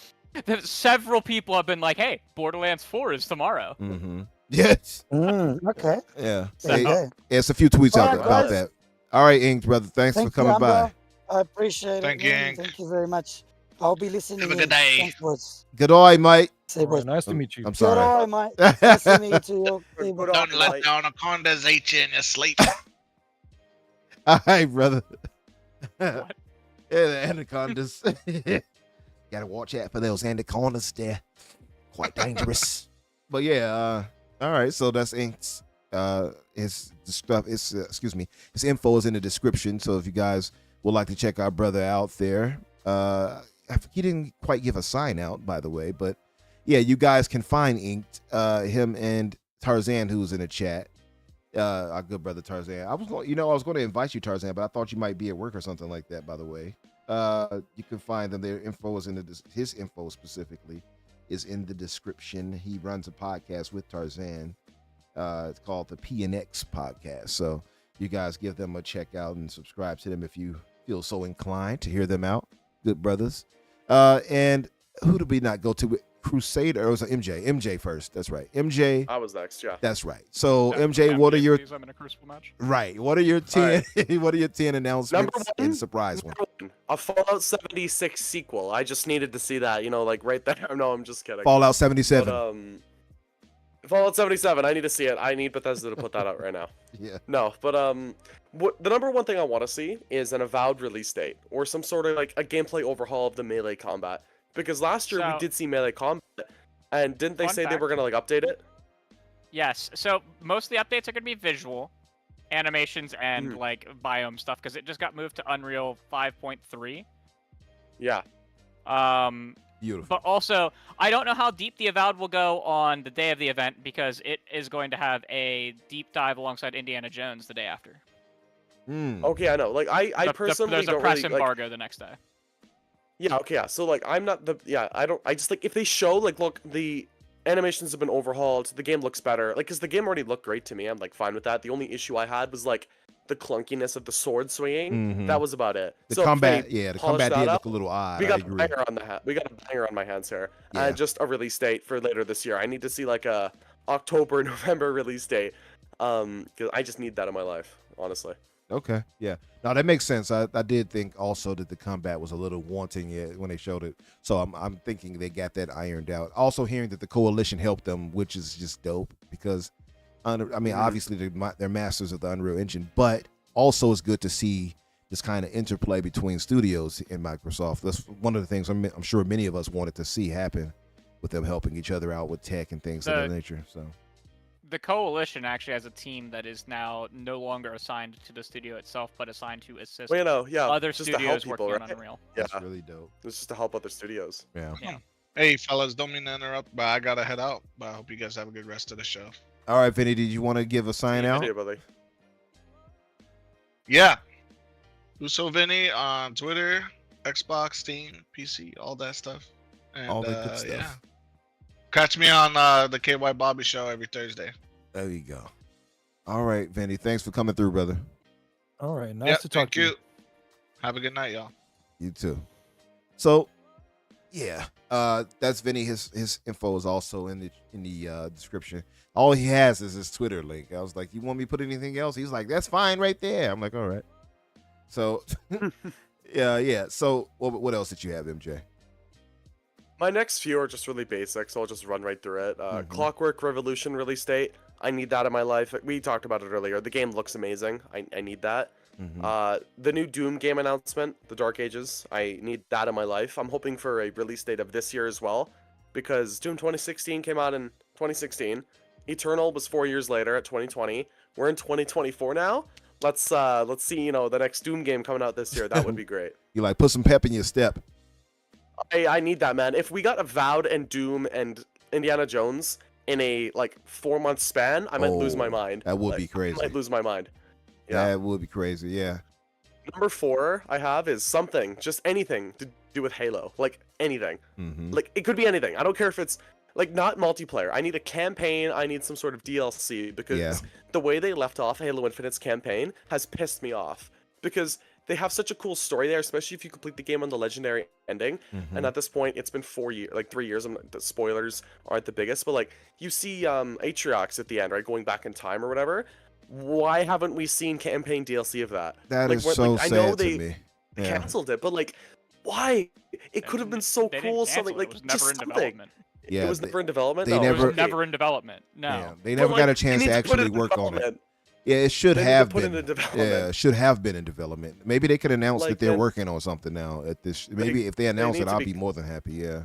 several people have been like, "Hey, Borderlands 4 is tomorrow." Mm-hmm. Yes. Okay. Yeah. So- Hey, Okay. it's a few tweets All out right, there about guys. that. All right, Ink, brother. Thanks for Thank coming you, by. Umbra. I appreciate Thank it. you, man. Hank. Thank you very much. I'll be listening. Have a good in. day. Thanks, boys. Good eye, mate. See you, All right, boys. nice to meet you. I'm Good sorry. eye, mate. Nice to meet you. See you, Good boys. eye. don't let Like- the anacondas eat you in your sleep. All right, brother. Yeah, the anacondas. Gotta watch out for those anacondas there. Quite dangerous. But yeah, all right, so that's Ink's His stuff is his info is in the description. So if you guys would like to check our brother out there, he didn't quite give a sign out, by the way, but yeah, you guys can find Inked, him and Tarzan, who's in the chat. Our good brother Tarzan. I was going to invite you, Tarzan, but I thought you might be at work or something like that. By the way, you can find them. Their info is his info specifically is in the description. He runs a podcast with Tarzan. It's called the PNX Podcast. So you guys give them a check out and subscribe to them if you feel so inclined to hear them out. Good brothers. And who did we not go to? Crusader, or was it MJ? MJ first. That's right. MJ. I was next. Yeah. That's right. So MJ, what are your I'm in a crucible match. right? What are your 10? Right. What are your 10 announcements Number and one, surprise one? a Fallout 76 sequel. I just needed to see that. Like right there. No, I'm just kidding. Fallout 77. But, Fallout 77. I need to see it. I need Bethesda to put that out right now. Yeah. No, but the number one thing I want to see is an avowed release date or some sort of like a gameplay overhaul of the melee combat. Because last year we did see melee combat, and didn't they say they were gonna like update it? Yes. So most of the updates are gonna be visual, animations, and like biome stuff because it just got moved to Unreal 5.3. Yeah. Beautiful. But also, I don't know how deep the Avowed will go on the day of the event because it is going to have a deep dive alongside Indiana Jones the day after. Okay, I know. Like I personally there's a don't press really, embargo the next day. Yeah, okay, yeah. So like I just like if they show like look, the animations have been overhauled, the game looks better. Like cuz the game already looked great to me. I'm like fine with that. The only issue I had was like the clunkiness of the sword swinging. That was about it. The so combat, the combat did look a little odd. We got a banger on we got a banger on my hands here. And just a release date for later this year. I need to see like a October, November release date. Cuz I just need that in my life, honestly. Okay, yeah. Now that makes sense. I did think also that the combat was a little wanting when they showed it. So I'm thinking they got that ironed out. Also hearing that the coalition helped them, which is just dope because, obviously they're masters of the Unreal Engine, but also it's good to see this kind of interplay between studios in Microsoft. That's one of the things I'm sure many of us wanted to see happen with them helping each other out with tech and things of that nature. So. The coalition actually has a team that is now no longer assigned to the studio itself, but assigned to assist other studios working on Unreal. Yeah, that's really dope. It's just to help other studios. Yeah. Hey, fellas, don't mean to interrupt, but I gotta head out. But I hope you guys have a good rest of the show. All right, Vinny, did you want to give a sign out? Yeah, brother. Yeah. Uso Vinny on Twitter, Xbox, Steam, PC, all that stuff. And, all that good stuff. Yeah. Catch me on the KY Bobby show every Thursday. There you go. All right, Vinny. Thanks for coming through, brother. All right. Nice to talk to you. Have a good night, y'all. You too. So, yeah, that's Vinny. His info is also in the description. All he has is his Twitter link. I was like, "You want me to put anything else?" He's like, "That's fine, right there." I'm like, "All right." So, yeah. So, what else did you have, MJ? My next few are just really basic, so I'll just run right through it. Clockwork Revolution release date. I need that in my life. We talked about it earlier. The game looks amazing. I need that. The new Doom game announcement, The Dark Ages. I need that in my life. I'm hoping for a release date of this year as well, because Doom 2016 came out in 2016. Eternal was 4 years later at 2020. We're in 2024 now. Let's see, the next Doom game coming out this year. That would be great. You like put some pep in your step. I need that, man. If we got Avowed and Doom and Indiana Jones in a 4-month span, I might lose my mind. That would be crazy. I might lose my mind. Yeah. That would be crazy. Yeah. Number 4 I have is something, just anything to do with Halo. Like anything. Like it could be anything. I don't care if it's not multiplayer. I need a campaign. I need some sort of DLC because the way they left off Halo Infinite's campaign has pissed me off because they have such a cool story there, especially if you complete the game on the legendary ending. And at this point, it's been 4 years, 3 years. The spoilers aren't the biggest, but you see Atriox at the end, right, going back in time or whatever. Why haven't we seen campaign DLC of that? That is so sad. I know they canceled it, but why? It could have been so cool. Something it was never in development. Yeah, it was never in development. It was never in development. No, yeah, they never got a chance to actually work on it. Yeah, it should have been. Yeah, it should have been in development. Maybe they could announce that they're working on something now. At this, maybe if they announce it, I'll be more than happy. Yeah.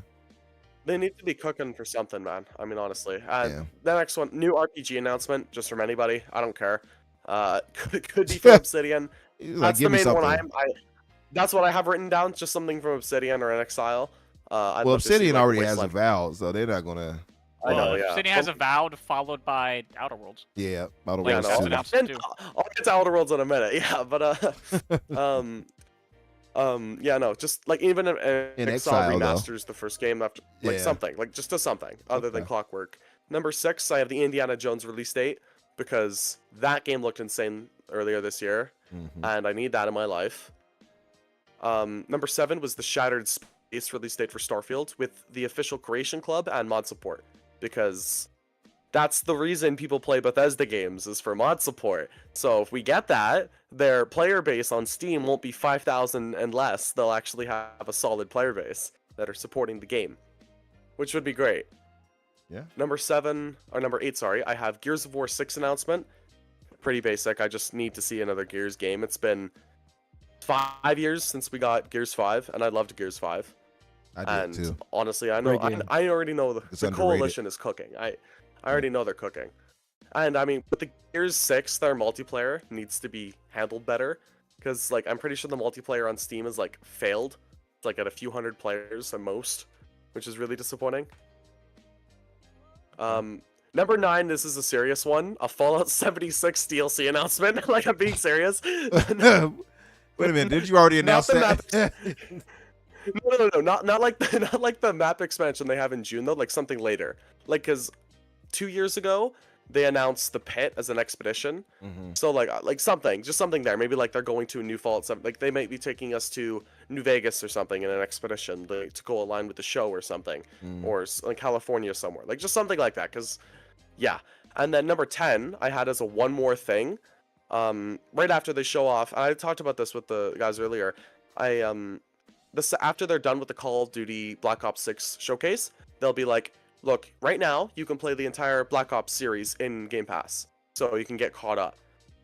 They need to be cooking for something, man. I mean, honestly. Yeah. The next one, new RPG announcement, just from anybody. I don't care. Could be from Obsidian. Like, That's the give me main one. something. That's what I have written down. Just something from Obsidian or an Exile. Well, Obsidian already has a Valve, so they're not gonna. I know, yeah. Obsidian has a Avowed, followed by Outer Worlds. Yeah, Outer Like, Worlds no, too. announced And too. I'll get to Outer Worlds in a minute. Yeah, but yeah, no, just like even if In Exile Exile, though. remasters the first game after, like Yeah. something, like just do something other than Okay. Clockwork. Number 6, I have the Indiana Jones release date because that game looked insane earlier this year, Mhm. and I need that in my life. Number 7 was the Shattered Space release date for Starfield with the official Creation Club and mod support because that's the reason people play Bethesda games is for mod support. So if we get that, their player base on Steam won't be 5,000 and less. They'll actually have a solid player base that are supporting the game, which would be great. Yeah. Number 8, sorry, I have Gears of War 6 announcement. Pretty basic. I just need to see another Gears game. It's been 5 years since we got Gears 5, and I loved Gears 5. I did And too. honestly, I know Great game. I already know the It's underrated. coalition is cooking. I already know they're cooking. And I mean, with the Gears 6, their multiplayer needs to be handled better because like I'm pretty sure the multiplayer on Steam is like failed. It's like at a few hundred players at most, which is really disappointing. Number 9, this is a serious one. A Fallout 76 DLC announcement. Like I'm being serious. Wait a minute, did you already announce Not that? No, not like the map expansion they have in June though, like something later. Like cuz 2 years ago they announced the pit as an expedition. Mhm. So like something, just something there. Maybe like they're going to a new Fallout 7. Like they might be taking us to New Vegas or something in an expedition like, to go align with the show or something, Mm. or in California somewhere. Like just something like that. Cuz yeah. And then number 10, I had as a one more thing. Right after they show off, I talked about this with the guys earlier. After they're done with the Call of Duty Black Ops 6 showcase, they'll be like, look, right now you can play the entire Black Ops series in Game Pass, so you can get caught up.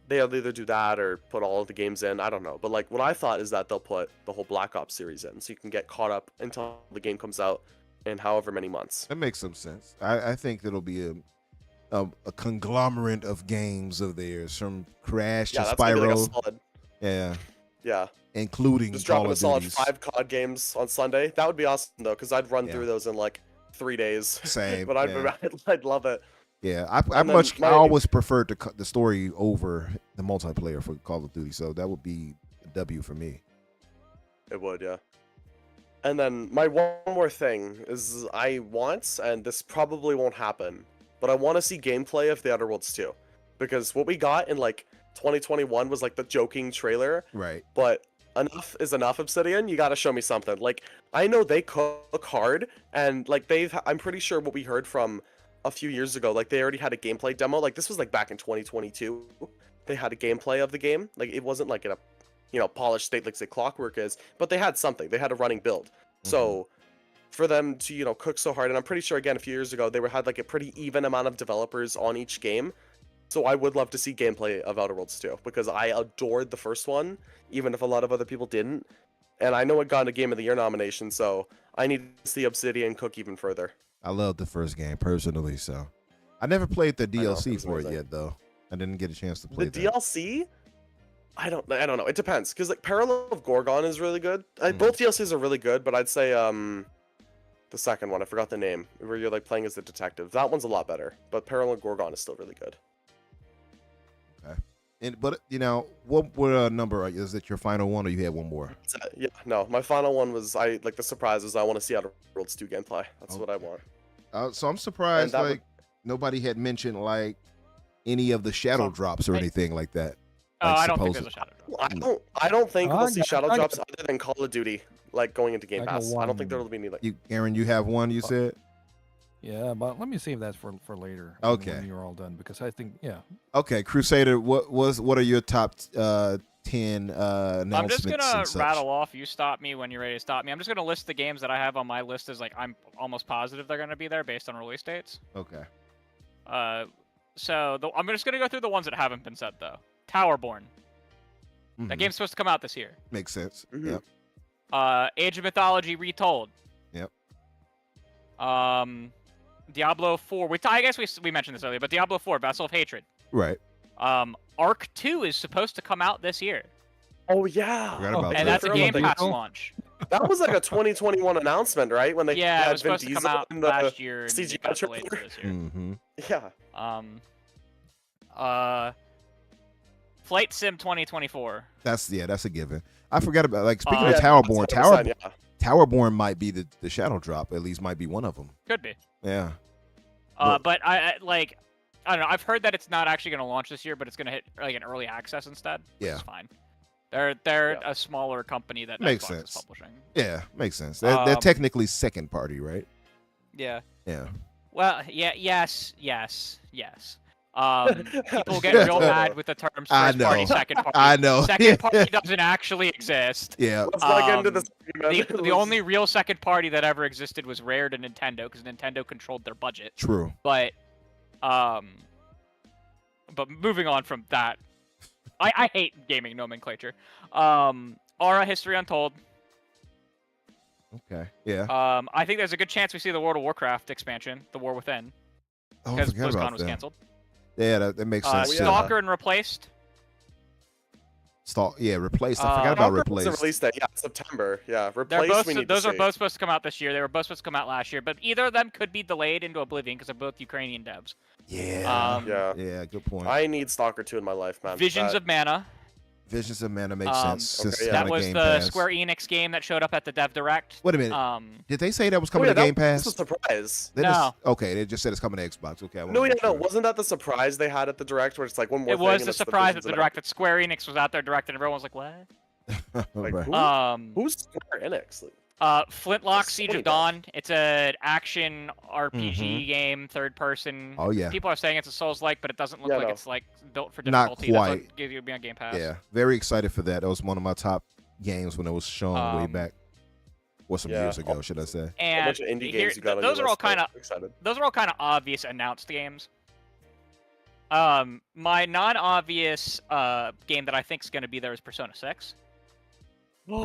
They'll either do that or put all of the games in. I don't know, but like what I thought is that they'll put the whole Black Ops series in, so you can get caught up until the game comes out in however many months. That makes some sense. I think it'll be a conglomerate of games of theirs, from Crash Yeah, to that's gonna be like a Spyro. solid. Yeah, Yeah, including just Call dropping a of solid Duties. 5 COD games on Sunday. That would be awesome though, because I'd run Yeah. through those in like 3 days. Same. But yeah. I'd love it. Yeah, I And then I always preferred the story over the multiplayer for Call of Duty, so that would be a W for me. It would, yeah. And then my one more thing is I want, and this probably won't happen, but I want to see gameplay of The Outer Worlds 2. Because what we got in like 2021 was like the joking trailer, Right. but enough is enough, Obsidian. You gotta show me something. Like, I know they cook hard, and like I'm pretty sure what we heard from a few years ago, like they already had a gameplay demo. Like this was like back in 2022. They had a gameplay of the game. Like it wasn't like in a polished state like say Clockwork is, but they had something. They had a running build. So for them to cook so hard, and I'm pretty sure again a few years ago they had like a pretty even amount of developers on each game. So I would love to see gameplay of Outer Worlds 2 because I adored the first one, even if a lot of other people didn't. And I know it got a Game of the Year nomination, so I need to see Obsidian cook even further. I love the first game personally, so I never played the know, DLC it was for it amazing. yet, though. I didn't get a chance to play The that. DLC, I don't know. It depends because like Parallel of Gorgon is really good. Both DLCs are really good, but I'd say the second one, I forgot the name, where you're like playing as the detective. That one's a lot better, but Parallel of Gorgon is still really good. But what number is it? Your final one, or you had one more? Yeah, no, my final one was the surprise is I want to see Outer Worlds 2 gameplay. That's what I want. So I'm surprised And that nobody had mentioned like any of the shadow drops or anything like that. Oh, Like, I don't think there's supposed- a shadow drop. I don't think we'll see shadow I drops got- other than Call of Duty, like going into Game I got Pass. I don't think one. there'll be any like. Aaron, you have one. You said. Yeah, but let me save that for later. Okay. When you're all done, because I think Okay, Crusader. What are your top 10 announcements? I'm just gonna and such? rattle off. You stop me when you're ready to stop me. I'm just gonna list the games that I have on my list as like I'm almost positive they're gonna be there based on release dates. Okay. So I'm just gonna go through the ones that haven't been said though. Towerborn. That Mhm. game's supposed to come out this year. Makes sense. Mhm. Yep. Age of Mythology Retold. Yep. Diablo 4. I guess we mentioned this earlier, but Diablo 4, Vessel of Hatred. Right. Arc 2 is supposed to come out this year. Oh yeah. Forgot about And that. that's a Game Pass April? launch. That was like a 2021 announcement, right? When they Yeah, it had was Vin supposed to come Diesel out in the last year, and CGI it got delayed trailer. to this year. Mm-hmm. Yeah. Flight Sim 2024. That's a given. I forgot about speaking Yeah, of Towerborn. 100%, yeah. Towerborn might be the shadow drop. At least might be one of them. Could be. Yeah. But I don't know. I've heard that it's not actually going to launch this year, but it's going to hit like an early access instead. Which Yeah. is fine. They're a smaller company that Makes Xbox sense. is publishing. Yeah, makes sense. They're technically second party, right? Yeah. Yeah. Well, yeah, yes. People get real mad with the terms I first party, know. second party. I know. Second party doesn't actually exist. Yeah. Let's not get into this. The only real second party that ever existed was Rare to Nintendo, because Nintendo controlled their budget. True. But moving on from that, I hate gaming nomenclature. Aura History Untold. Okay. Yeah. I think there's a good chance we see the World of Warcraft expansion, The War Within, Oh, I because forgot about BlizzCon was that. canceled. Yeah, that makes sense. too. Stalker and Replaced. Replaced. I forgot about Stalker was replaced. the release date. Yeah, September. Yeah, They're replaced. both, those are both supposed to come out this year. They were both supposed to come out last year, but either of them could be delayed into oblivion because they're both Ukrainian devs. Yeah. Yeah. Yeah. Good point. I need Stalker 2 in my life, man. Visions of Mana. Visions of Mana makes sense. Since okay, it's yeah. on That was Game the Pass. Square Enix game that showed up at the Dev Direct. Wait a minute. Did they say that was coming to Game Pass? That's a surprise. They No. okay, they just said it's coming to Xbox. Okay. I wanna No, yeah, make no. sure. Wasn't that the surprise they had at the Direct, where it's like one more It thing? was and the it's surprise at Visions the of Direct that Square Enix was out there directing, and everyone was like, "What?" Like, Right. who's Square Enix? Flintlock There's Siege so of many Dawn. It's an action RPG game, third person. Oh yeah. People are saying it's a Souls-like, but it doesn't look Yeah, like no. it's like built for Not difficulty. That's quite. what gives you be on Game Pass. Yeah. Very excited for that. That was one of my top games when it was shown way back. Or some Yeah. years ago, should I say? A And bunch of indie here- games you got on those your are all list, kind of excited. obvious announced games. My non-obvious game that I think is going to be there is Persona 6. I would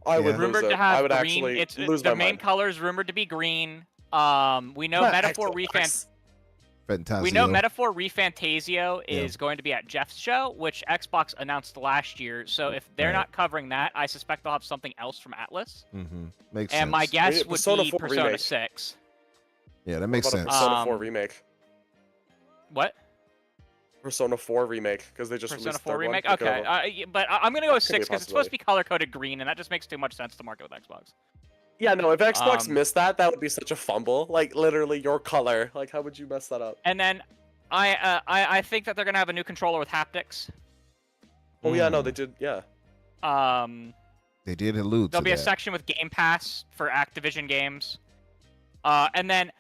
Yeah. lose Rumored it. to have I would green. actually It's lose the my main mind. color is rumored to be green. We know Metaphor Fantasio. We know Metaphor Refantasio Yeah. is going to be at Jeff's show, which Xbox announced last year. So if they're Right. not covering that, I suspect they'll have something else from Atlas. Mm-hmm. Makes sense. And my guess would Persona be 4 Persona remake. 6. Yeah, that makes What about sense. a Persona 4 Um, remake? What? Persona 4 remake, because they just Persona released 4 their remake? one. Okay, but I'm going to go with That could be a 6 because it's supposed to be color-coded green, and that just makes too much sense to market with Xbox. Yeah, no, if Xbox Um, missed that, that would be such a fumble. Like, literally, your color. Like, how would you mess that up? And then I think that they're going to have a new controller with haptics. Oh, yeah, no, Mm. they did, yeah. They did allude There'll to be a that. section with Game Pass for Activision games. And then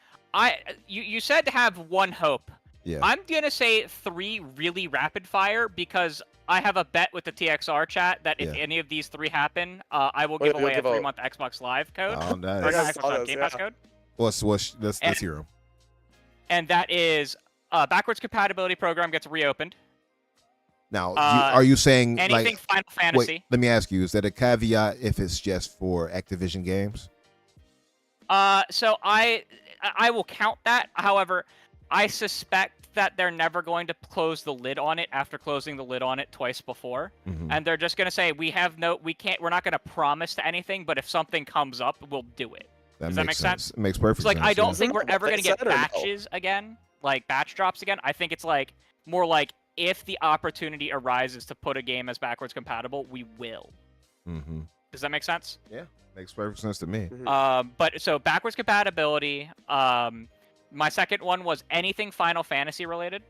you said to have one hope. Yeah. I'm gonna say 3 really rapid fire because I have a bet with the TXR chat that if Yeah. any of these 3 happen, I will Wait, give away a you'll give a- 3-month Xbox Live code. Oh, Or nice. not I Xbox saw Live, those, Game Pass yeah. code. Let's hear 'em. And that is backwards compatibility program gets reopened. Now, are you saying Anything like? Final Fantasy. Wait, let me ask you: is that a caveat if it's just for Activision games? So I will count that. However, I suspect that they're never going to close the lid on it after closing the lid on it twice before. Mhm. And they're just going to say we're not going to promise to anything, but if something comes up, we'll do it. Does that make sense? It makes perfect It's like sense. I don't yeah. think we're Isn't that ever what going to they get said, or no? batches again, like batch drops again. I think it's like more like if the opportunity arises to put a game as backwards compatible, we will. Mm-hmm. Does that make sense? Yeah, makes perfect sense to me. But so backwards compatibility. My second one was anything Final Fantasy related.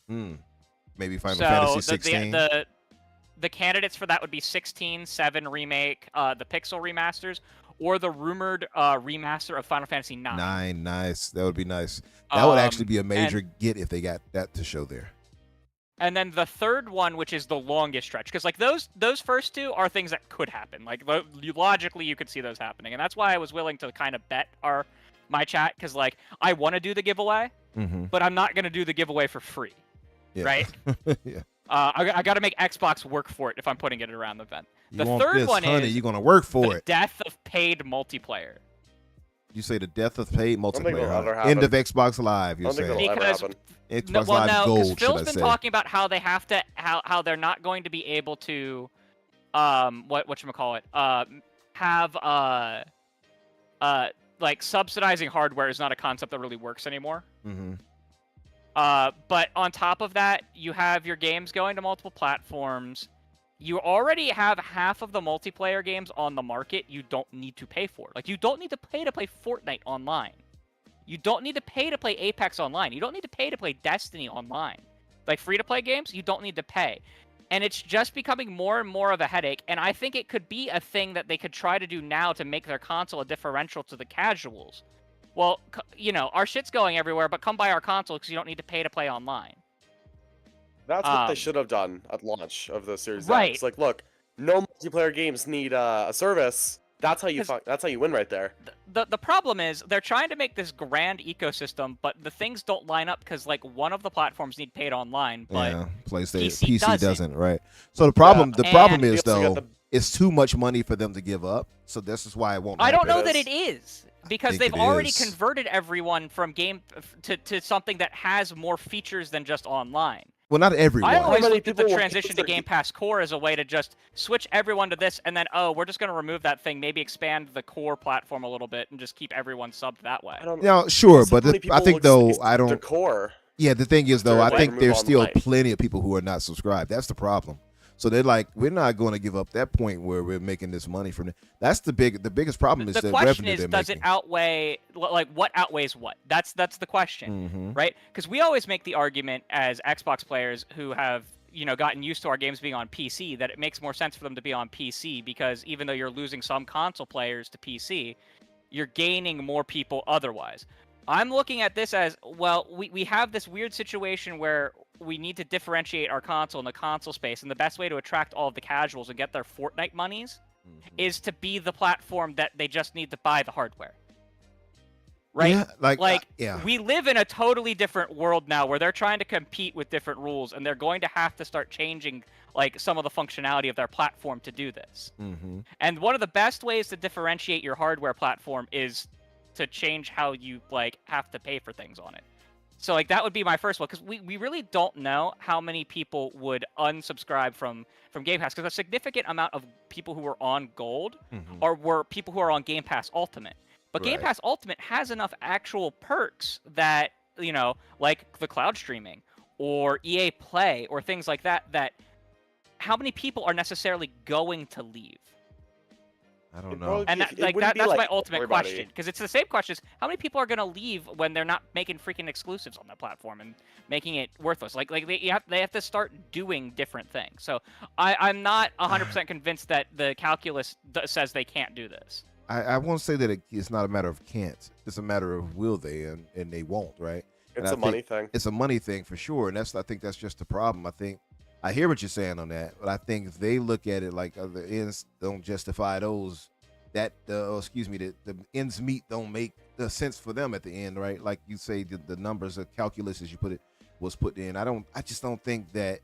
Maybe Final So Fantasy 16. the candidates for that would be 16, 7 remake, the Pixel remasters, or the rumored remaster of Final Fantasy 9. 9, nice. That would be nice. That would actually be a major get if they got that to show there. And then the third one, which is the longest stretch, because like those first 2 are things that could happen. Like logically, you could see those happening, and that's why I was willing to kind of bet my chat, because like I want to do the giveaway, but I'm not gonna do the giveaway for free, Yeah. right? Yeah. I got to make Xbox work for it if I'm putting it around the event. You The want third this, one honey, is you're gonna work for the it. death of paid multiplayer. You say the death of paid think it'll multiplayer. ever Huh? End of happen. Xbox Live. I You're don't think saying it'll ever Because happen. Xbox well, Live no, Gold. because Phil's should I been say? talking about how they have to how they're not going to be able to whatchamacallit have like subsidizing hardware is not a concept that really works anymore. Mm-hmm. But on top of that, you have your games going to multiple platforms. You already have half of the multiplayer games on the market you don't need to pay for. Like, you don't need to pay Fortnite online. You don't need to pay to play Apex online. You don't need to pay to play Destiny online. Like, free-to-play games, you don't need to pay. And it's just becoming more and more of a headache, and I think it could be a thing that they could try to do now to make their console a differential to the casuals. Well, you know, our shit's going everywhere, but come buy our console because you don't need to pay to play online. That's what they should have done at launch of the Series Right. X. Like, look, no multiplayer games need a service. That's how you that's how you win right there. The problem is they're trying to make this grand ecosystem, but the things don't line up because like one of the platforms need paid online, but Yeah, PlayStation PC doesn't, right? So the problem And is we also got though, the- it's too much money for them to give up. So this is why it won't. I don't happen. know that it is because think they've it already is. converted everyone from game to something that has more features than just online. Well, not everyone. I always many looked at the people will transition use to their Game Pass Core as a way to just switch everyone to this, and then we're just going to remove that thing, maybe expand the core platform a little bit, and just keep everyone subbed that way. I don't No, sure, so but many I people think look though at I the don't. core. Yeah, the thing is though, I They're think like, there's remove still online. plenty of people who are not subscribed. That's the problem. So they're like, we're not going to give up that point where we're making this money from it. That's the biggest problem is The the question revenue is, they're does making. it outweigh, like, what outweighs what? That's the question, Mhm. right? Because we always make the argument as Xbox players who have, you know, gotten used to our games being on PC, that it makes more sense for them to be on PC because even though you're losing some console players to PC, you're gaining more people otherwise. I'm looking at this as, well, we have this weird situation where we need to differentiate our console in the console space, and the best way to attract all of the casuals and get their Fortnite monies is to be the platform that they just need to buy the hardware. Right? Yeah, yeah. We live in a totally different world now where they're trying to compete with different rules, and they're going to have to start changing like some of the functionality of their platform to do this. Mm-hmm. And one of the best ways to differentiate your hardware platform is to change how you like have to pay for things on it. So like that would be my first one, because we really don't know how many people would unsubscribe from Game Pass, because a significant amount of people who were on Gold were people who are on Game Pass Ultimate. But Game Right. Pass Ultimate has enough actual perks that, you know, like the cloud streaming or EA Play or things like that, that how many people are necessarily going to leave? I don't It know. probably- And It that's wouldn't be my like ultimate everybody. question, because it's the same question as how many people are going to leave when they're not making freaking exclusives on that platform and making it worthless. Like they have to start doing different things. So I'm not 100% convinced that the calculus says they can't do this. I won't say that it's not a matter of can't. It's a matter of will they, and they won't, right? And It's I a money think thing. It's a money thing for sure, and I think that's just the problem. I hear what you're saying on that, but I think they look at it like the ends don't justify those. That the ends meet don't make the sense for them at the end, right? Like you say, the numbers, the calculus as you put it was put in. I just don't think that.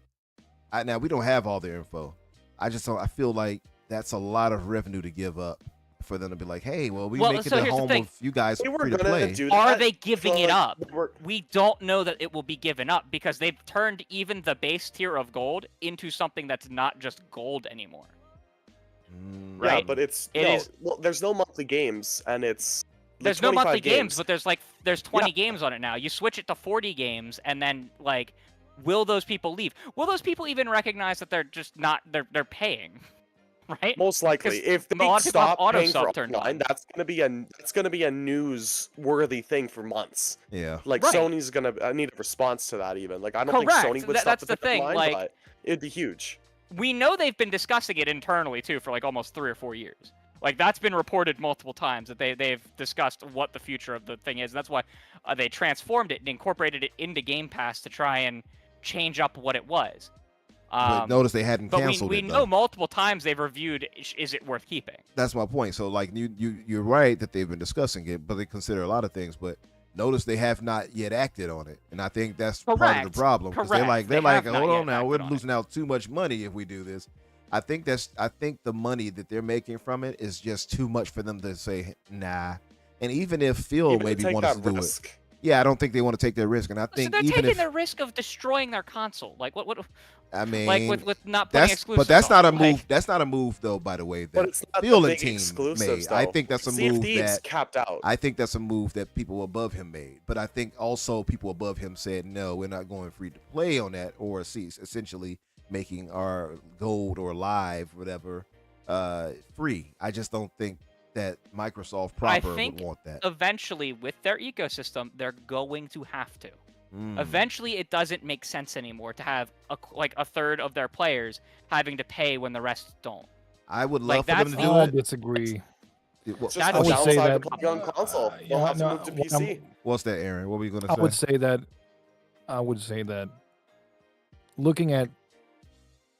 Now we don't have all their info. I feel like that's a lot of revenue to give up for them to be like, hey, well, Well, make it so the here's the home thing. of you guys They were free to gonna play. do Are that, they giving but, it like, up? we're- We don't know that it will be given up because they've turned even the base tier of gold into something that's not just gold anymore. Yeah, Right? but it's It no, is- well, there's no monthly games, and it's the There's no 25 monthly games, but there's 20 Yeah. games on it now. You switch it to 40 games, and then like, will those people leave? Will those people even recognize that they're just not they're paying, right? most likely 'Cause if a they lot of people have stop auto paying for sub turned on. online, that's gonna be a newsworthy thing for months. Yeah. Like Right. Sony's gonna need a response to that. Even like I don't Correct. think Sony would stop That's to the pick up thing, mine, like- but it'd be huge. We know they've been discussing it internally too for like almost 3 or 4 years. Like that's been reported multiple times that they've discussed what the future of the thing is. And that's why they transformed it and incorporated it into Game Pass to try and change up what it was. But notice they hadn't But canceled we it. know Though. multiple times they've reviewed is it worth keeping. That's my point. So like you're right that they've been discussing it, but they consider a lot of things. But notice they have not yet acted on it, and I think that's part of Correct. the problem. 'Cause Correct. They're They like, have not hold yet on now, acted we're on it. losing out too much money if we do this. I think the money that they're making from it is just too much for them to say nah, And even if Phil Even maybe take wants that to do it, risk. yeah, I don't think they want to take that risk. And I So think they're even taking if the risk of destroying their console. Like what? I mean, Like with not putting that's exclusives. but that's not a on, move. like- That's not a move though. By the way, But that it's not Phil the and big team exclusives, made. I though. think that's a Sea of move Thieves that capped out. I think that's a move that people above him made. But I think also people above him said, no, we're not going free to play on that, or essentially making our gold or live, whatever, free. I just don't think that Microsoft proper think would want that. Eventually, with their ecosystem, they're going to have to. Eventually, it doesn't make sense anymore to have a third of their players having to pay when the rest don't. I would like, love for them to that's do I it. disagree. It's just I the would say downside that- of playing on console. They'll yeah, have to no, move to what PC. What's that, Aaron? What were you going to say? I would say that looking at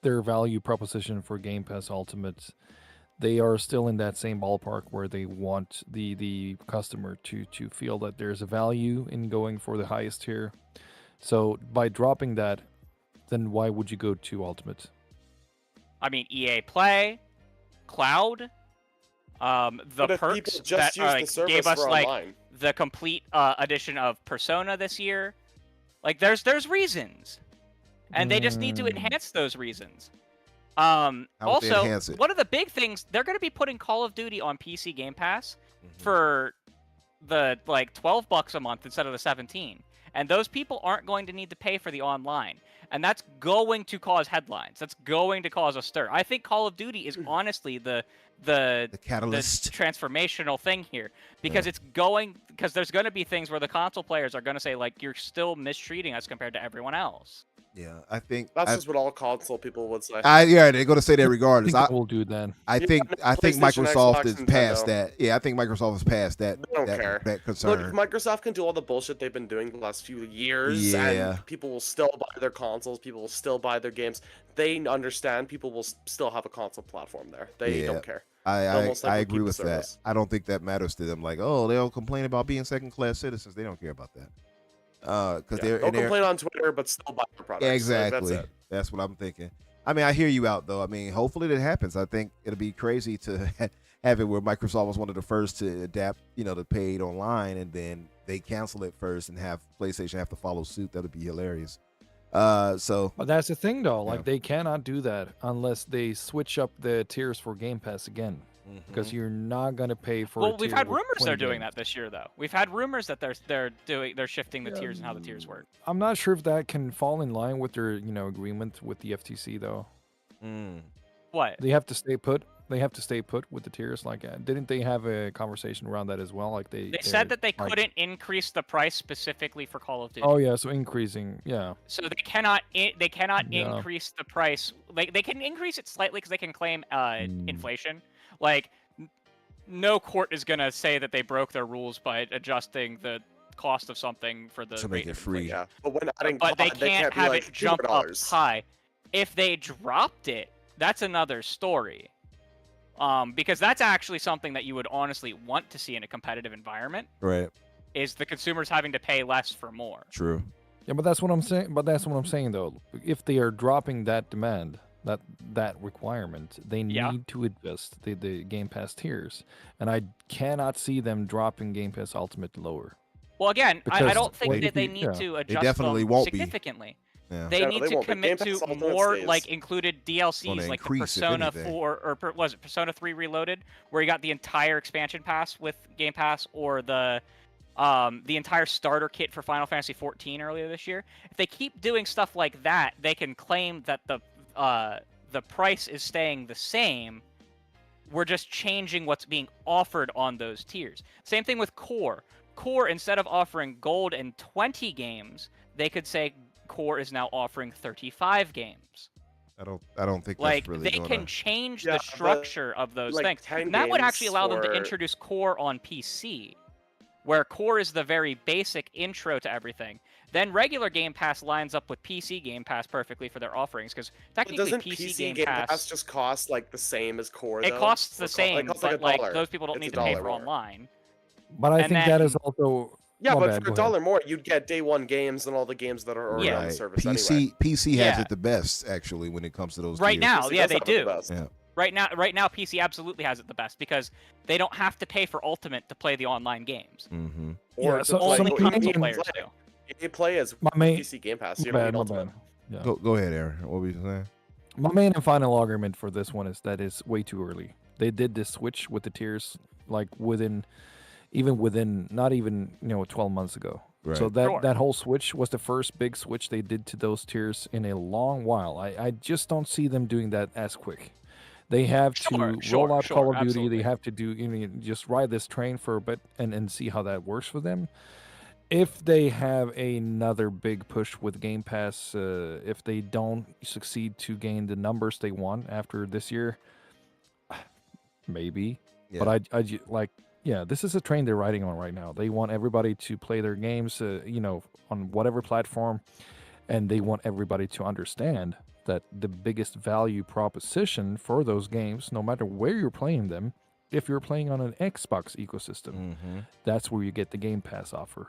their value proposition for Game Pass Ultimate, they are still in that same ballpark where they want the customer to feel that there's a value in going for the highest tier. So by dropping that, then why would you go to Ultimate? I mean, EA Play, Cloud, the But if perks people just that use the like, service gave us for like online. the complete edition of Persona this year. Like, there's reasons, and they just need to enhance those reasons. How would they Also, enhance it? one of the big things, they're going to be putting Call of Duty on PC Game Pass for the like $12 a month instead of the 17, and those people aren't going to need to pay for the online, and that's going to cause headlines. That's going to cause a stir. I think Call of Duty is honestly the catalyst. the transformational thing here, because because there's going to be things where the console players are going to say, like, you're still mistreating us compared to everyone else. Yeah, I think That's just what all console people would say. yeah, they're going to say that regardless. I think we'll do that. I Yeah, think I mean, PlayStation, Microsoft Xbox, is past Nintendo. that. Yeah, I think Microsoft is past that. They don't care. That Look, concern. if Microsoft can do all the bullshit they've been doing the last few years, Yeah. and people will still buy their consoles, people will still buy their games, they understand people will still have a console platform there. They Yeah. don't care. I Almost like I we'll agree keep the with that. service. I don't think that matters to them. Like, oh, they'll complain about being second-class citizens. They don't care about that. Because Yeah, they'll complain on Twitter, but still buy their products. Yeah, Like, exactly. that's it. That's what I'm thinking. I mean, I hear you out though. I mean, hopefully that happens. I think it'll be crazy to have it where Microsoft was one of the first to adapt, the paid online, and then they cancel it first and have PlayStation have to follow suit. That'd be hilarious. So But that's the thing, though. Yeah. Like, they cannot do that unless they switch up the tiers for Game Pass again. Because you're not gonna pay for. Well, a we've tier had with rumors 20 they're doing games. that this year, though. We've had rumors that they're shifting the tiers and how the tiers work. I'm not sure if that can fall in line with their agreement with the FTC though. What? They have to stay put. They have to stay put with the tiers. Like, didn't they have a conversation around that as well? Like They said that they like- couldn't increase the price specifically for Call of Duty. Oh yeah, so increasing. Yeah. So they cannot Yeah. increase the price. Like, they can increase it slightly because they can claim inflation. Like, no court is gonna say that they broke their rules by adjusting the cost of something for the to rate make it of free. inflation. Yeah, but when adding But they COD, can't be have like it jump up $200. high. If they dropped it, that's another story. Because that's actually something that you would honestly want to see in a competitive environment, Right. is the consumers having to pay less for more. True. Yeah, but that's what I'm saying. But that's what I'm saying though. If they are dropping that demand, that requirement, they Yeah. need to adjust the Game Pass tiers, and I cannot see them dropping Game Pass Ultimate lower. Well, again, I Because don't think they- that they yeah. need to adjust definitely them won't be. significantly. Yeah. They Yeah, need they to won't be. commit Game Pass to Ultimate more stays. like included DLCs, Gonna like the increase, if Persona anything. 4 or was it Persona 3 Reloaded, where you got the entire expansion pass with Game Pass, or the entire starter kit for Final Fantasy 14 earlier this year. If they keep doing stuff like that, they can claim that the price is staying the same. We're just changing what's being offered on those tiers. Same thing with Core. Core, instead of offering gold and 20 games, they could say Core is now offering 35 games. I don't think Like, that's really they gonna... can change Yeah, the but, structure of those like, things. 10 And that would actually games allow them to for- introduce Core on PC, where Core is the very basic intro to everything. Then regular Game Pass lines up with PC Game Pass perfectly for their offerings, because But technically doesn't PC Game Pass just cost like the same as Core? it though? costs Or the same, costs but like $1. those people don't It's need a to pay dollar for more. online. But I And think that is then- also. Yeah, My but bad, for go ahead. $1 more, you'd get day one games and all the games that are already on the Right. service PC anyway. PC has Yeah. it the best actually when it comes to those Right tiers. now, PC yeah, does they have it the do. best. Yeah. Right now, PC absolutely has it the best because they don't have to pay for Ultimate to play the online games. Mm-hmm. Or Yeah, to so play Only some what you console need to players play. do. You need to play as My main, PC Game Pass. You my don't bad, need my Ultimate. bad. Yeah. Go ahead, Aaron. What were you saying? My main and final argument for this one is that it's way too early. They did this switch with the tiers like within not even 12 months ago. Right. So that Sure. that whole switch was the first big switch they did to those tiers in a long while. I just don't see them doing that as quick. They have to roll out Call of Duty. Absolutely. They have to do just ride this train for a bit and see how that works for them. If they have another big push with Game Pass, if they don't succeed to gain the numbers they want after this year, maybe. Yeah. But this is a train they're riding on right now. They want everybody to play their games, on whatever platform, and they want everybody to understand that the biggest value proposition for those games, no matter where you're playing them, if you're playing on an Xbox ecosystem, Mm-hmm. that's where you get the Game Pass offer.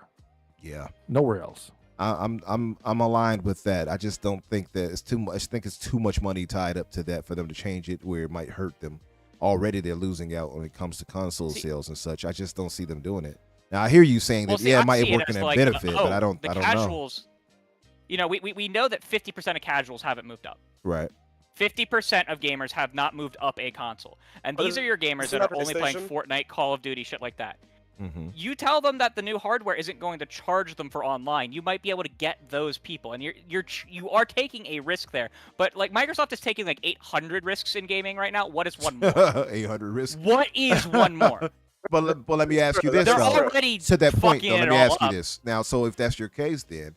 Yeah. Nowhere else. I'm aligned with that. I just don't think that it's too much. I think it's too much money tied up to that for them to change it where it might hurt them. Already they're losing out when it comes to console sales and such. I just don't see them doing it. Now I hear you saying that it might work in their benefit, but I don't know. Casuals, we know that 50% of casuals haven't moved up. Right. 50% of gamers have not moved up a console. And these are your gamers that are only playing Fortnite, Call of Duty, shit like that. Mm-hmm. You tell them that the new hardware isn't going to charge them for online. You might be able to get those people, and you are taking a risk there. But like Microsoft is taking like 800 risks in gaming right now. What is one more? 800 risks. What is one more? But let me ask you this They're though. already To that point, fucking though, let it me all ask you up. this. Now, so if that's your case, then,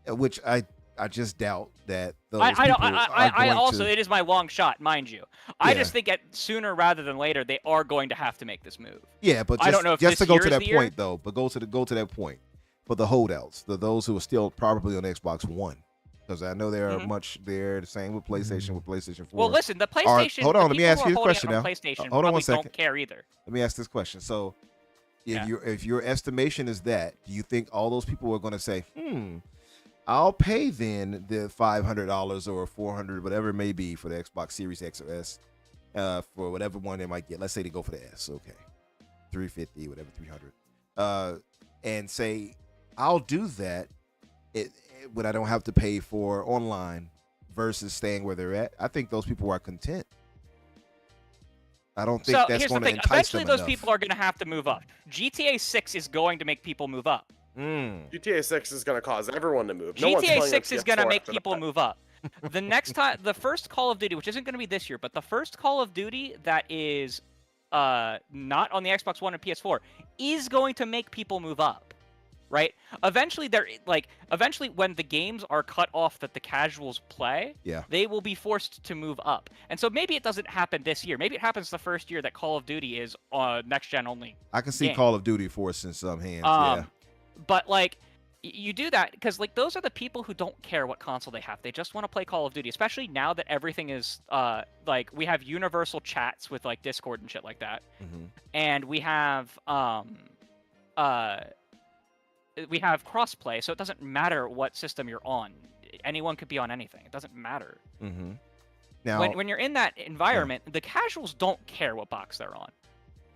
which I just doubt that those I people are going also, to. it is my long shot, mind you. I just think sooner rather than later, they are going to have to make this move. Yeah, but I don't know if just this to go year to is that the year. point though. But go to that point. For the holdouts, those who are still probably on Xbox One, because I know there are much there. The same with PlayStation. With PlayStation 4. Well, listen, the PlayStation. Hold on, the let me people ask who you are a holding question it on now. PlayStation Hold on probably one second. don't care either. Let me ask this question. So, Yeah. if your estimation is that, do you think all those people are going to say, I'll pay then the $500 or $400, whatever it may be, for the Xbox Series X or S, for whatever one they might get. Let's say they go for the S, okay, $350, whatever, $300, and say, I'll do that when I don't have to pay for online versus staying where they're at. I think those people are content. I don't think that's here's going the to thing. entice Eventually, them those enough. people are going to have to move up. GTA 6 is going to make people move up. GTA 6 is going to cause everyone to move. No one's GTA playing 6 on is going to PS4 make after people that. move up. The first Call of Duty, which isn't going to be this year, but the first Call of Duty that is not on the Xbox One and PS4 is going to make people move up, right? Eventually, when the games are cut off that the casuals play, they will be forced to move up. And so maybe it doesn't happen this year. Maybe it happens the first year that Call of Duty is next gen only. I can see game. Call of Duty forcing some hands. But you do that because those are the people who don't care what console they have. They just want to play Call of Duty, especially now that everything is we have universal chats with Discord and shit like that, and we have crossplay, so it doesn't matter what system you're on. Anyone could be on anything. It doesn't matter. Now, when you're in that environment, the casuals don't care what box they're on,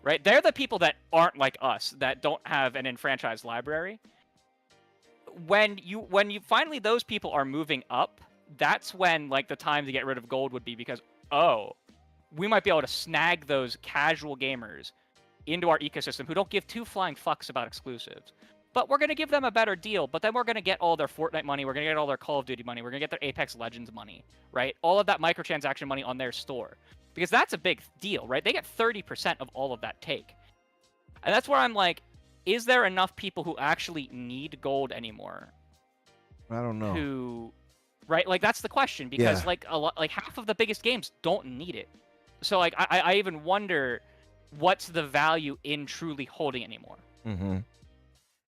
right? They're the people that aren't like us, that don't have an enfranchised library. When you finally those people are moving up, that's when the time to get rid of gold would be, because we might be able to snag those casual gamers into our ecosystem who don't give two flying fucks about exclusives. But we're going to give them a better deal, but then we're going to get all their Fortnite money, we're going to get all their Call of Duty money, we're going to get their Apex Legends money, right? All of that microtransaction money on their store. Because that's a big deal, right? They get 30% of all of that take. And that's where I'm like, is there enough people who actually need gold anymore? I don't know. Right? That's the question, because half of the biggest games don't need it. So I even wonder what's the value in truly holding anymore.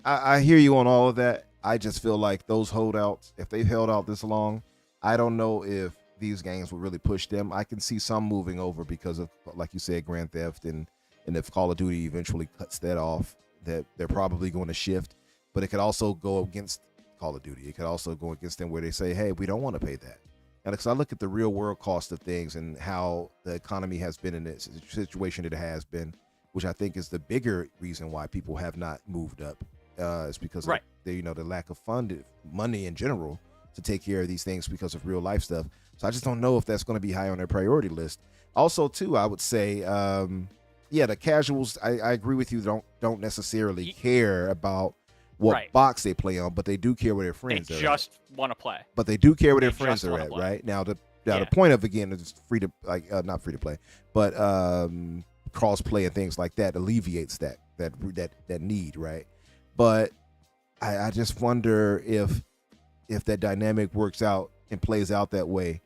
I hear you on all of that. I just feel like those holdouts, if they've held out this long, I don't know if these games will really push them. I can see some moving over because of, like you said, Grand Theft, and if Call of Duty eventually cuts that off, that they're probably going to shift. But it could also go against Call of Duty. It could also go against them where they say, hey, we don't want to pay that. And because I look at the real world cost of things and how the economy has been in this situation it has been, which I think is the bigger reason why people have not moved up, is because of the lack of money in general to take care of these things because of real life stuff. So I just don't know if that's going to be high on their priority list. Also, too, I would say, the casuals, I agree with you, don't necessarily care about what box they play on, but they do care where their friends are. They just want to play. But they do care where their friends are at, right? Now, the point of, again, is free to, not free to play, but cross play and things like that alleviates that need, right? But I just wonder if that dynamic works out and plays out that way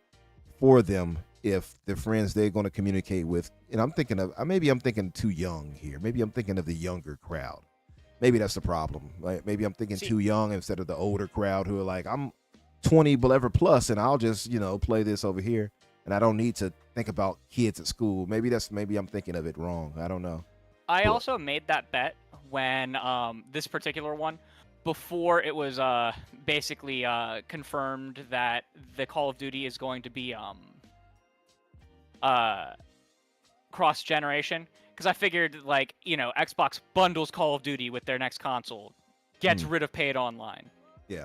for them, if the friends they're going to communicate with, and I'm thinking too young here. Maybe I'm thinking of the younger crowd. Maybe that's the problem. Like maybe I'm thinking too young instead of the older crowd who are like, I'm 20 plus and I'll just, play this over here. And I don't need to think about kids at school. Maybe I'm thinking of it wrong. I don't know. I also made that bet when this particular one, before it was basically confirmed that the Call of Duty is going to be cross-generation. Because I figured, Xbox bundles Call of Duty with their next console, gets rid of paid online,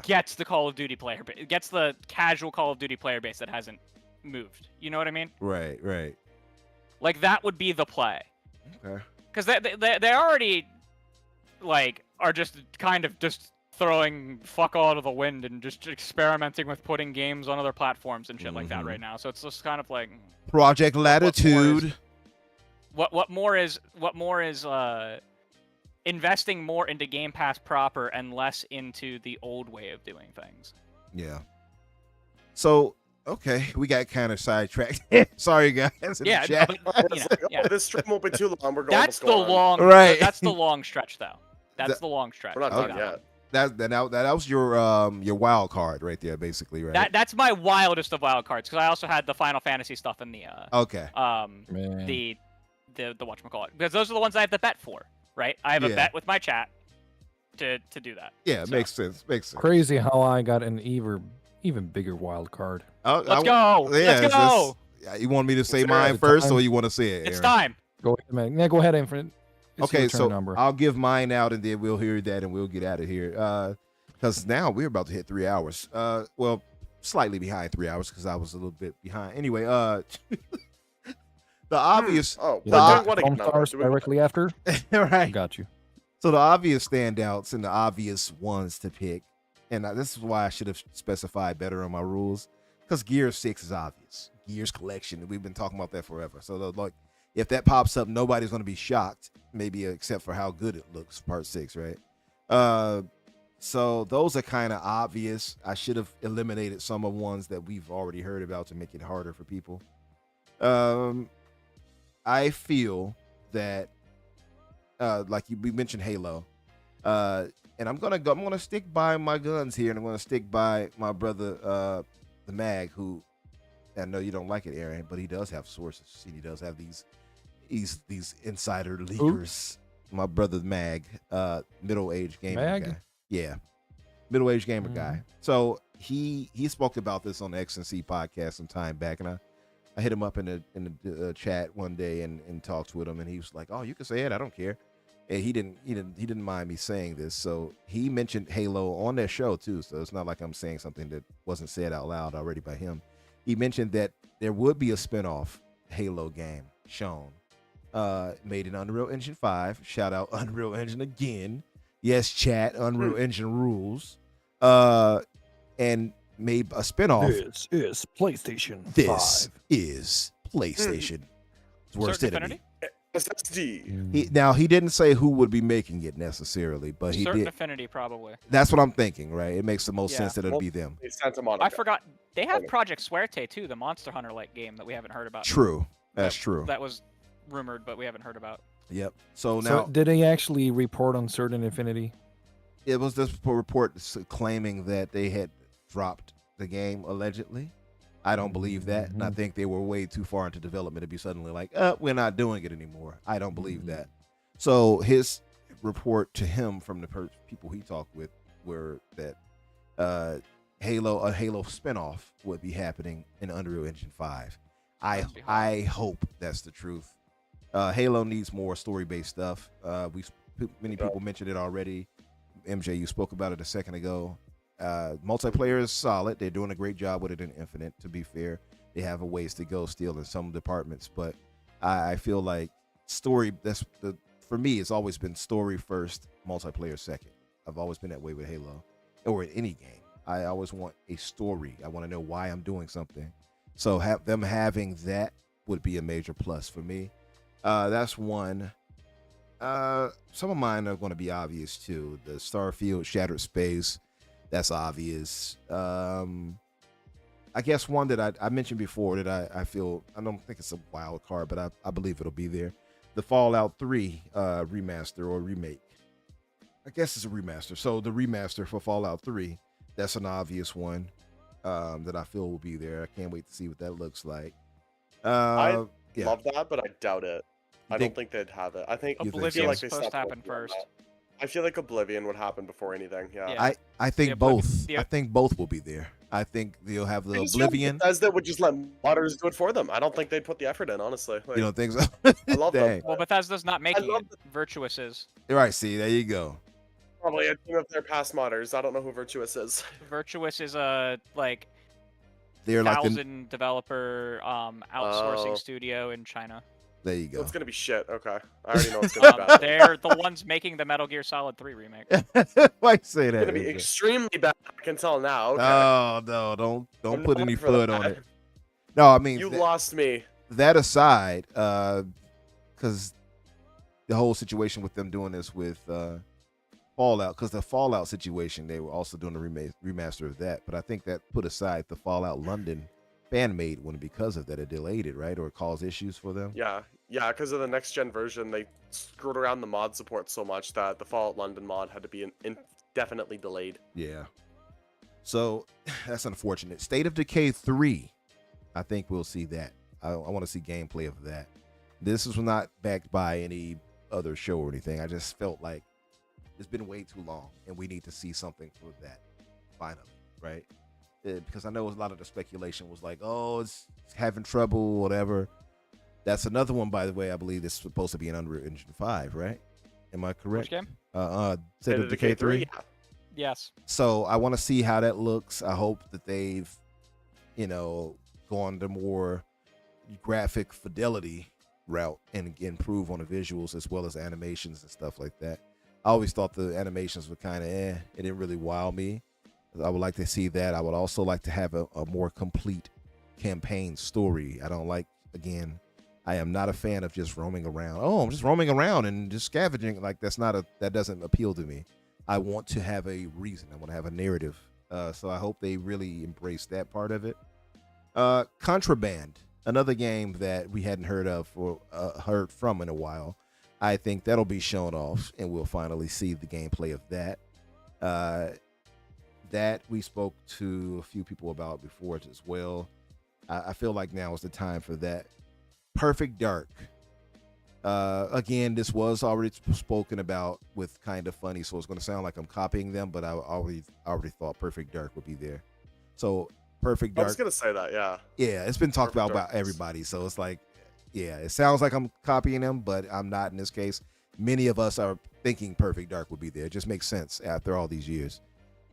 gets the Call of Duty player base, gets the casual Call of Duty player base that hasn't moved. You know what I mean? Right. Like, that would be the play. Okay. Because they already, are just kind of just throwing fuck all to the wind and just experimenting with putting games on other platforms and shit like that right now. So it's just kind of like... Project Latitude. What more is investing more into Game Pass proper and less into the old way of doing things. Yeah. So, okay, we got kind of sidetracked. Sorry, guys. This stream won't be too long. We're going. That's the long. Right. That's the long stretch, though. That's the long stretch. We're not done yet. That was your wild card right there, basically, right? That's my wildest of wild cards, because I also had the Final Fantasy stuff in the the whatchamacallit, because those are the ones I have the bet for, right? I have a bet with my chat to do that. Yeah, so. Makes sense. Crazy how I got an even bigger wild card. Let's go. Let's go. You want me to say mine first, or you want to say it, Aaron? It's time. Go ahead, man. Yeah, go ahead, Infinite. Okay, so I'll give mine out, and then we'll hear that, and we'll get out of here. Because now we're about to hit 3 hours. Well, slightly behind 3 hours, because I was a little bit behind. Anyway, the obvious. Directly after. Right. Got you. So the obvious standouts and the obvious ones to pick, and this is why I should have specified better on my rules, because Gears 6 is obvious. Gears Collection. We've been talking about that forever. So if that pops up, nobody's going to be shocked, maybe except for how good it looks. Part 6, right? So those are kind of obvious. I should have eliminated some of ones that we've already heard about to make it harder for people. I feel that, we mentioned Halo, and I'm gonna stick by my guns here, and I'm gonna stick by my brother, the Mag, who I know you don't like it, Aaron, but he does have sources, and he does have these insider leakers. Ooh. My brother Mag, middle-aged gamer guy. Yeah, middle-aged gamer guy. So he spoke about this on the X&C podcast some time back, and I hit him up in the chat one day and talked with him, and he was like, "Oh, you can say it. I don't care." And he didn't mind me saying this. So he mentioned Halo on their show too. So it's not like I'm saying something that wasn't said out loud already by him. He mentioned that there would be a spinoff Halo game shown, made in Unreal Engine 5. Shout out Unreal Engine again. Yes, chat. Unreal Engine rules. And made a spinoff. This is PlayStation 5. This is PlayStation. It's worse than it. SSD. Now he didn't say who would be making it necessarily, but he did. Affinity probably. That's what I'm thinking, right? It makes the most sense that it'd be them. I forgot they have Project Suerte too, the Monster Hunter like game that we haven't heard about. True, that's true. That was rumored, but we haven't heard about. Yep. So now, did they actually report on Certain Affinity? It was this report claiming that they had dropped the game allegedly. I don't believe that, and I think they were way too far into development to be suddenly like, we're not doing it anymore. I don't believe that. So his report to him from the people he talked with were that a Halo spinoff would be happening in Unreal Engine 5. That'd be hot. I hope that's the truth. Halo needs more story-based stuff. Many people mentioned it already. MJ, you spoke about it a second ago. Multiplayer is solid. They're doing a great job with it in Infinite. To be fair, they have a ways to go still in some departments, but I feel like story. For me. It's always been story first, multiplayer second. I've always been that way with Halo or in any game. I always want a story. I want to know why I'm doing something. So them having that would be a major plus for me. That's one. Some of mine are going to be obvious too. The Starfield Shattered Space, that's obvious. I guess one that I mentioned before that I feel, I don't think it's a wild card, but I believe it'll be there. The Fallout 3 remaster or remake. I guess it's a remaster. So the remaster for Fallout 3, that's an obvious one that I feel will be there. I can't wait to see what that looks like. Love that, but I doubt it. I don't think they'd have it. I think Oblivion's supposed to happen first. I feel like Oblivion would happen before anything. Yeah. I think both. I think both will be there. I think they'll have the Oblivion. Bethesda would just let modders do it for them. I don't think they'd put the effort in, honestly. You don't think so? I love them. Well, Bethesda's not making it. Virtuous is. Right. See, there you go. Probably a team of their past modders. I don't know who Virtuous is. Virtuous is a they're like 1,000 developer outsourcing studio in China. There you go. It's gonna be shit. Okay, I already know it's gonna be bad. They're the ones making the Metal Gear Solid 3 remake. Why say that? It's gonna be extremely bad. I can tell now. Okay. Oh no! Don't put any foot on it. No, I mean you lost me. That aside, because the whole situation with them doing this with Fallout, because the Fallout situation, they were also doing a remaster of that. But I think that put aside the Fallout London fan made one because of that, it delayed it, right, or caused issues for them. Yeah, because of the next gen version, they screwed around the mod support so much that the Fallout London mod had to be indefinitely delayed. Yeah, so that's unfortunate. State of Decay 3, I think we'll see that. I want to see gameplay of that. This is not backed by any other show or anything. I just felt like it's been way too long, and we need to see something for that finally, right? Because I know a lot of the speculation was like, oh, it's having trouble, whatever. That's another one, by the way. I believe it's supposed to be an Unreal Engine 5, right? Am I correct? Which game? State of Decay 3. Yeah. Yes. So I want to see how that looks. I hope that they've, gone the more graphic fidelity route and improve on the visuals as well as animations and stuff like that. I always thought the animations were kind of It didn't really wow me. I would like to see that. I would also like to have a more complete campaign story. I don't like, again, I am not a fan of just roaming around. Oh, I'm just roaming around and just scavenging. Like that doesn't appeal to me. I want to have a reason. I want to have a narrative. So I hope they really embrace that part of it. Contraband, another game that we hadn't heard of or heard from in a while. I think that'll be shown off, and we'll finally see the gameplay of that. That we spoke to a few people about before as well. I feel like now is the time for that. Perfect Dark. Again, this was already spoken about with Kind of Funny, so it's going to sound like I'm copying them, but I already thought Perfect Dark would be there. So Perfect Dark. I was going to say that, yeah. Yeah, it's been talked about by everybody, so it's like, yeah, it sounds like I'm copying them, but I'm not in this case. Many of us are thinking Perfect Dark would be there. It just makes sense after all these years.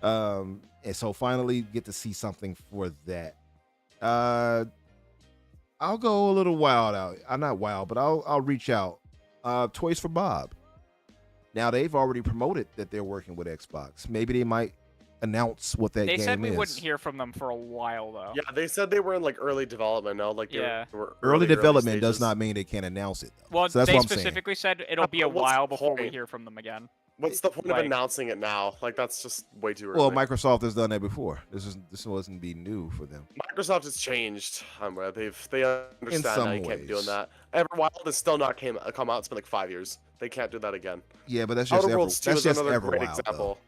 And so finally get to see something for that. I'll go a little wild out. I'm not wild, but I'll reach out. Toys for Bob. Now they've already promoted that they're working with Xbox. Maybe they might announce what that game is. They said we wouldn't hear from them for a while though. Yeah, they said they were in early development. No, yeah. They were early development does not mean they can't announce it though. Well, so that's they what I'm specifically said it'll be a while before we hear from them again. What's the point of announcing it now? That's just way too early. Well, Microsoft has done that before. This wasn't be new for them. Microsoft has changed. They understand now you can't be doing that. Everwild has still not come out. It's been like 5 years. They can't do that again. Yeah, but that's just Outer Worlds 2 is another great example. example.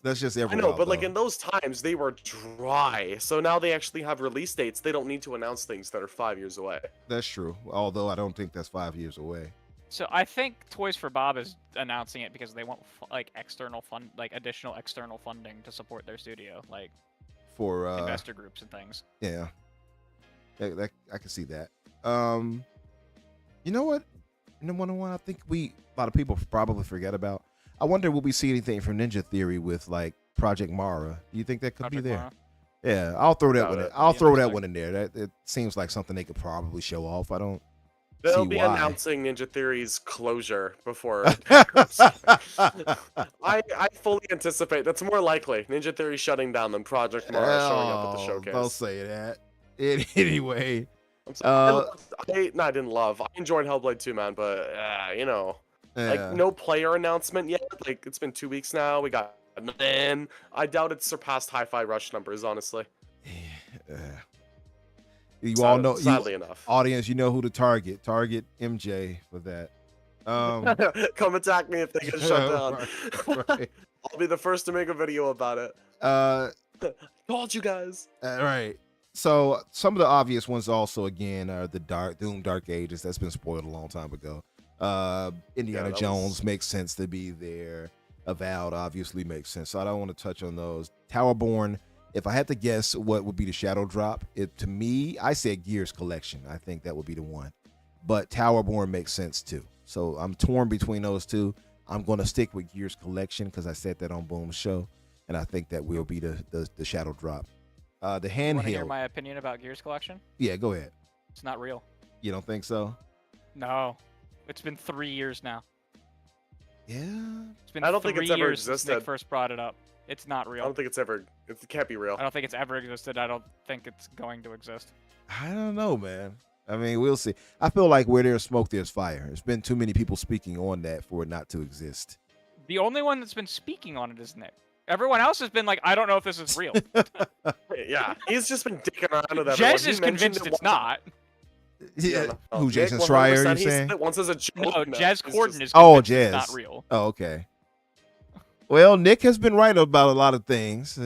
That's just Everwild. I know, but in those times they were dry. So now they actually have release dates. They don't need to announce things that are 5 years away. That's true. Although I don't think that's 5 years away. So I think Toys for Bob is announcing it because they want additional external funding to support their studio. for investor groups and things. Yeah, that I can see that. You know what? One I think a lot of people probably forget about. I wonder will we see anything from Ninja Theory with like Project Mara? Do you think that could be there? Mara? Yeah, I'll throw that Doubt one. it. I'll Be throw that interesting. one in there. That it seems like something they could probably show off. I don't They'll see be why. announcing Ninja Theory's closure before. I I fully anticipate that's more likely. Ninja Theory shutting down than Project Mara showing up at the showcase. Don't say that. Anyway, I'm sorry, I didn't love. I enjoyed Hellblade 2, man, but you know, like yeah. no player announcement yet. Like it's been 2 weeks now. We got nothing. I doubt it's surpassed Hi-Fi Rush numbers, honestly. You all know, sadly enough. audience, you know who to target. Target MJ for that. Come attack me if they get shut down. right. I'll be the first to make a video about it. Told you guys. Right. So some of the obvious ones also again are the Doom Dark Ages. That's been spoiled a long time ago. Indiana that Jones makes sense to be there. Avowed obviously makes sense. So I don't want to touch on those. Towerborn, if I had to guess what would be the shadow drop, to me, I said Gears Collection. I think that would be the one. But Towerborn makes sense too. So I'm torn between those two. I'm going to stick with Gears Collection because I said that on Boom's show. And I think that will be the shadow drop. The Want to hear handheld. my opinion about Gears Collection? Yeah, go ahead. It's not real. You don't think so? No, it's been 3 years now. Yeah. It's been I don't think it's 3 ever years since Nick existed. first brought it up. It's not I real. don't think it's ever. It can't be real. I don't think it's ever existed. I don't think it's going to exist. I don't know, man. I mean, we'll see. I feel like where there's smoke, there's fire. There's been too many people speaking on that for it not to exist. The only one that's been speaking on it is Nick. Everyone else has been like, I don't know if this is real. Yeah, he's just been dicking around with everyone. Jez He is mentioned convinced it it's once. not. Yeah. no. Who, Nick, Jason 100%, Schreier, you he said saying? it once as a joke. No, Jez it's Corden just- is Oh, convinced it's Jez. not real. Oh, okay. Well, Nick has been right about a lot of things.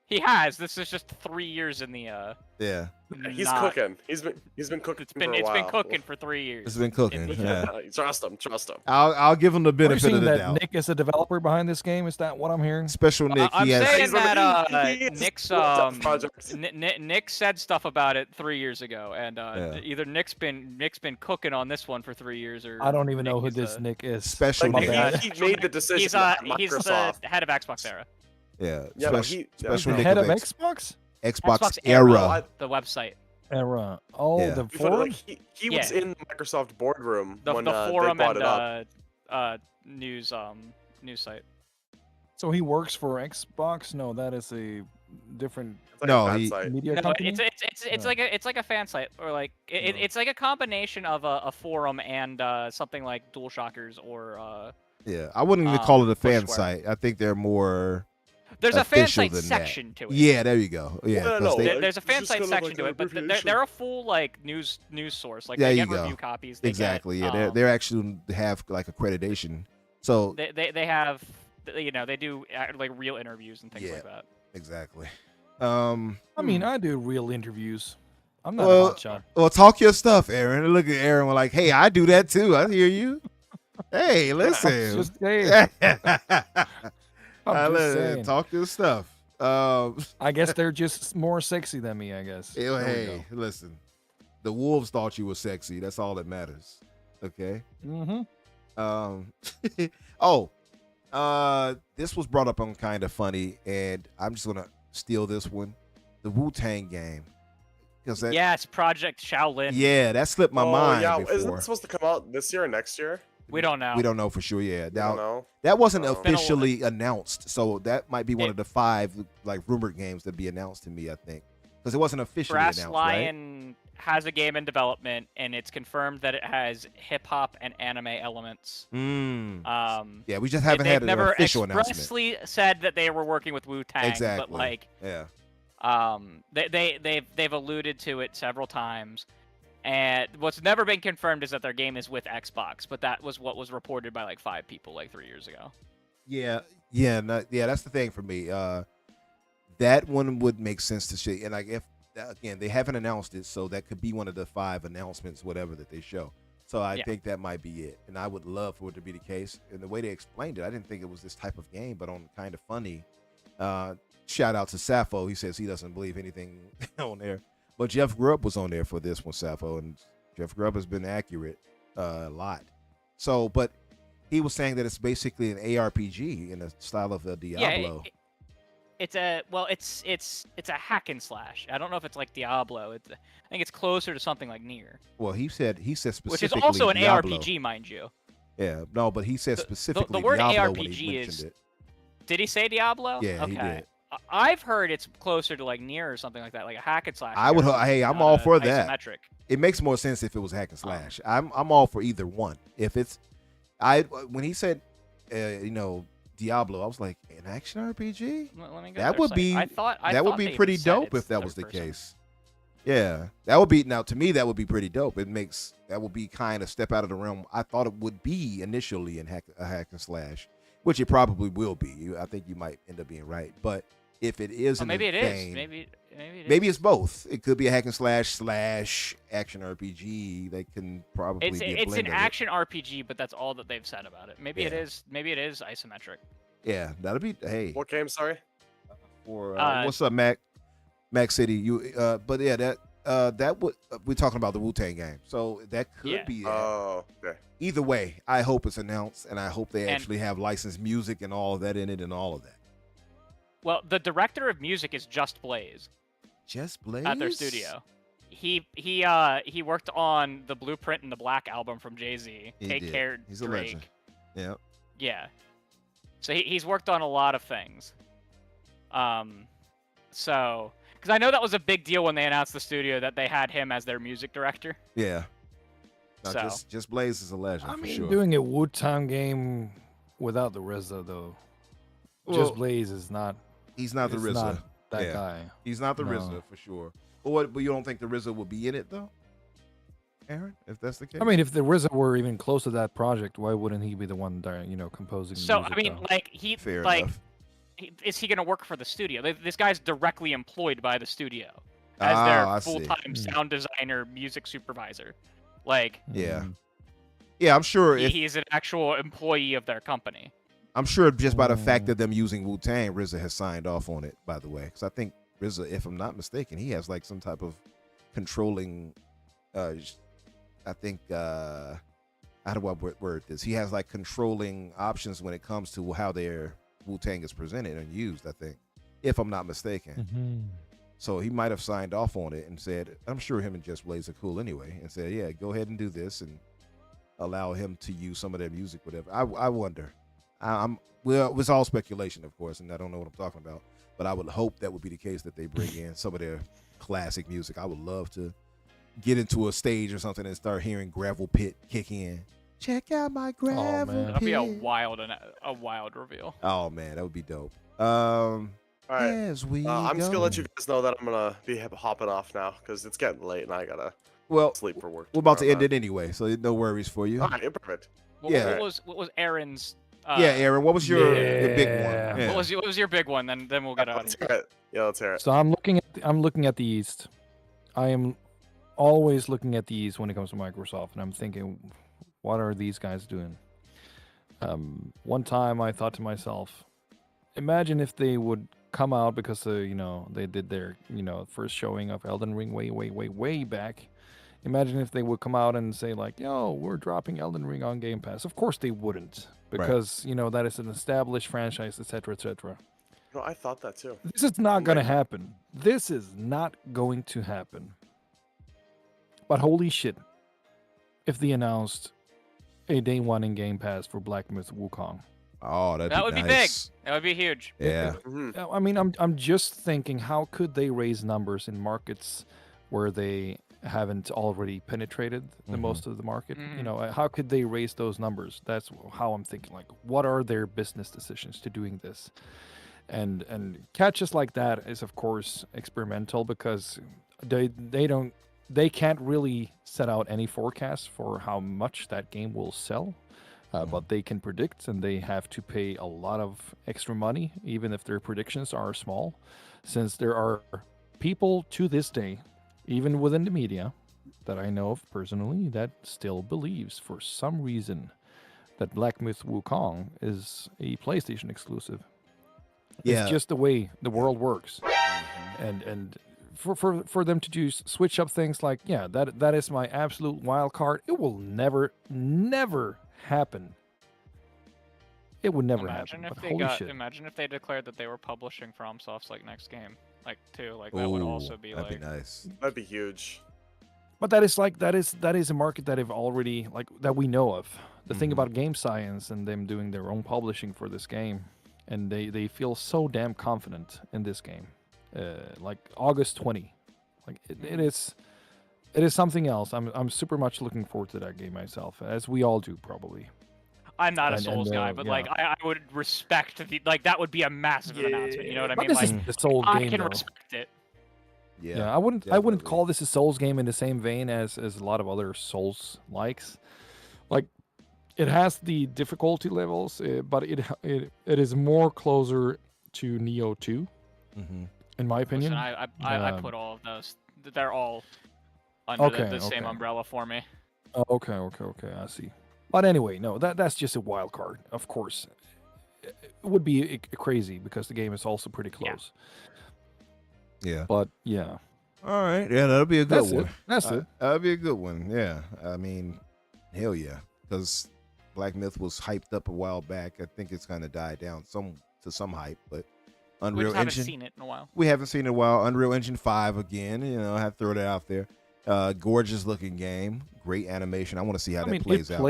He has. This is just 3 years in the Yeah, He's not- cooking. He's been cooking It's been for a while. been cooking for 3 years. it's been cooking. Yeah. Trust him. Trust him. I'll give him the Are you benefit saying of the that doubt. Nick is a developer behind this game? Is that what I'm hearing? Special Nick, I'm he has. saying He's that he is Nick's worked on projects. Nick said stuff about it 3 years ago, and Yeah. either Nick's been cooking on this one for 3 years, or I don't even know who Nick is this Nick is. Special My Like, Nick. bad. he made the decision. He's not he's the Microsoft. head of Xbox era. Yeah, Yeah, no, special The Nick head of of X- Xbox Xbox Era, era. the website, era. Oh, Yeah. the Funny, forum. like, he was Yeah. in the Microsoft boardroom the when forum they brought and it up. news site. So he works for Xbox? No, that is a different It's like No, a fan he- site. media No, company. it's No. like a fan site, or like it's like a combination of a forum and something like DualShockers or Yeah, I wouldn't even call it a fan Pushware. site. I think they're more. there's a fan official site than that. section to it. Yeah, there you go. Yeah, No, 'cause no, they- like, There's a it's fan just site kind of section like to an it, but abbreviation. they're a full like news source. Like There they you get go. review copies. They exactly. Get, Yeah, they're actually have like accreditation. So they have they do like real interviews and things Yeah. like that. exactly. I mean, I do real interviews. I'm not Well, a hotshot. Well, talk your stuff, Aaron. Look at Aaron. We're like, hey, I do that too. I hear you. Hey, listen. Just saying. I'm just Listen, saying. talk your stuff. I guess they're just more sexy than me. I guess. There we Hey, listen. The wolves thought you were sexy. That's all that matters. Okay. go. This was brought up on Kind of Funny, and I'm just gonna steal this one. The Wu-Tang game. Because that, Yes, Project Shaolin. yeah, that slipped my Oh, mind yeah, before. isn't it supposed to come out this year or next year? We don't know. We don't know for sure. Yeah, I now don't know. that wasn't Oh. officially announced, so that might be one It- of the 5 like rumored games that be announced to me. I think because it wasn't officially Brass announced, Lion has a game in development, and it's confirmed that it has hip hop and anime elements. right? Yeah, we just haven't they've had an never official announcement. expressly said that they were working with Wu-Tang, Exactly. but like Yeah, they've alluded to it several times. And what's never been confirmed is that their game is with Xbox, but that was what was reported by like 5 people like 3 years ago. yeah. That's the thing for me. That one would make sense to see, and like if again they haven't announced it, so that could be one of the 5 announcements, whatever that they show. So I Yeah. think that might be it, and I would love for it to be the case. And the way they explained it, I didn't think it was this type of game, but on Kind of Funny, shout out to Sappho. He says he doesn't believe anything on there. But Jeff Grubb was on there for this one, Sappho, and Jeff Grubb has been accurate a lot. So, but he was saying that it's basically an ARPG in the style of the Diablo. Yeah, it's a hack and slash. I don't know if it's like Diablo. I think it's closer to something like Nier. Well, he said specifically, which is also an Diablo. ARPG, mind you. Yeah, no, but he said specifically the word Diablo ARPG when he mentioned it. Did he say Diablo? Yeah, okay. he did. I've heard it's closer to like Nier or something like that, like a hack and slash. I would. Hey, I'm all for that. Isometric. It makes more sense if it was hack and slash. I'm all for either one. If it's, when he said, Diablo, I was like, an action RPG. Let me go that would be. That would be pretty dope if that was the case. Yeah, that would be. Now, to me, that would be pretty dope. That would be kind of step out of the realm I thought it would be initially in a hack and slash, which it probably will be. I think you might end up being right, but if it is, maybe it vein, is. Maybe it is. Maybe it's both. It could be a hack and slash action RPG. They can probably be a it's blend an of action RPG, but that's all that they've said about it. Maybe it is. Maybe it is isometric. Yeah, that'll be. Hey, What game? Sorry. for what's up, Mac City? But yeah, that would we're talking about the Wu-Tang game, so that could be. Oh, okay. Either way, I hope it's announced, and I hope they actually have licensed music and all of that in it, and all of that. Well, the director of music is Just Blaze. Just Blaze At their studio. He worked on the Blueprint and the Black album from Jay-Z. Take Care, He's Drake. a legend. Yeah. Yeah. So he's worked on a lot of things. So because I know that was a big deal when they announced the studio that they had him as their music director. Yeah. No, So. just Blaze is a legend. I for mean, sure. doing a Wu-Tang game without the RZA though. Well, Just Blaze is not. He's not the is RZA. not that Yeah. guy. He's not the No. RZA for sure. But you don't think the RZA will be in it though, Aaron? If that's the case. I mean, if the RZA were even close to that project, why wouldn't he be the one that, composing? the So music, I mean, though? like fair enough. is he gonna work for the studio? This guy's directly employed by the studio I as their see. full-time sound designer, music supervisor. Like, Yeah. Mhm. Yeah, I'm sure. he's an actual employee of their company. I'm sure just by the fact of them using Wu-Tang, RZA has signed off on it. By the way, because I think RZA, if I'm not mistaken, he has like some type of controlling. I think how do I word this? He has like controlling options when it comes to how their Wu-Tang is presented and used. I think, if I'm not mistaken. Mhm. So he might have signed off on it and said, I'm sure him and Just Blaze are cool anyway, and said, yeah, go ahead and do this and allow him to use some of their music, whatever. I wonder. Well, it's all speculation, of course, and I don't know what I'm talking about, but I would hope that would be the case, that they bring in some of their classic music. I would love to get into a stage or something and start hearing Gravel Pit kick in. Check out my Gravel man. Pit. That'd be a wild reveal. Oh man, that would be dope. All right. As we I'm just gonna go. let you guys know that I'm gonna be hopping off now because it's getting late and I gotta Well, sleep for work. we're about to tomorrow end it anyway, so no worries for you. night. All right, perfect. Yeah. What was Aaron's? Yeah, Aaron, what was your big one? Yeah. Yeah. What was your big one? Then we'll get out Let's of here. hear it. Yeah, let's hear it. So I'm looking at the East. I am always looking at the East when it comes to Microsoft, and I'm thinking, what are these guys doing? One time I thought to myself, imagine if they would come out because they did their first showing of Elden Ring way back. Imagine if they would come out and say like, yo, we're dropping Elden Ring on Game Pass. Of course they wouldn't, because that is an established franchise, etc., etc. No, I thought that too. This is not going to happen. This is not going to happen. But holy shit, if they announced a day one in Game Pass for Black Myth Wukong. Oh, That would be big. nice. That would be huge. Yeah. Mhm. I mean, I'm just thinking, how could they raise numbers in markets where they haven't already penetrated the Mhm. most of the market? Mhm. How could they raise those numbers? That's how I'm thinking. Like, what are their business decisions to doing this? And catches like that is of course experimental, because they can't really set out any forecast for how much that game will sell. But they can predict, and they have to pay a lot of extra money, even if their predictions are small, since there are people to this day, even within the media, that I know of personally, that still believes for some reason that Black Myth Wukong is a PlayStation exclusive. Yeah. It's just the way the world works. Mhm. And for them to just switch up things like, yeah, that is my absolute wild card. It will never happen. It would never Imagine happen. if But they holy got. shit. Imagine if they declared that they were publishing FromSoft's like next game, like too. Like that would also be that'd like. be nice. That'd be huge. But that is a market that have already like that we know of. The thing Mhm. about game science and them doing their own publishing for this game, and they feel so damn confident in this game. Like August 20, like it is something else. I'm super much looking forward to that game myself, as we all do probably. I'm not a And- Souls and, guy, but yeah. like I would respect the like that would be a massive announcement. You know what I But mean? this Like is a Souls I game, can though. respect it. Yeah, I wouldn't definitely. call this a Souls game in the same vein as a lot of other Souls likes. Like it has the difficulty levels, but it is more closer to Neo 2, Mm-hmm. in my opinion. Listen, I put all of those. They're all under the same umbrella for me. Okay, I see. But anyway, no, that's just a wild card. Of course, it would be crazy because the game is also pretty close. Yeah. But yeah, All right. Yeah, that'll be a good that's one. it. That's it. That'll be a good one. Yeah. I mean, hell yeah. Because Black Myth was hyped up a while back. I think it's kind of died down to some hype, but We Unreal just haven't Engine. seen it in a while. We haven't seen it in a while. Unreal Engine 5 again. You know, I have to throw that out there. Gorgeous looking game. Great animation. I want to see how that plays out.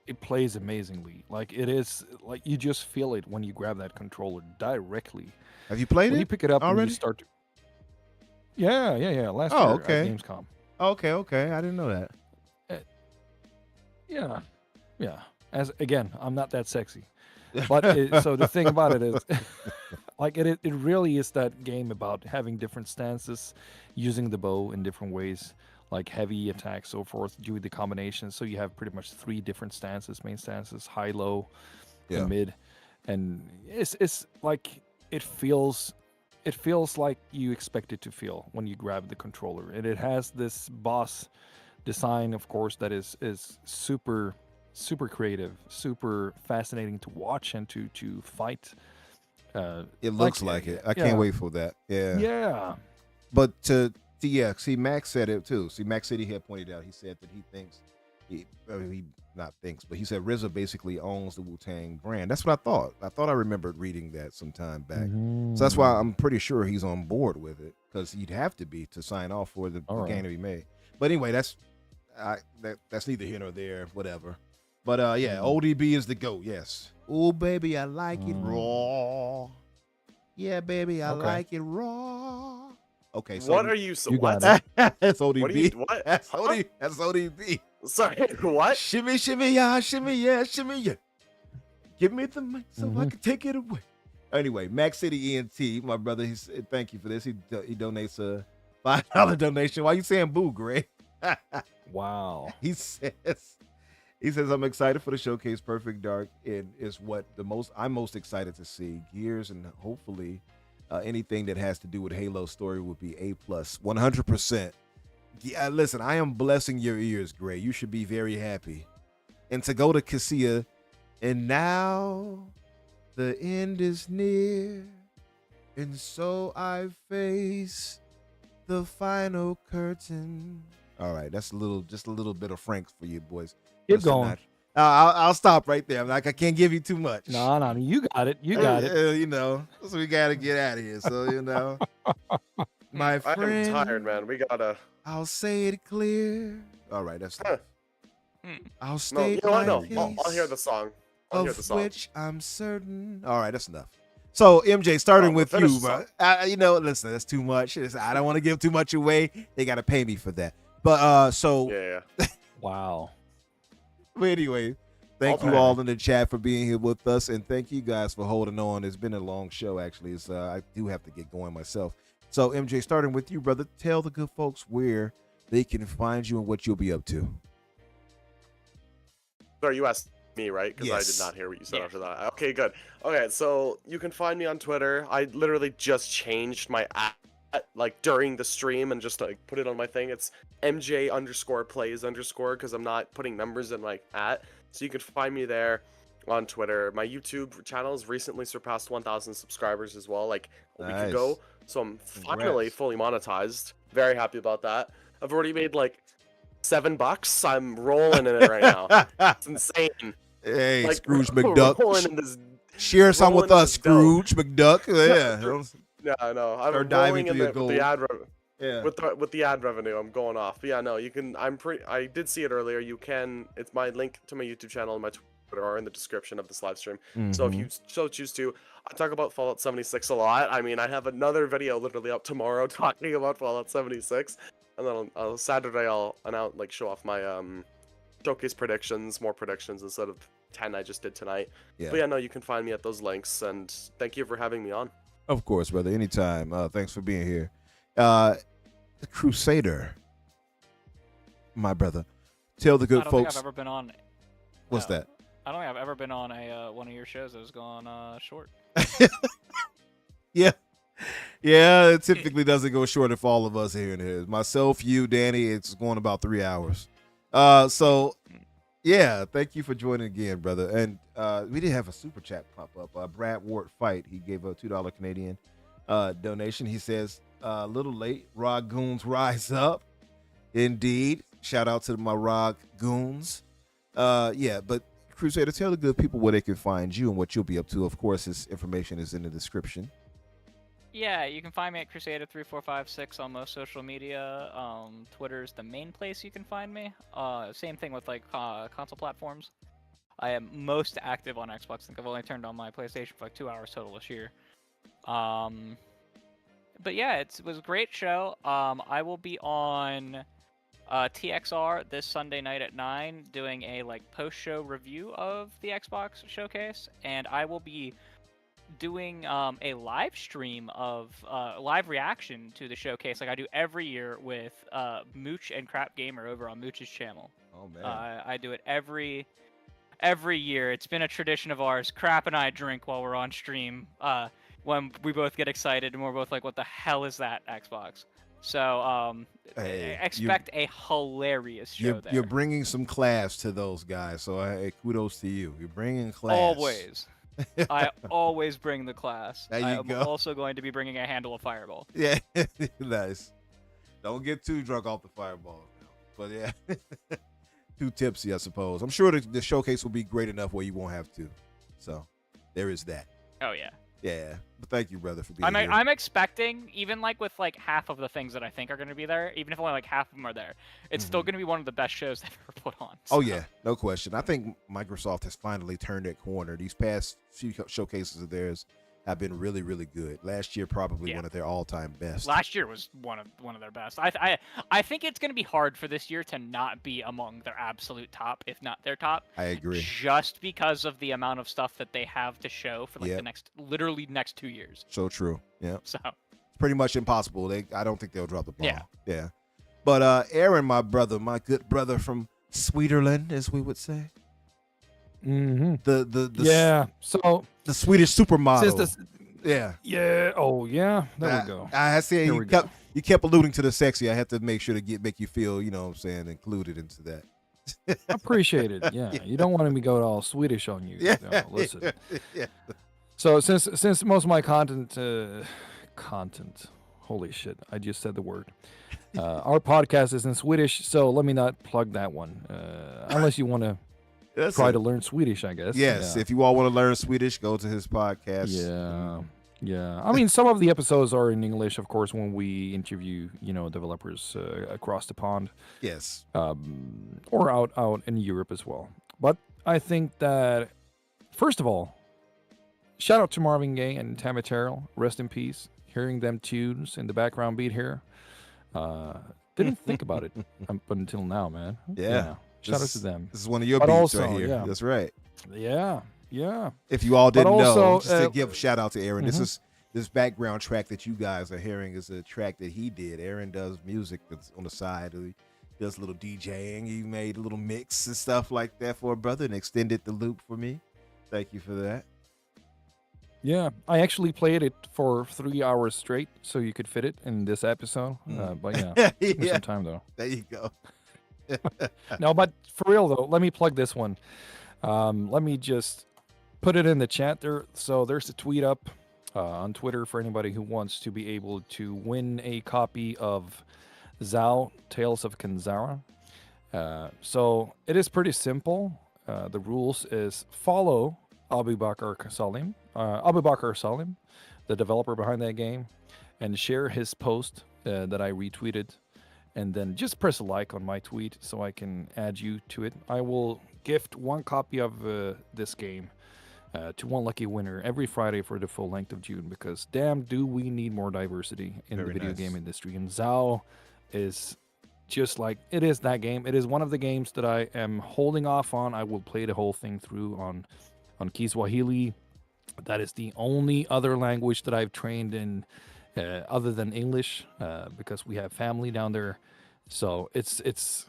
It plays amazingly. Like it is like you just feel it when you grab that controller directly. Have you played When it? you pick it up and already? you start to... Yeah. Last Oh, year okay. at Gamescom. Okay. I didn't know that. Yeah. As again, I'm not that sexy. But so the thing about it is, like it really is that game about having different stances, using the bow in different ways, like heavy attacks, so forth, do the combinations. So you have pretty much 3 different stances, main stances, high, low, and mid, and it's like it feels like you expect it to feel when you grab the controller, and it has this boss design, of course, that is super creative, super fascinating to watch and to fight. It looks like it. I can't wait for that. Yeah. Yeah. But see, Max said it too. See, Max City had pointed out. He said that he thinks he not thinks, but he said RZA basically owns the Wu-Tang brand. That's what I thought. I thought I remembered reading that some time back. So that's why I'm pretty sure he's on board with it, because he'd have to be to sign off for the game to be made. But anyway, that's neither here nor there. Whatever. But yeah, ODB is the GOAT. Yes. Oh baby, I like it raw. Yeah, baby, I like it raw. Okay, so What are you? You What? got that's ODB. What are you? What? That's Huh? That's ODB. Sorry. What? Shimmy, shimmy, yeah, shimmy, yeah, shimmy, yeah. Give me the mic so I can take it away. Anyway, Max City ENT, my brother, thank you for this. He donates a $5 donation. Why you saying boo, Gray? Wow. He says, I'm excited for the showcase. Perfect Dark is what I'm most excited to see. Gears and hopefully anything that has to do with Halo story would be A+, 100%. Yeah, listen, I am blessing your ears, Gray. You should be very happy. And to go to Cassia, and now the end is near, and so I face the final curtain. All right, that's just a little bit of Frank for you boys. Keep going. I'll stop right there. I'm like, I can't give you too much. No, you got it. You got it. You know, so we gotta get out of here. So you know, my friend, I'm tired, man. We gotta. I'll say it clear. All right, that's enough. I'll No, stay. you know what? No, I'll hear the song. I'll hear the Of song. which I'm certain. All right, that's enough. So MJ, starting with finish you, the bro. You know, listen, that's too much. I don't want to give too much away. They gotta pay me for that. But so Yeah. Wow. But anyway, thank you all in the chat for being here with us, and thank you guys for holding on. It's been a long show, actually. It's I do have to get going myself. So MJ, starting with you, brother, tell the good folks where they can find you and what you'll be up to. Sorry, you asked me, right? Because Yes. I did not hear what you said after that. Okay, good. Okay, so you can find me on Twitter. I literally just changed my like during the stream and just like put it on my thing. It's MJ_plays_ because I'm not putting numbers in like @ so you can find me there. on Twitter. My YouTube channel has recently surpassed 1,000 subscribers as well, like a week Nice. ago. So I'm finally Congrats. fully monetized. Very happy about that. I've already made like $7. I'm rolling in it right now. It's insane. Hey, Like, Scrooge rolling McDuck. in this. Share some with rolling in us, this dough. Scrooge McDuck. Yeah. Yeah, I know. I'm Start diving rolling in through your with the gold. ad Yeah. with the ad revenue. I'm going off. But yeah, no, you can. I did see it earlier. You can. It's my link to my YouTube channel and my Twitter are in the description of this live stream. So if you so choose to, I talk about Fallout 76 a lot. I mean, I have another video literally up tomorrow talking about Fallout 76, and then on Saturday I'll announce show off my showcase predictions, more predictions instead of 10 I just did tonight. Yeah. But yeah, no, you can find me at those links, and thank you for having me on. Of course, brother. Anytime. Thanks for being here. Crusader, my brother. Tell the good I don't folks. think I've ever been on. What's that? I don't think I've ever been on a one of your shows that has gone short. Yeah. Yeah, it typically doesn't go short if all of us here and here. Myself, you, Danny, it's going about 3 hours. So yeah, thank you for joining again, brother. And we did have a super chat pop up. Brad Ward Fight, he gave a $2 Canadian donation. He says, a little late, Rog Goons rise up. Indeed. Shout out to my Rog Goons. Yeah, but Crusader, tell the good people where they can find you and what you'll be up to. Of course, this information is in the description. Yeah, you can find me at Crusader3456 on most social media. Twitter's the main place you can find me. Same thing with console platforms. I am most active on Xbox. I think I've only turned on my PlayStation for 2 hours total this year. But yeah, it was a great show. I will be on TXR this Sunday night at 9 doing a post-show review of the Xbox showcase, and I will be doing a live stream of live reaction to the showcase like I do every year with Mooch and Crap Gamer over on Mooch's channel. Oh man. I do it every year. It's been a tradition of ours. Crap and I drink while we're on stream when we both get excited and we're both like, what the hell is that Xbox? So Hey, expect a hilarious show there. You're bringing some class to those guys, so kudos to you. You're bringing class. Always. I always bring the class. There you I'm go. also going to be bringing a handle of Fireball. Yeah, nice. Don't get too drunk off the Fireball now. But yeah, too tipsy, I suppose. I'm sure the showcase will be great enough where you won't have to. So there is that. Oh yeah. Yeah, but thank you, brother, for being here. I'm expecting, even with half of the things that I think are going to be there, even if only half of them are there, it's still going to be one of the best shows they've ever put on. Oh yeah, no question. I think Microsoft has finally turned that corner. These past few showcases of theirs have been really, really good. Last year, probably one of their all-time best. Last year was one of their best. I think it's going to be hard for this year to not be among their absolute top, if not their top. I agree. Just because of the amount of stuff that they have to show for the literally next 2 years. So true. Yeah. So it's pretty much impossible. I don't think they'll drop the ball. Yeah. Yeah. But Aaron, my brother, my good brother from Sweeterland, as we would say. Mm-hmm. So the Swedish supermodel. Yeah. Oh yeah. There we go. I say you kept alluding to the sexy. I had to make sure to make you feel, you know what I'm saying, included into that. Appreciate it. Yeah. You don't want me to go all Swedish on you. Yeah. No, listen. Yeah. So since most of my content, holy shit, I just said the word. Our podcast is in Swedish, so let me not plug that one. Unless you want to try to learn Swedish, I guess. Yes, Yeah. if you all want to learn Swedish, go to his podcast. Yeah. I mean, some of the episodes are in English, of course, when we interview, developers across the pond. Yes. Or out in Europe as well. But I think that, first of all, shout out to Marvin Gaye and Tammy Terrell. Rest in peace. Hearing them tunes in the background beat here. Didn't think about it up until now, man. Yeah. Shout out to them. This is one of your But beats also, right here. yeah. That's right. Yeah. If you all didn't also, know, just to give a shout out to Aaron. mhm. This background track that you guys are hearing is a track that he did. Aaron does music that's on the side. He does a little DJing. He made a little mix and stuff like that for a brother and extended the loop for me. Thank you for that. Yeah, I actually played it for 3 hours straight, so you could fit it in this episode. But yeah, took me some time though. There you go. No, but for real though, let me plug this one. Let me just put it in the chat there. So there's a tweet up on Twitter for anybody who wants to be able to win a copy of Zao Tales of Kanzara. So it is pretty simple. The rules is follow Abu Bakr Salim, the developer behind that game, and share his post that I retweeted, and then just press a like on my tweet so I can add you to it. I will gift one copy of this game to one lucky winner every Friday for the full length of June, because damn do we need more diversity in the video game industry. And Zao is just like, it is that game. It is one of the games that I am holding off on. I will play the whole thing through on Kiswahili. That is the only other language that I've trained in other than English, because we have family down there. So it's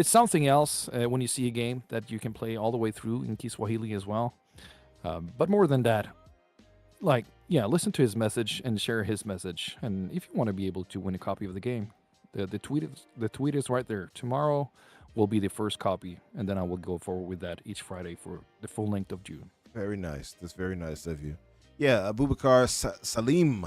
something else when you see a game that you can play all the way through in Kiswahili as well. But more than that, like, yeah, listen to his message and share his message. And if you want to be able to win a copy of the game, the tweet is right there. Tomorrow will be the first copy, and then I will go forward with that each Friday for the full length of June. Very nice. That's very nice of you. Yeah, Abubakar Salim.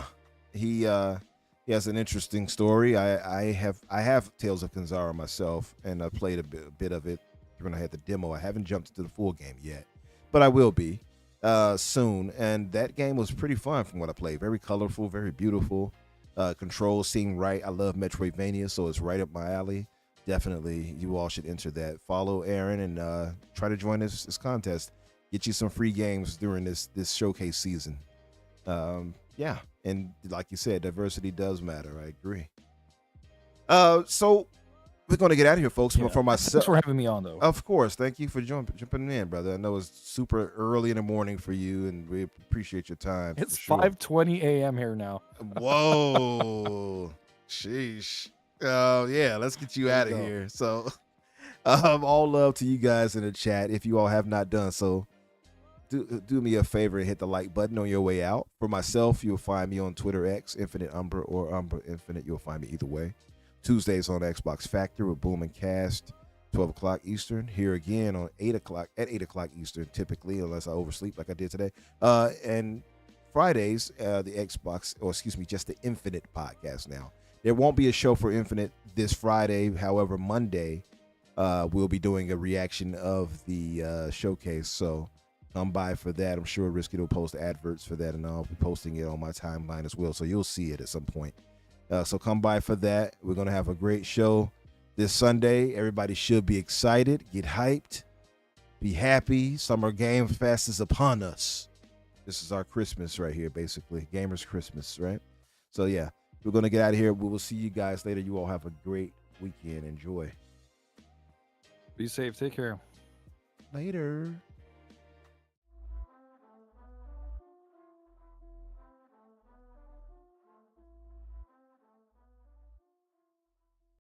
He has an interesting story. I have Tales of Kanzara myself, and I played a bit of it when I had the demo. I haven't jumped into the full game yet, but I will be soon. And that game was pretty fun from what I played. Very colorful, very beautiful. Controls seem right. I love Metroidvania, so it's right up my alley. Definitely, you all should enter that. Follow Aaron and try to join this contest. Get you some free games during this showcase season. Yeah, and like you said, diversity does matter. I agree. So we're going to get out of here, folks. Yeah. But for myself, thanks for having me on, though. Of course, thank you for jumping in, brother. I know it's super early in the morning for you, and we appreciate your time. It's 5:20 a.m. here now. Whoa, sheesh. Yeah, let's get you out of here. So, all love to you guys in the chat. If you all have not done so, do me a favor and hit the like button on your way out. For myself, you'll find me on Twitter X, Infinite Umbra, or Umbra Infinite. You'll find me either way. Tuesdays on Xbox Factor with Boom and Cast, 12 o'clock Eastern. Here again on 8 o'clock Eastern, typically, unless I oversleep like I did today. And Fridays, the Xbox, or excuse me, just the Infinite podcast now. There won't be a show for Infinite this Friday. However, Monday, we'll be doing a reaction of the showcase. So come by for that. I'm sure Risky will post adverts for that, and I'll be posting it on my timeline as well. So you'll see it at some point. So come by for that. We're going to have a great show this Sunday. Everybody should be excited. Get hyped. Be happy. Summer Game Fest is upon us. This is our Christmas right here, basically. Gamers Christmas, right? So, yeah, we're going to get out of here. We will see you guys later. You all have a great weekend. Enjoy. Be safe. Take care. Later.